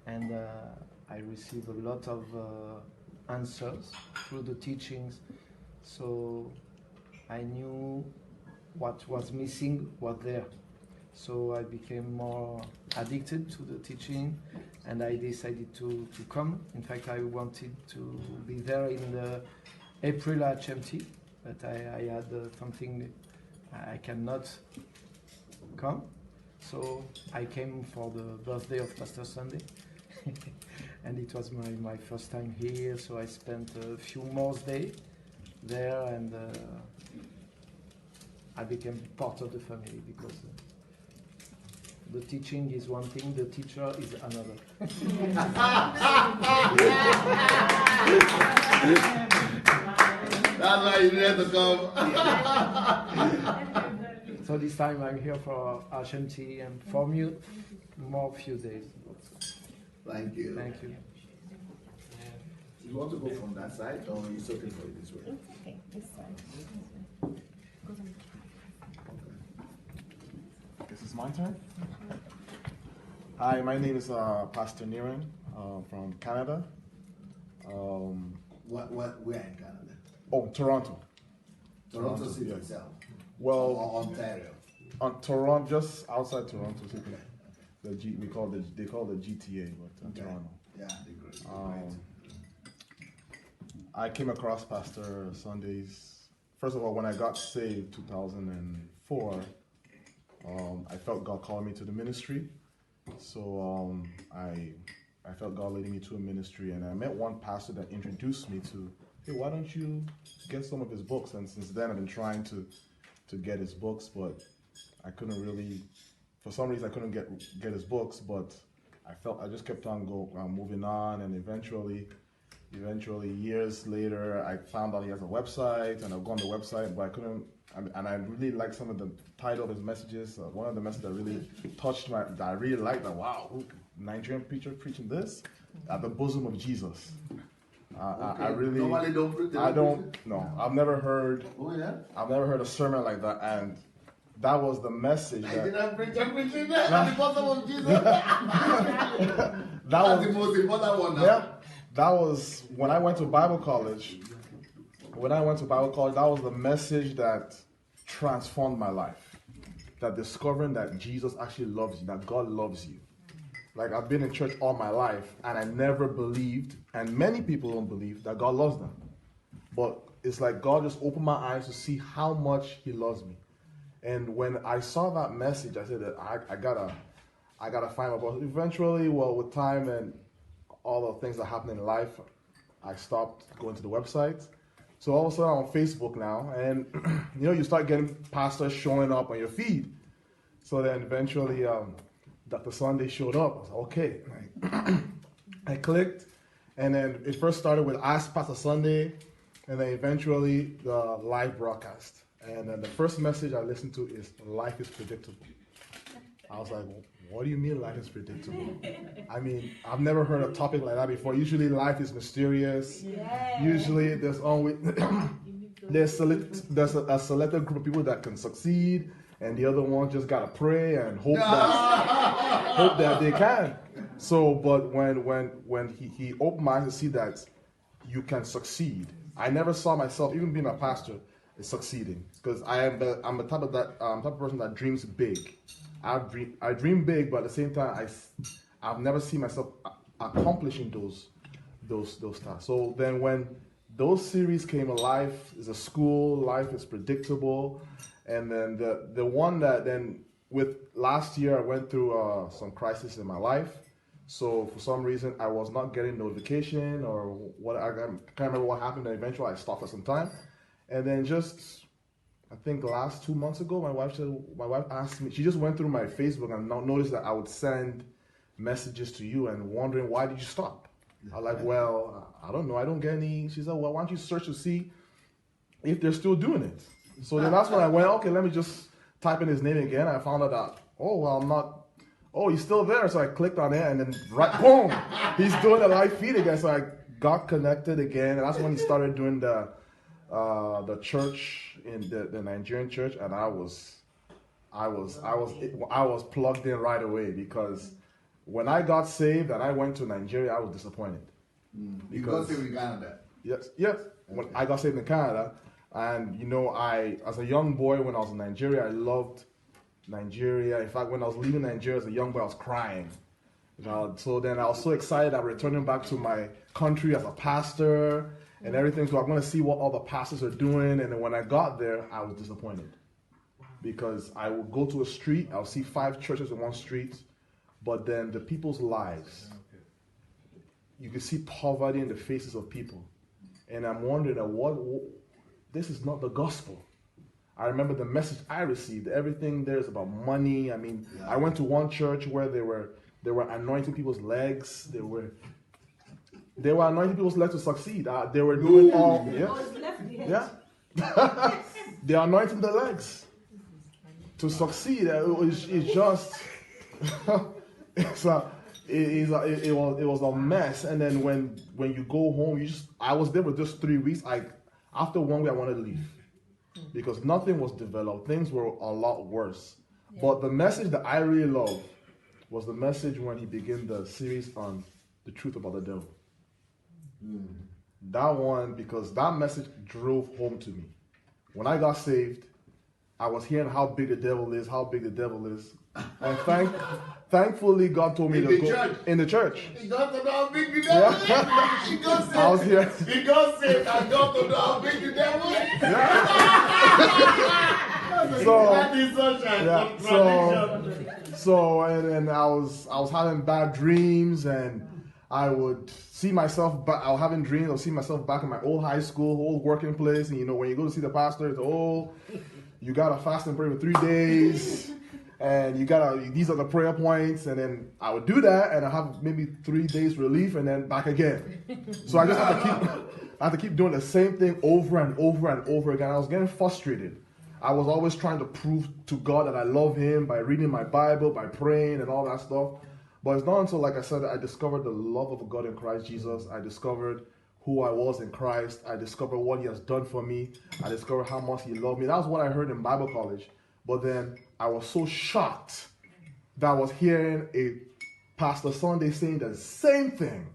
and I received a lot of answers through the teachings. So I knew what was missing was there. So I became more addicted to the teaching, and I decided to come. In fact, I wanted to be there in the April HMT, but I had something, I cannot come. So I came for the birthday of Pastor Sunday, and it was my first time here, so I spent a few more days there, and I became part of the family, because the teaching is one thing, the teacher is another. That's why you need to come. So this time I'm here for HMT and for more few days. Thank you. Thank you. You want to go from that side, or it's okay for you this way? Okay, this side. This is my turn. Hi, my name is Pastor Niran from Canada. Where in Canada? Oh, Toronto. Toronto City yes. itself. Well, or Ontario. On Toronto, just outside Toronto City. They call the GTA, but Toronto. Yeah, they great. I came across Pastor Sundays. First of all, when I got saved, 2004. I felt God calling me to the ministry, so I felt God leading me to a ministry, and I met one pastor that introduced me to, hey, why don't you get some of his books? And since then, I've been trying to get his books, but I couldn't really, for some reason, I couldn't get his books. But I just kept on moving on, and eventually, years later, I found out he has a website, and I've gone to the website, but I couldn't. And I really liked some of the title of his messages. One of the messages that really touched that I really liked, that wow, Nigerian preacher preaching this at the bosom of Jesus. I really, normally I've never heard. Oh yeah. I've never heard a sermon like that, and that was the message. Nigerian preacher preaching that at the bosom of Jesus. That's the most important one now. Yeah, that was when I went to Bible college. That was the message that transformed my life. That discovering that Jesus actually loves you, that God loves you. Like, I've been in church all my life, and I never believed, and many people don't believe, that God loves them. But it's like God just opened my eyes to see how much He loves me. And when I saw that message, I said that I gotta find my boss. Eventually, well, with time and all the things that happen in life, I stopped going to the website. So all of a sudden I'm on Facebook now, and you start getting pastors showing up on your feed. So then eventually Dr. Sunday showed up. I was like, okay. I clicked, and then it first started with Ask Pastor Sunday, and then eventually the live broadcast. And then the first message I listened to is life is predictable. I was like, what do you mean life is predictable? I mean, I've never heard a topic like that before. Usually life is mysterious. Yeah. Usually there's always there's a selected group of people that can succeed, and the other ones just gotta pray and hope that they can. So, but when he opened my eyes to see that you can succeed, I never saw myself, even being a pastor, succeeding, because I'm the type of person that dreams big. I dream big, but at the same time, I've never seen myself accomplishing those tasks. So then, when those series came alive, is a school, life is predictable, and then the one that then with last year I went through some crisis in my life. So for some reason, I was not getting notification or what. I can't remember what happened. And eventually, I stopped for some time, and then just I think last 2 months ago, my wife asked me. She just went through my Facebook and noticed that I would send messages to you and wondering why did you stop. I was like, well, I don't know. I don't get any. She said, well, why don't you search to see if they're still doing it? So then that's when I went, okay, let me just type in his name again. I found out that, oh, well, I'm not. Oh, he's still there. So I clicked on it and then boom, he's doing the live feed again. So I got connected again. And that's when he started doing the church in the Nigerian church. And I was plugged in right away, because when I got saved and I went to Nigeria, I was disappointed. You got saved in Canada? Yes. When I got saved in Canada, and as a young boy when I was in Nigeria, I loved Nigeria. In fact, when I was leaving Nigeria as a young boy, I was crying. So then I was so excited I'm returning back to my country as a pastor and everything. So I'm going to see what all the pastors are doing. And then when I got there, I was disappointed, because I would go to a street, I would see 5 churches in one street, but then the people's lives, you could see poverty in the faces of people. And I'm wondering this is not the gospel. I remember the message I received. Everything there is about money. I mean, I went to one church where they were anointing people's legs. They were anointing people's legs to succeed. They were doing all. They're anointing the legs to succeed. It's just it was a mess. And then when you go home, I was there for just 3 weeks. After 1 week, I wanted to leave, because nothing was developed. Things were a lot worse. Yeah. But the message that I really loved was the message when he began the series on the truth about the devil. That one, because that message drove home to me. When I got saved, I was hearing how big the devil is, And thankfully, God told me to go in the church. He got to know how big the devil is. He got saved. I was here. He got saved and got to know how big the devil is. And I was having bad dreams, and I would see myself back. I was having dreams. I would see myself back in my old high school, old working place. And when you go to see the pastor, it's you gotta fast and pray for 3 days. And these are the prayer points, and then I would do that, and I have maybe 3 days relief, and then back again. So I just have to keep doing the same thing over and over and over again. I was getting frustrated. I was always trying to prove to God that I love Him by reading my Bible, by praying, and all that stuff. But it's not until, like I said, I discovered the love of God in Christ Jesus. I discovered who I was in Christ. I discovered what He has done for me. I discovered how much He loved me. That was what I heard in Bible college. But then I was so shocked that I was hearing a Pastor Sunday saying the same thing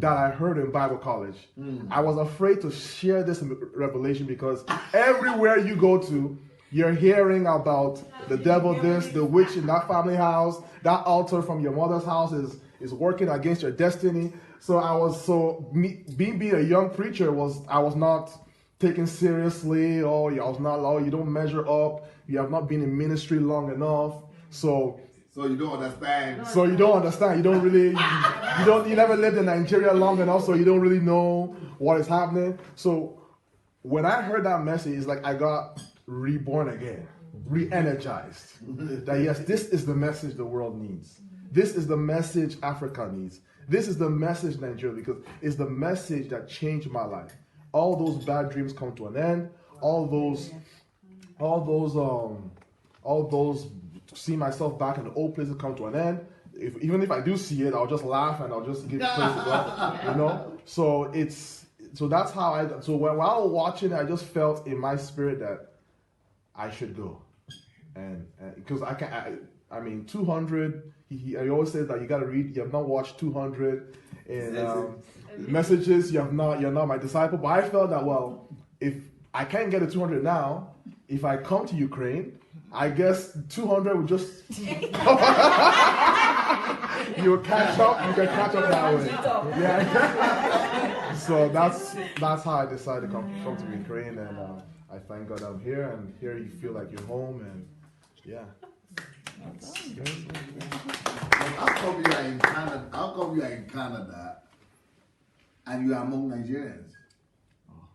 that I heard in Bible college. I was afraid to share this in Revelation, because everywhere you go to, you're hearing about the devil this, the witch in that family house, that altar from your mother's house is working against your destiny. So being a young preacher, I was not taken seriously. You don't measure up. You have not been in ministry long enough. So you don't understand. You don't really, you never lived in Nigeria long enough, so you don't really know what is happening. So when I heard that message, it's like I got reborn again, re-energized. That yes, this is the message the world needs. This is the message Africa needs. This is the message Nigeria, because it's the message that changed my life. All those bad dreams come to an end. All those see myself back in the old places come to an end. Even if I do see it, I'll just laugh and I'll just give praise to God. So that's how when I was watching it, I just felt in my spirit that I should go, and because I mean 200. He always says that you got to read. You have not watched 200 in messages. You're not my disciple. But I felt that if I can't get to 200 now, if I come to Ukraine, I guess 200 would just you catch up. You can catch up that way. Yeah. So that's how I decided to come to Ukraine, and I thank God I'm here, and here you feel like you're home, and yeah. How come you are in Canada? How come you are in Canada and you are among Nigerians?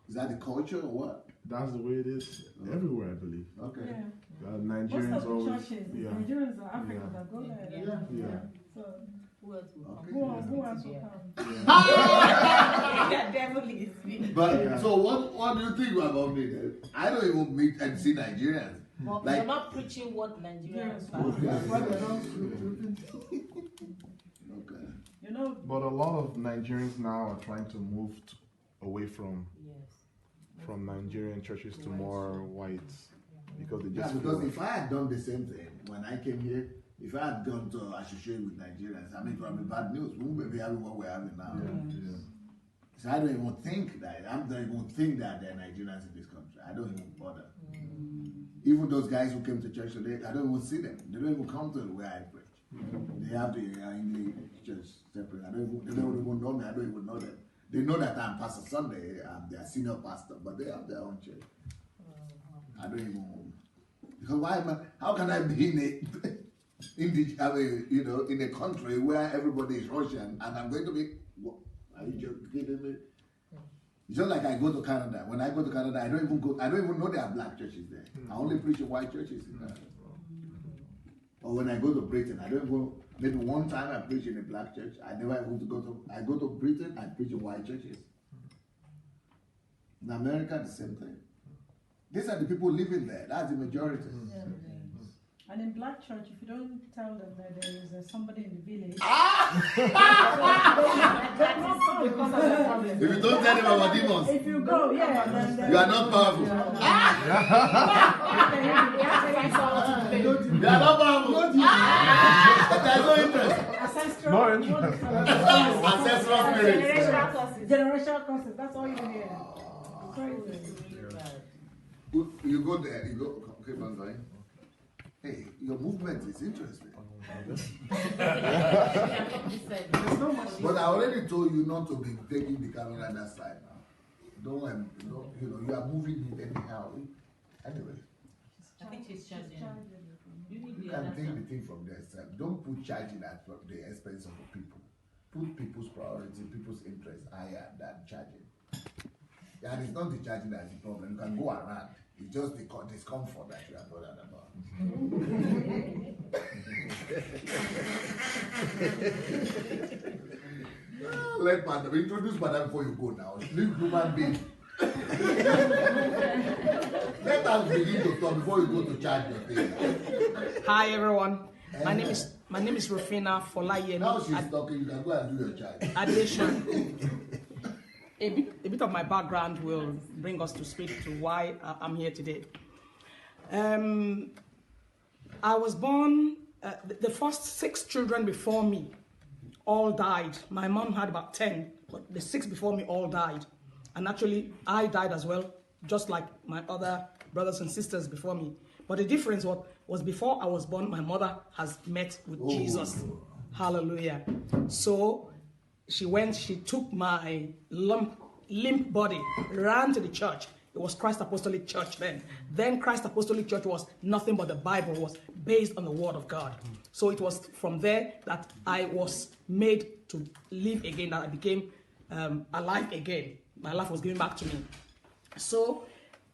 Is that the culture or what? That's the way it is everywhere, I believe. Okay. Yeah. Nigerians Most of the always. churches, Yeah. Nigerians are Africans that go there. Yeah. So, Who else will come? who else will come? Yeah, devil is me. But so what do you think about me then? I don't even meet and see Nigerians. But Like- you're not preaching what Nigerians are. Okay. You know, But a lot of Nigerians now are trying to move away from Nigerian churches to more white because they Yeah, just because feel if I had done the same thing when I came here, if I had gone to associate with Nigerians, I mean, it would be bad news. We wouldn't be having what we're having now. So I don't even think that. I don't even think that there are Nigerians in this country. I don't even bother. Even those guys who came to church today, I don't even see them. They don't even come to where I preach. They have the English church separate. They don't even know me. I don't even know them. They know that I'm Pastor Sunday. I'm their senior pastor, but they have their own church. I don't even. Because why am I? How can I be in a country where everybody is Russian and I'm going to be? What? Are you just kidding me? It's just like I go to Canada. When I go to Canada, I don't even know there are black churches there. I only preach in white churches in Canada. Or when I go to Britain, I don't go. Maybe one time I preach in a black church. I never able to go to. I go to Britain. I preach in white churches. In America, the same thing. These are the people living there. That's the majority. and in black church, if you don't tell them that there is somebody in the village, If you don't tell them about demons, if you go, then you are not powerful. You are not powerful. There's no interest. No interest. Ancestral spirits. Generational curses. That's all you hear. Crazy. You go there, you go, okay, man, going. Hey, your movement is interesting. But I already told you not to be taking the camera that side now. Don't, you are moving it anyhow. Anyway. I think she's charging. You can take the thing from their side. Don't put charging at the expense of the people. Put people's priority, people's interest higher than charging. And it's not the charging that's the problem. You can go around. It's just the discomfort that you are bothered about. Let Madam introduce Madam before you go now. Leave human being. Let us begin to talk before you go to charge your thing. Hi everyone. My name is Rufina Folayemi. Now she's talking, you can go and do your charge. Addition. A bit of my background will bring us to speak to why I'm here today. I was born, the first 6 children before me all died. My mom had about 10, but the 6 before me all died. And actually, I died as well, just like my other brothers and sisters before me. But the difference was before I was born, my mother has met with Jesus. Hallelujah. So she took my limp body, ran to the church. It was Christ Apostolic Church then. Then Christ Apostolic Church was nothing but the Bible, was based on the Word of God. So it was from there that I was made to live again, that I became alive again. My life was given back to me. So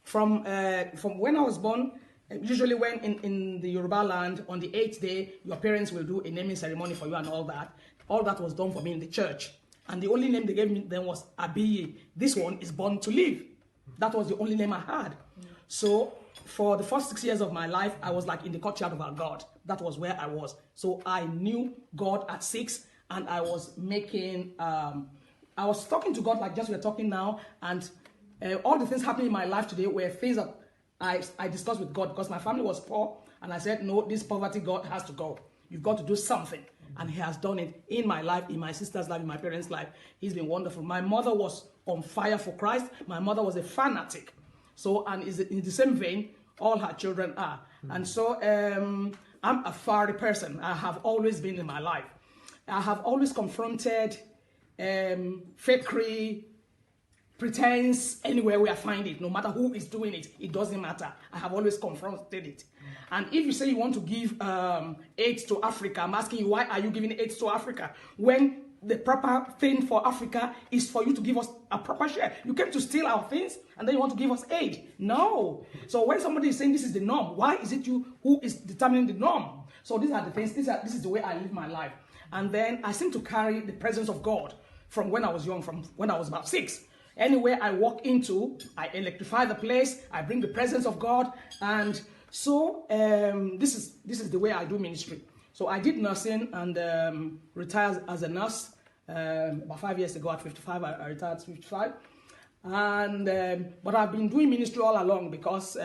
from when I was born, usually when in the Yoruba land, on the 8th day, your parents will do a naming ceremony for you and all that. All that was done for me in the church. And the only name they gave me then was Abiyi. This one is Born to Live. That was the only name I had. So for the first 6 years of my life, I was like in the courtyard of our God. That was where I was. So I knew God at 6, and I was making, I was talking to God like just we're talking now, and all the things happening in my life today were things that I discussed with God, because my family was poor, and I said, no, this poverty, God, has to go. You've got to do something. And he has done it in my life, in my sister's life, in my parents' life. He's been wonderful. My mother was on fire for Christ. My mother was a fanatic. So, and in the same vein, all her children are. And so I'm a fiery person. I have always been in my life. I have always confronted fakery, pretense anywhere where I find it, no matter who is doing it, it doesn't matter. I have always confronted it. And if you say you want to give aid to Africa, I'm asking you, why are you giving aid to Africa when the proper thing for Africa is for you to give us a proper share? You came to steal our things and then you want to give us aid. No. So when somebody is saying this is the norm, why is it you who is determining the norm? So these are the things, this is the way I live my life. And then I seem to carry the presence of God from when I was young, from when I was about 6. Anywhere I walk into, I electrify the place, I bring the presence of God. And so this is the way I do ministry. So I did nursing and retired as a nurse. About 5 years ago at 55, I retired at 55. And but I've been doing ministry all along because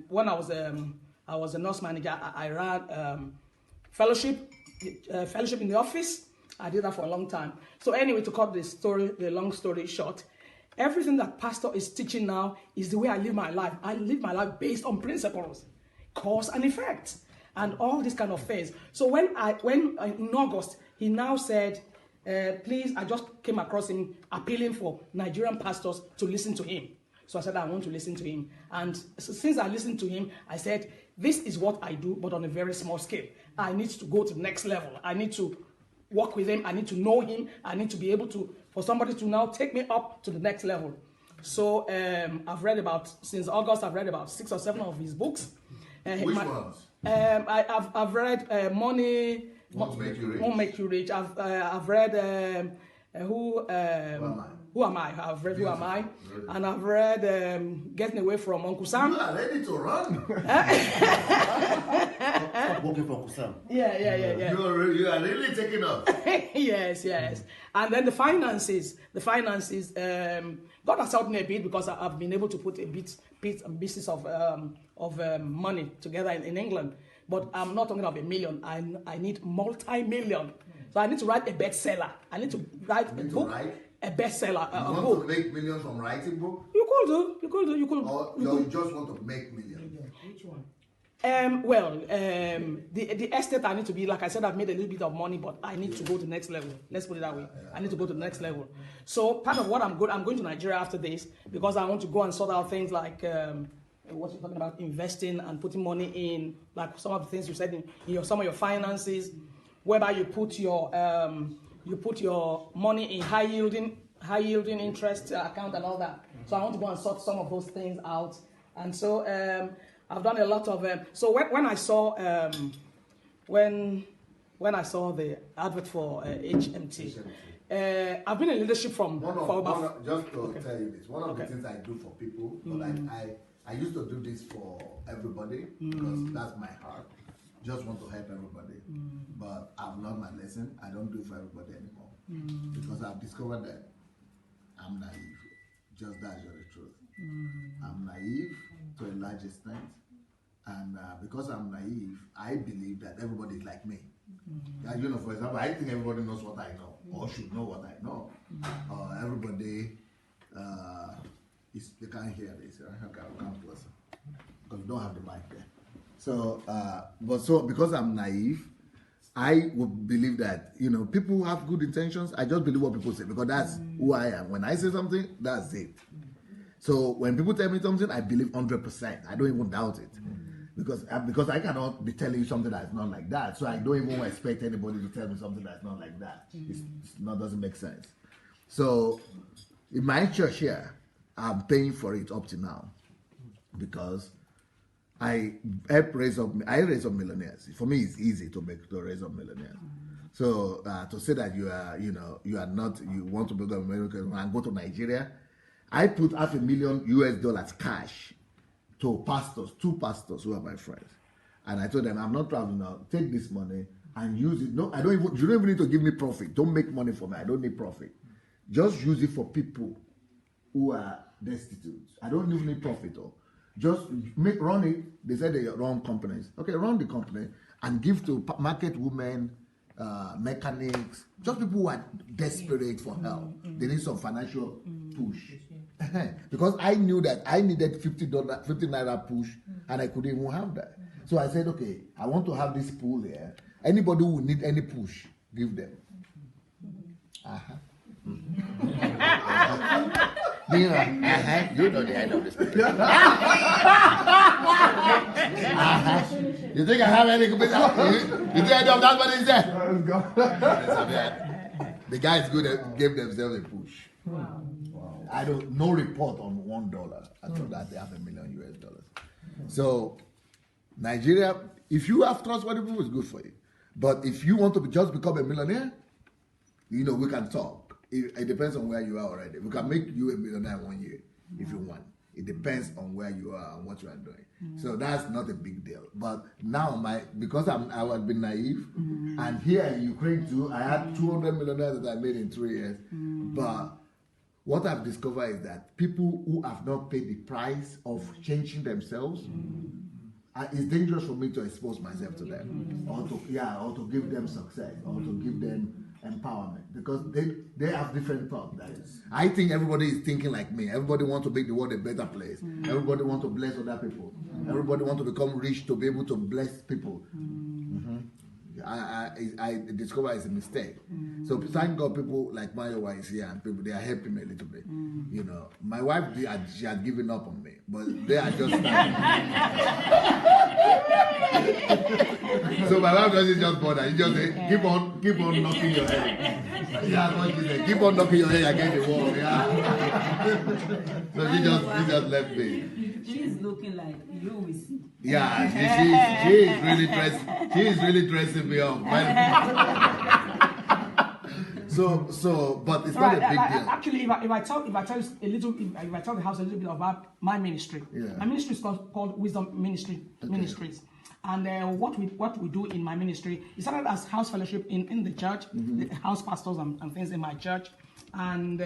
when I was a nurse manager, I ran fellowship in the office. I did that for a long time. So anyway, to cut the long story short, everything that pastor is teaching now is the way I live my life. I live my life based on principles, cause and effect, and all these kind of things. So when in August, he now said, please, I just came across him appealing for Nigerian pastors to listen to him. So I said, I want to listen to him. And since I listened to him, I said, this is what I do, but on a very small scale. I need to go to the next level. I need to work with him. I need to know him. I need to be able to, for somebody to now take me up to the next level. So since August, I've read about 6 or 7 of his books. Which ones? I've read Money Won't Make You Rich. Won't Make You Rich. I've read Who Am I? I've read Who Am I? And I've read Getting Away from Uncle Sam. You are ready to run. Stop working for Uncle Sam. Yeah. You are really taking off. Yes. And then the finances. God has helped me a bit because I've been able to put a business of money together in England. But I'm not talking of $1 million. I need multi-million. So I need to write a bestseller. I need to write a book. A bestseller. You want to make millions from writing book? You could do. Or you just want to make millions? Which one? The estate I need to be, like I said, I've made a little bit of money, but I need to go to the next level. Let's put it that way. I need to go to the next level. So part of what I'm going to Nigeria after this because I want to go and sort out things like what you're talking about, investing and putting money in, like some of the things you said in some of your finances, whereby you put your money in high yielding interest account and all that. So I want to go and sort some of those things out. And so I've done a lot of so when I saw when I saw the advert for HMT, I've been in leadership just to tell you this, one of the things I do for people, but I used to do this for everybody because that's my heart. Just want to help everybody, but I've learned my lesson. I don't do it for everybody anymore because I've discovered that I'm naive. Just that's the truth. I'm naive to a large extent, and because I'm naive, I believe that everybody is like me. And, for example, I think everybody knows what I know or should know what I know. Everybody they can't hear this. Okay, I'll come closer because we don't have the mic there. So, because I'm naive, I would believe that people have good intentions. I just believe what people say because that's who I am. When I say something, that's it. So when people tell me something, I believe 100%. I don't even doubt it because I cannot be telling you something that's not like that. So I don't even expect anybody to tell me something that's not like that. It doesn't make sense. So in my church here, I'm paying for it up to now because I raise up millionaires. For me, it's easy to raise up millionaires. So to say that you want to become American and go to Nigeria, I put $500,000 cash to pastors, 2 pastors who are my friends, and I told them I'm not traveling now. Take this money and use it. No, you don't even need to give me profit. Don't make money for me. I don't need profit. Just use it for people who are destitute. I don't even need profit. Just run it. They said they run companies. Okay, run the company and give to market women, mechanics, just people who are desperate for help. They need some financial push. Because I knew that I needed $50 naira push, and I couldn't even have that. So I said, okay, I want to have this pool here. Anybody who need any push, give them. You know the end of the story. You think I have any? You think I don't have what he said? The guys good at gave themselves a push. Wow. I don't no report on $1. I thought that they have $1 million US. So Nigeria, if you have trustworthy people, it's good for you. But if you want to just become a millionaire, you know, we can talk. It depends on where you are already. We can make you a millionaire 1 year if you want. It depends on where you are and what you are doing. So that's not a big deal. But now because I was been naive, and here in Ukraine too, I had 200 millionaires that I made in 3 years. But what I've discovered is that people who have not paid the price of changing themselves, it's dangerous for me to expose myself to them, or to give them success, or to give them empowerment, because they have different thoughts. I think everybody is thinking like me. Everybody wants to make the world a better place. Everybody wants to bless other people. Everybody wants to become rich to be able to bless people. I discover it's a mistake. So thank God people like my wife is here, and people, they are helping me a little bit. You know, my wife, she had given up on me, but they are just so my wife doesn't just bother. She just say, keep on knocking your head. Yeah, what she said. Keep on knocking your head against the wall. Yeah. So she just left me. She's looking like you will see. Yeah, she is really dressing me up. So, but it's not a big deal. Actually, if I tell the house a little bit about my ministry, my ministry is called Wisdom Ministries. And what we do in my ministry, it started as house fellowship in the church, the house pastors and things in my church. And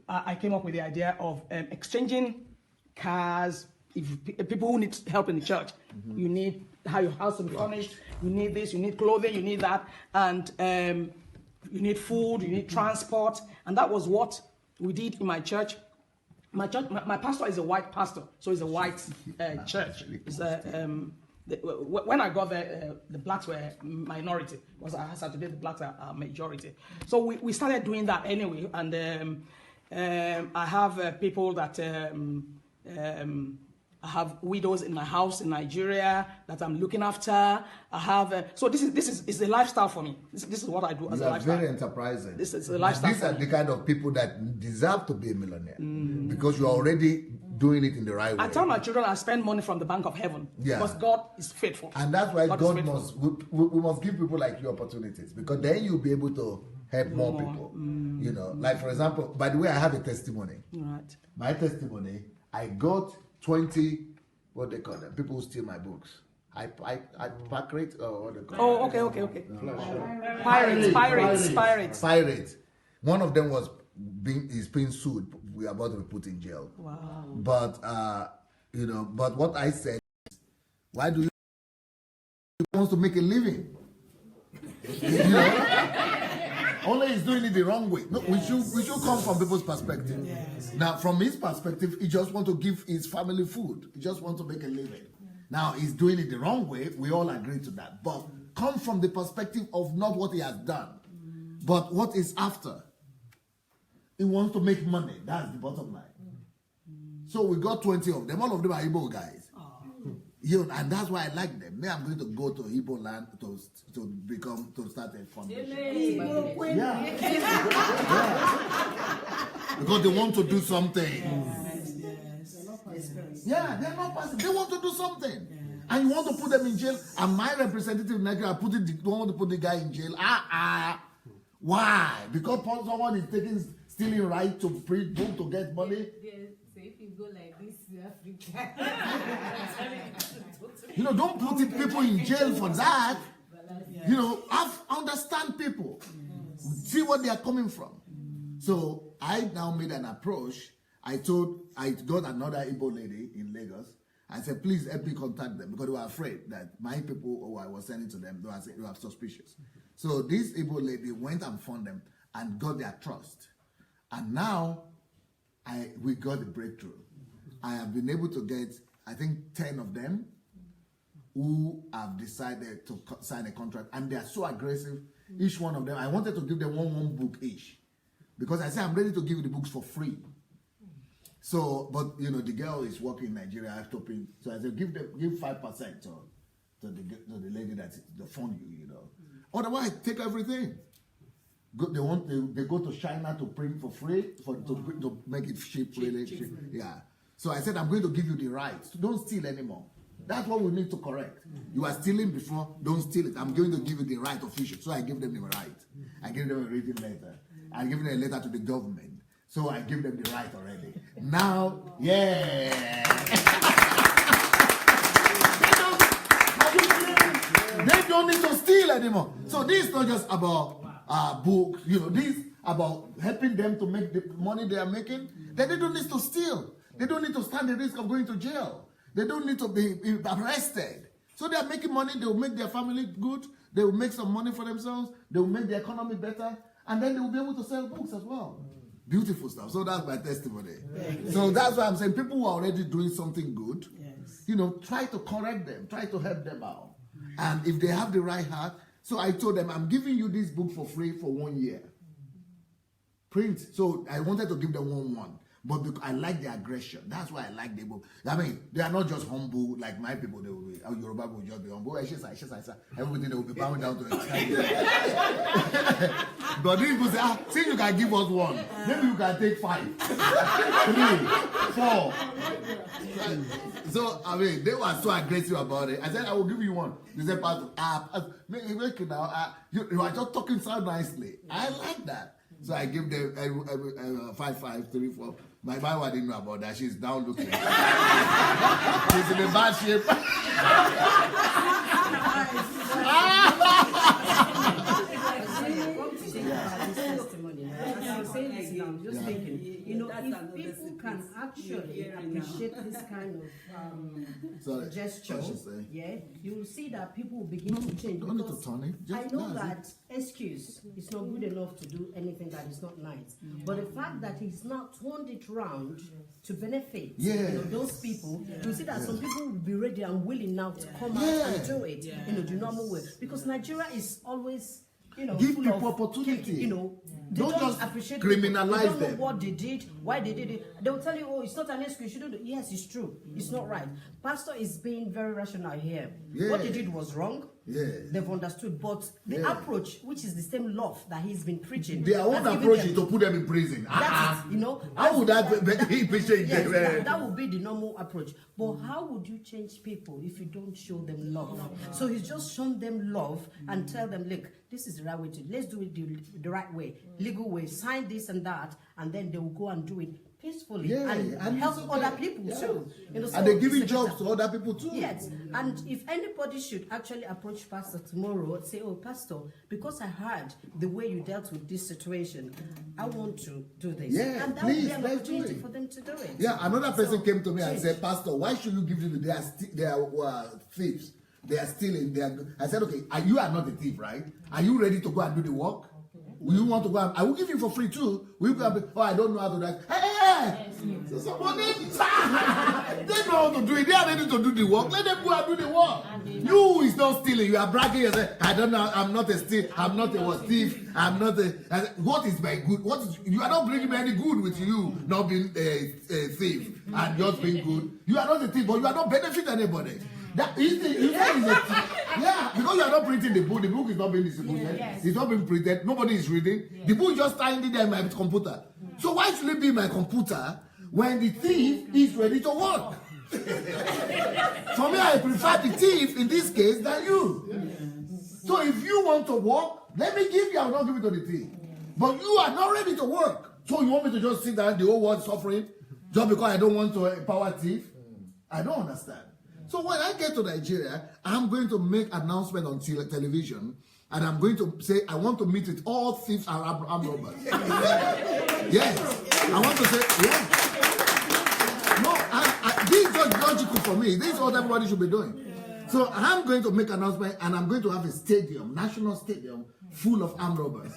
I came up with the idea of exchanging cars. If people who need help in the church, you need how your house to be furnished, you need this, you need clothing, you need that, and you need food, you need transport. And that was what we did in my church. My pastor is a white pastor, so it's a white church. It's when I got there, the blacks were minority. Because Saturday the blacks are majority. So we started doing that anyway. And I have people that I have widows in my house in Nigeria that I'm looking after. I have so this is a lifestyle for me. This is what I do as a lifestyle. Very enterprising. This is a lifestyle. These are the kind of people that deserve to be a millionaire because you're already doing it in the right way. I tell my children I spend money from the bank of heaven because God is faithful. And that's why God must we must give people like you opportunities, because then you'll be able to help more people. You know, like for example, by the way, I have a testimony. Right. My testimony, I got 20, what they call them, people who steal my books. I pack rate or what they call them. Oh, okay. Pirates. One of them is being sued. We are about to be put in jail. Wow. But you know, but what I said, why do you want to make a living? You know? Only he's doing it the wrong way. No, we should come from people's perspective. Yes. Now, from his perspective, he just want to give his family food. He just want to make a living. Now, he's doing it the wrong way. We all agree to that. But come from the perspective of not what he has done, but what is after. He wants to make money. That's the bottom line. So we got 20 of them. All of them are Igbo guys. You know, and that's why I like them. Now I'm going to go to Igbo land to start a foundation. Yeah. Because they want to do something. Yeah, they're not passive. They want to do something. And you want to put them in jail. And my representative in Nigeria don't want to put the guy in jail. Why? Because someone is stealing right to print book to get money. So if you go like this to Africa, you know, don't put people in jail for that. You know, understand people. See what they are coming from. So I now made an approach. I got another Igbo lady in Lagos. I said, please help me contact them, because they were afraid that my people who I was sending to them, they were suspicious. So this Igbo lady went and found them and got their trust. And now we got the breakthrough. I have been able to get, I think, 10 of them who have decided to sign a contract, and they are so aggressive. Each one of them, I wanted to give them one book each, because I said I'm ready to give you the books for free. So, but you know, the girl is working in Nigeria. I have to pay. So I said, give 5% to the lady that the fund you know. Otherwise, take everything. They go to China to print for free to make it cheap, really cheap. Yeah. So I said, I'm going to give you the rights. Don't steal anymore. That's what we need to correct. You are stealing before, don't steal it. I'm going to give you the right official. So I give them the right. I give them a written letter. I give them a letter to the government. So I give them the right already. Now, yeah. They don't need to steal anymore. So this is not just about books, you know, this is about helping them to make the money they are making. Then they don't need to steal. They don't need to stand the risk of going to jail. They don't need to be arrested. So they are making money. They will make their family good. They will make some money for themselves. They will make the economy better. And then they will be able to sell books as well. Beautiful stuff. So that's my testimony. So that's why I'm saying people who are already doing something good, you know, try to correct them. Try to help them out. And if they have the right heart, so I told them, I'm giving you this book for free for 1 year. Print. So I wanted to give them one. But because I like the aggression. That's why I like the book. I mean, they are not just humble like my people. They will be, Yoruba will just be humble. Everything they will be bowing down to it. But these people say, see, you can give us one. Maybe you can take 5, 3, 4. So, I mean, they were so aggressive about it. I said, I will give you one. They said, you are just talking so nicely. I like that. So I give them 5, 3, 4. My wife didn't know about that. She's down looking. She's in a bad shape. Just thinking, you know, if people can actually appreciate this kind of gesture, you will see that people will begin to change. Because I know that excuse is not good enough to do anything that is not nice. But the fact that he's not turned it around to benefit you know, those people, you see that some people will be ready and willing now to come out and do it in a normal way. Because Nigeria is always, you know, give people opportunity. You know, they don't just appreciate criminalize they don't know them. what they did, why they did it. They will tell you, oh, it's not an excuse. You shouldn't do. Yes, it's true. It's not right. Pastor is being very rational here. What they did was wrong. They've understood. But the approach, which is the same love that he's been preaching, their own approach is to put them in prison. That's it, you know. How would that be appreciated? That would be the normal approach. But how would you change people if you don't show them love? So he's just shown them love and tell them, look, this is the right way to. Let's do it the right way, legal way. Sign this and that, and then they will go and do it peacefully and help other people too. You know, so and they're giving jobs to other people too. Yes, and if anybody should actually approach Pastor tomorrow and say, oh, Pastor, because I heard the way you dealt with this situation, I want to do this. Yeah, and that please, would be an let's do opportunity it. for them to do it. Yeah, another person came to me and said, Pastor, why should you give them? They are thieves. They are stealing. I said, okay, you are not a thief, right? Are you ready to go and do the work? You want to go and I will give you for free too. Will you go and I don't know how to do that. Hey! So somebody, they know how to do it. They are ready to do the work. Let them go and do the work. You is not stealing. You are bragging and say, I don't know, I'm not a thief. I'm not a thief. I'm not a. What is my good? What is you are not bringing me any good with you not being a thief and just being good. You are not a thief, but you are not benefiting anybody. That is the because you are not printing the book. The book is not being distributed. It's not being printed. Nobody is reading. The book is just standing there in my computer. So why should it be my computer when the thief is ready to work? For me, I prefer the thief in this case than you. So if you want to work, let me give you. I will not give it to the thief. But you are not ready to work. So you want me to just sit down the whole world suffering just because I don't want to empower thief? I don't understand. So when I get to Nigeria, I'm going to make announcement on television, and I'm going to say, I want to meet with all thieves and armed robbers. Yes. I want to say, yes. No, this is just logical for me. This is what everybody should be doing. So I'm going to make announcement, and I'm going to have a stadium, national stadium, full of armed robbers.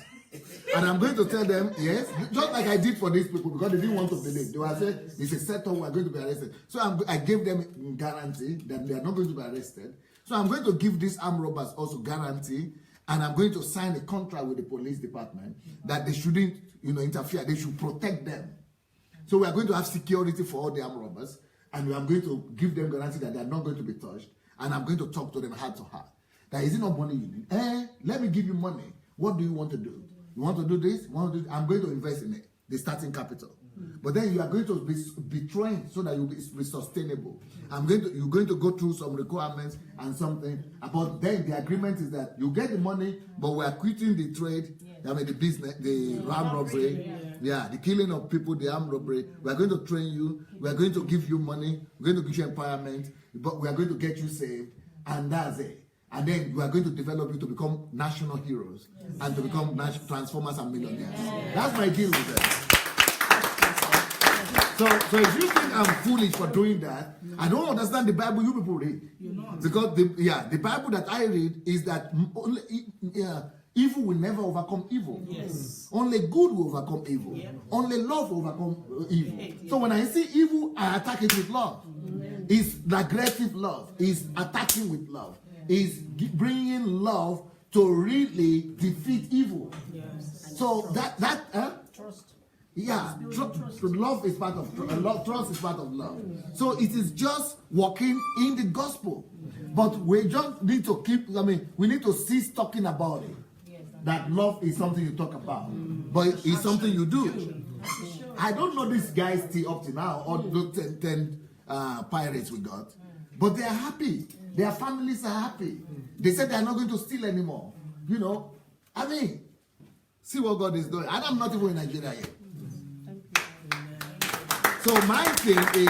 And I'm going to tell them, yes, just like I did for these people, because they didn't want to believe. They were saying, it's a setup, we are going to be arrested. So I gave them guarantee that they are not going to be arrested. So I'm going to give these armed robbers also guarantee, and I'm going to sign a contract with the police department that they shouldn't, interfere. They should protect them. So we are going to have security for all the armed robbers, and we are going to give them guarantee that they are not going to be touched, and I'm going to talk to them heart to heart. That is it not money you need? Let me give you money. What do you want to do? You want to do this? I'm going to invest in it, the starting capital. But then you are going to be trained so that you'll be sustainable. You're going to go through some requirements and something. But then the agreement is that you get the money, but we are quitting the trade. I mean the business, the armed robbery, the killing of people, the armed robbery. We are going to train you. We are going to give you money. We're going to give you empowerment. But we are going to get you saved, and that's it. And then we are going to develop you to become national heroes and to become transformers and millionaires. That's my deal with them. So if you think I'm foolish for doing that, I don't understand the Bible you people read. Because the Bible that I read is that evil will never overcome evil. Yes. Only good will overcome evil. Yeah. Only love will overcome evil. Yeah. So when I see evil, I attack it with love. It's aggressive love. It's attacking with love. Is bringing love to really defeat evil. Yes. So trust. Yeah, love is part of trust is part of love. So it is just walking in the gospel. But we just need to we need to cease talking about it. That love is something you talk about, but it's something you do. I don't know these guys still up to now, or those 10 pirates we got, but they are happy. Their families are happy. They said they are not going to steal anymore. You know, I mean, see what God is doing. And I'm not even in Nigeria yet. So my thing is,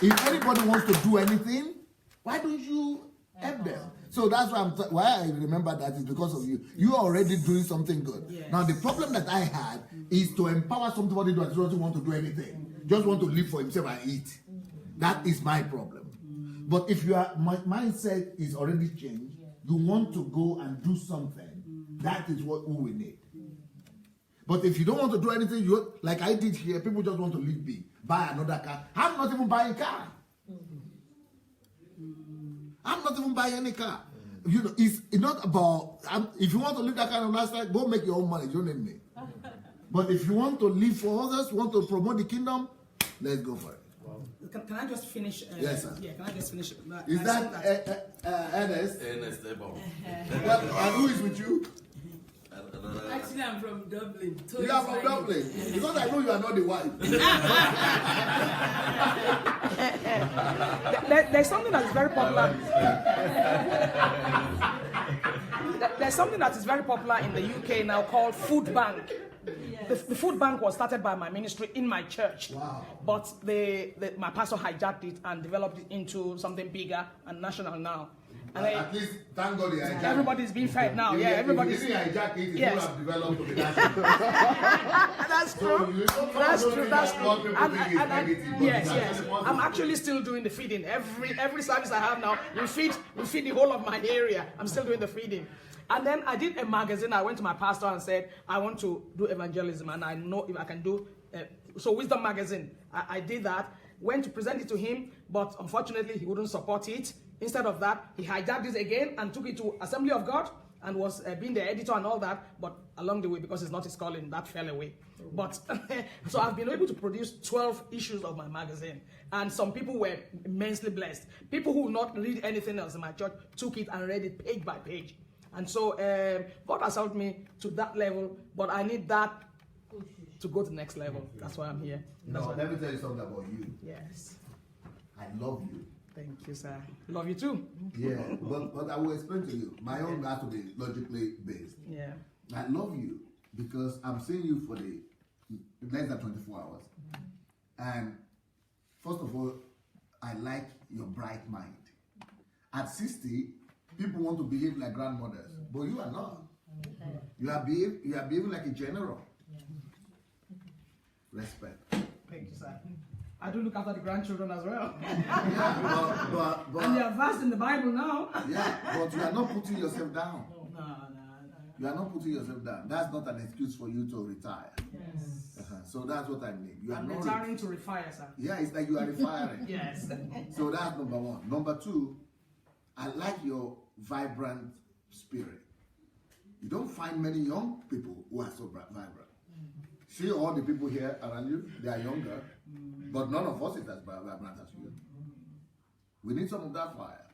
if anybody wants to do anything, why don't you help them? So that's why I remember that is because of you. You are already doing something good. Yes. Now the problem that I had is to empower somebody that doesn't want to do anything, just want to live for himself and eat. That is my problem. But if your mindset is already changed, you want to go and do something. That is what we need. But if you don't want to do anything, like I did here, people just want to live big, buy another car. I'm not even buying a car. I'm not even buying any car. You know, it's not about. If you want to live that kind of lifestyle, go make your own money. You don't need me. But if you want to live for others, want to promote the kingdom, let's go for it. Can I just finish? Yes, sir. Yeah, can I just finish? Is that Ernest? Ernest Ebon. And who is with you? Actually, I'm from Dublin. You are from Dublin? Because I know you are not the wife. There's something that is very popular. There's something that is very popular in the UK now called food bank. The food bank was started by my ministry in my church. Wow. But my pastor hijacked it and developed it into something bigger and national now. And at least, thank God, everybody's being fed now. Yeah, everybody's. If you didn't hijack it, it yes. would have developed to be national. That's true. That's true. That's true. Yes. I'm actually still doing the feeding. Every service I have now, we feed the whole of my area. I'm still doing the feeding. And then I did a magazine. I went to my pastor and said, I want to do evangelism, and I know if I can do. So Wisdom magazine. I did that. Went to present it to him, but unfortunately he wouldn't support it. Instead of that, he hijacked this again and took it to Assembly of God and was being the editor and all that. But along the way, because it's not his calling, that fell away. But so I've been able to produce 12 issues of my magazine. And some people were immensely blessed. People who would not read anything else in my church took it and read it page by page. And so God has helped me to that level, but I need that to go to the next level. That's why I'm here. Let me tell you something about you. Yes. I love you. Thank you, sir. Love you too. Yeah, but I will explain to you. My own has to be logically based. Yeah. I love you because I'm seeing you for the less than 24 hours. And first of all, I like your bright mind. At 60, people want to behave like grandmothers, but you are not. You are behaving like a general. Respect. Thank you, sir. I do look after the grandchildren as well. Yeah, but and they are vast in the Bible now. Yeah, but you are not putting yourself down. No. You are not putting yourself down. That's not an excuse for you to retire. Yes. So that's what I mean. You are I'm not retiring to refire, sir. Yeah, it's like you are refiring. Yes. So that's number one. Number two, I like your vibrant spirit. You don't find many young people who are so vibrant. See all the people here around you, they are younger, but none of us is as vibrant as you. We need some of that fire.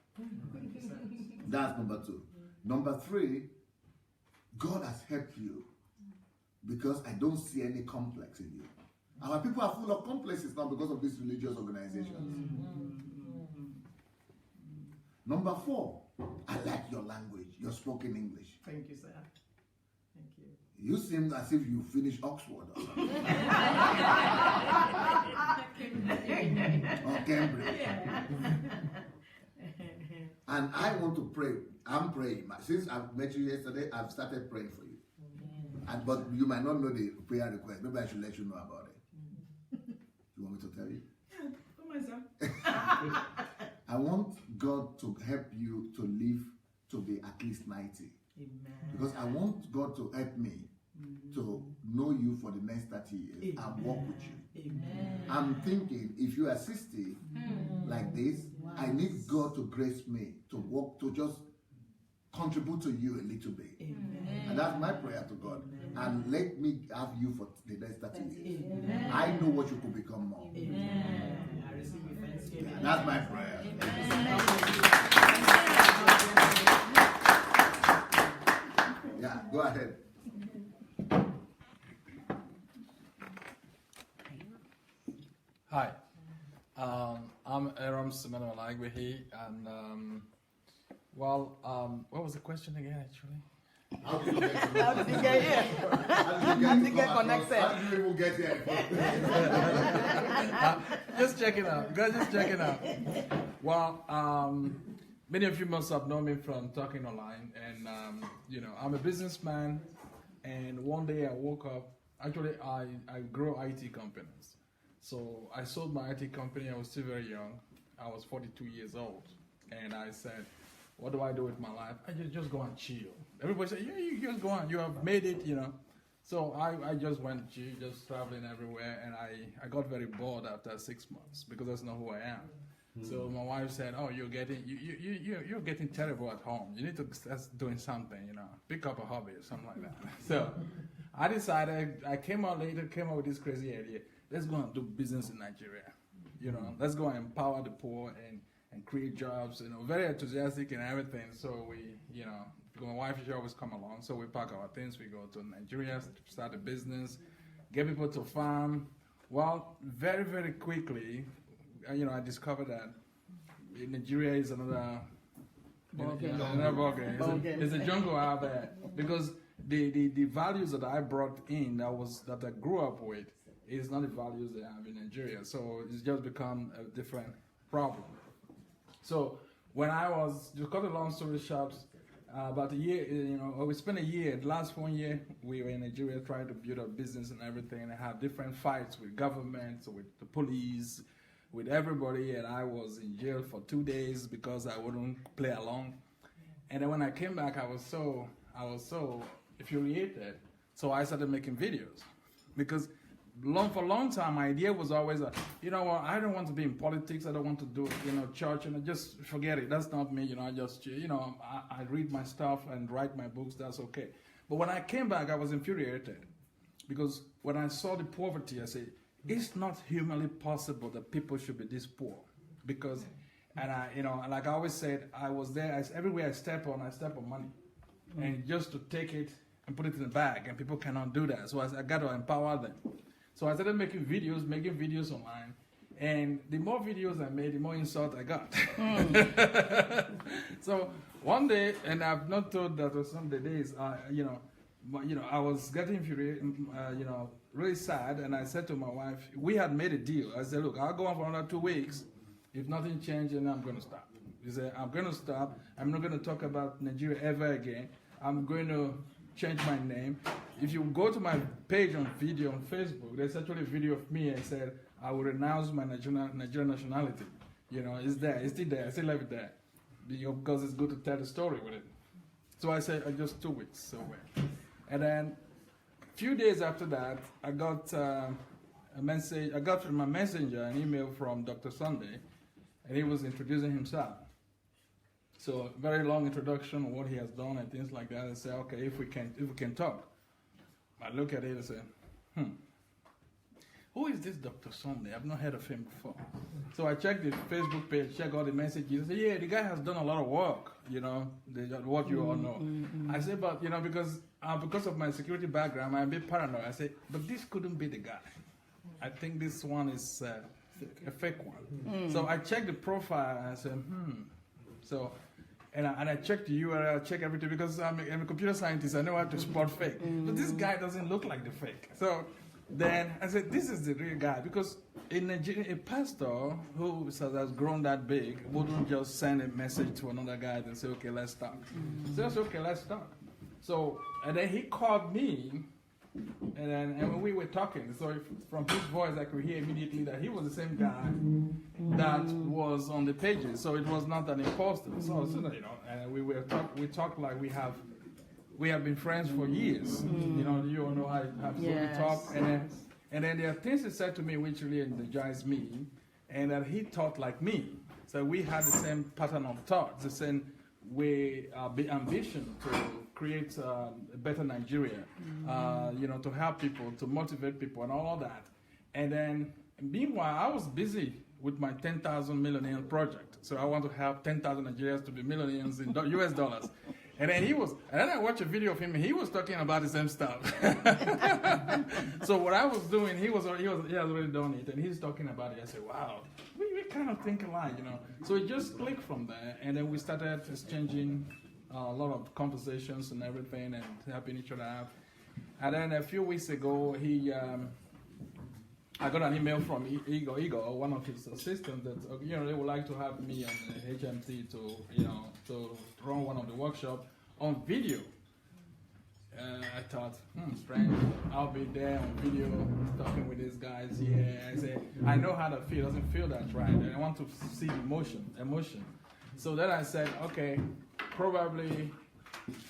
That's number 2. Number 3, God has helped you because I don't see any complex in you. Our people are full of complexes now because of these religious organizations. Number 4, I like your language, your spoken English. Thank you, sir. Thank you. You seem as if you finished Oxford or something. Or Cambridge. And I want to pray. I'm praying. Since I've met you yesterday, I've started praying for you. But you might not know the prayer request. Maybe I should let you know about it. You want me to tell you? Yeah, come on, sir. I want God to help you to live to be at least 90. Amen. Because I want God to help me to know you for the next 30 years and walk with you. Amen. I'm thinking if you are 60 like this, I need God to grace me to walk, to just contribute to you a little bit. Amen. And that's my prayer to God. And let me have you for the next 30 years. Amen. I know what you could become more. Amen. I receive your thanksgiving. Yeah, that's my prayer. Yeah, go ahead. Hi, I'm Aram Simeno Alagwehi, and what was the question again, actually? How did you get here? How did you get connected? How did you even get here? Just checking out, guys. Just checking out. Well, many of you must have known me from talking online, and I'm a businessman. And one day I woke up. Actually, I grow IT companies. So I sold my IT company. I was still very young. I was 42 years old, and I said, what do I do with my life? I just go and chill. Everybody said, yeah, you just go on. You have made it, So I just went chill, just traveling everywhere, and I got very bored after 6 months because that's not who I am. So my wife said, oh, you're getting terrible at home. You need to start doing something, pick up a hobby or something like that. So I decided, I came out with this crazy idea. Let's go and do business in Nigeria. Let's go and empower the poor and create jobs, very enthusiastic and everything. So we, my wife, she always come along. So we pack our things, we go to Nigeria, start a business, get people to farm. Well, very, very quickly, I discovered that Nigeria is another ballgame. It's a jungle out there because the values that I brought in, that I grew up with, is not the values they have in Nigeria. So it's just become a different problem. So when I was, to cut a long story short, about a year, we spent a year, the last 1 year, we were in Nigeria trying to build a business and everything, and I had different fights with government, with the police, with everybody, and I was in jail for 2 days because I wouldn't play along. And then when I came back, I was so infuriated. So I started making videos because for a long time, my idea was always, I don't want to be in politics. I don't want to do, church, and just forget it. That's not me. I read my stuff and write my books. That's okay. But when I came back, I was infuriated because when I saw the poverty, I said, it's not humanly possible that people should be this poor. Because, and like I always said, I was there. Everywhere I step on money, and just to take it and put it in the bag, and people cannot do that. So I got to empower them. So I started making videos online, and the more videos I made, the more insult I got. So one day, and I've not told that was some of the days, I was getting infuriated, really sad, and I said to my wife, we had made a deal. I said, look, I'll go on for another 2 weeks. If nothing changes, then I'm going to stop. He said, I'm going to stop. I'm not going to talk about Nigeria ever again. I'm going to change my name. If you go to my page on video on Facebook, there's actually a video of me. I said, I will renounce my Nigerian nationality. It's there. It's still there. I still have it there. Because it's good to tell the story with it. So I said, just 2 weeks. So and then a few days after that, I got a message. I got from my messenger an email from Dr. Sunday, and he was introducing himself. So very long introduction of what he has done and things like that. I said, okay, if we can talk. I look at it and say, who is this Dr. Sunday? I've not heard of him before. So I checked the Facebook page, checked all the messages. I said, yeah, the guy has done a lot of work, you know, what you all know. I said, but, you know, because of my security background, I'm a bit paranoid. I said, but this couldn't be the guy. I think this one is a fake one. So I checked the profile and I said, So, and I checked the URL, I checked everything because I'm a computer scientist. I know how to spot fake. But this guy doesn't look like the fake. So then I said, this is the real guy. Because in Nigeria, a pastor who has grown that big wouldn't just send a message to another guy and say, okay, let's talk. So I said, okay, let's talk. So, and then he called me. And we were talking, so from his voice I could hear immediately that he was the same guy that was on the pages. So it was not an imposter. So you know, and we talked like we have been friends for years. You know, you all know how we talk, and then there are things he said to me which really energized me, and that he thought like me. So we had the same pattern of thought, the same way, ambition to create a better Nigeria, you know, to help people, to motivate people and all of that. And then, meanwhile, I was busy with my 10,000 millionaire project. So I want to help 10,000 Nigerians to be millionaires in US dollars. And then I watched a video of him, and he was talking about the same stuff. So what I was doing, he has already done it, and he's talking about it. I said, wow, we kind of think alike, you know. So it just clicked from there, and then we started exchanging a lot of conversations and everything, and helping each other out. And then a few weeks ago, I got an email from Igor, one of his assistants, that you know, they would like to have me on HMT to run one of the workshops on video. I thought, strange. I'll be there on video talking with these guys here. I say, I know how to feel. Doesn't feel that right. I want to see emotion. So then I said, okay, probably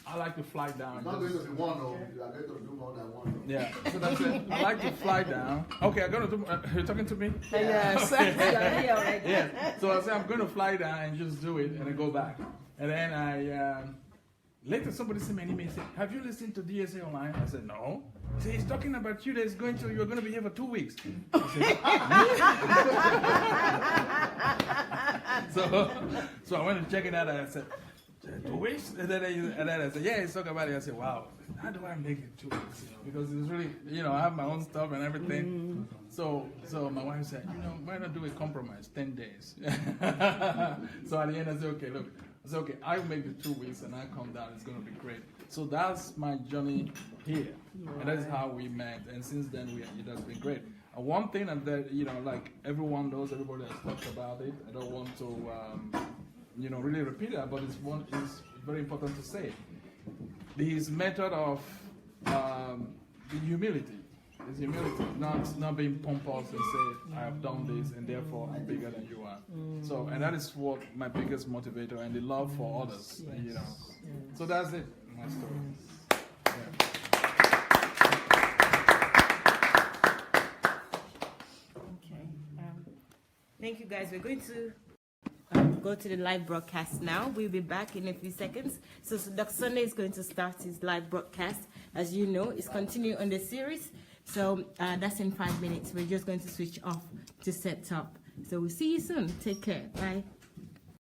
I like to fly down. It's not going to be one, though. You are going to do more than one. Yeah. So that's it. I like to fly down. Okay, I'm going to do. You're talking to me? Yes. Yeah. So I said I'm going to fly down and just do it, and then go back. And then later somebody sent me an email and said, have you listened to DSA online? I said, no. He said, he's talking about you. You're going to be here for 2 weeks. I said, so I went to check it out, and I said, 2 weeks? And then I said, yeah, he's talking about it. I said, wow, how do I make it 2 weeks? Because it's really, you know, I have my own stuff and everything. So my wife said, you know, why not do a compromise, 10 days? So at the end I said, okay, look. I said, okay, I'll make the 2 weeks and I'll come down. It's going to be great. So that's my journey here. And that's how we met. And since then, it has been great. One thing that, you know, like everyone knows, everybody has talked about it. I don't want to, you know, really repeat it, but it's very important to say. His method of the humility. It's humility, not being pompous and say, I have done this and therefore I'm bigger than you are. So, and that is what my biggest motivator, and the love for others, you know. So that's it, my story. Yeah. Okay. Thank you, guys. We're going to go to the live broadcast now. We'll be back in a few seconds. So Dr. Sunday is going to start his live broadcast. As you know, it's continuing on the series. So that's in 5 minutes. We're just going to switch off to set up. So we'll see you soon. Take care. Bye.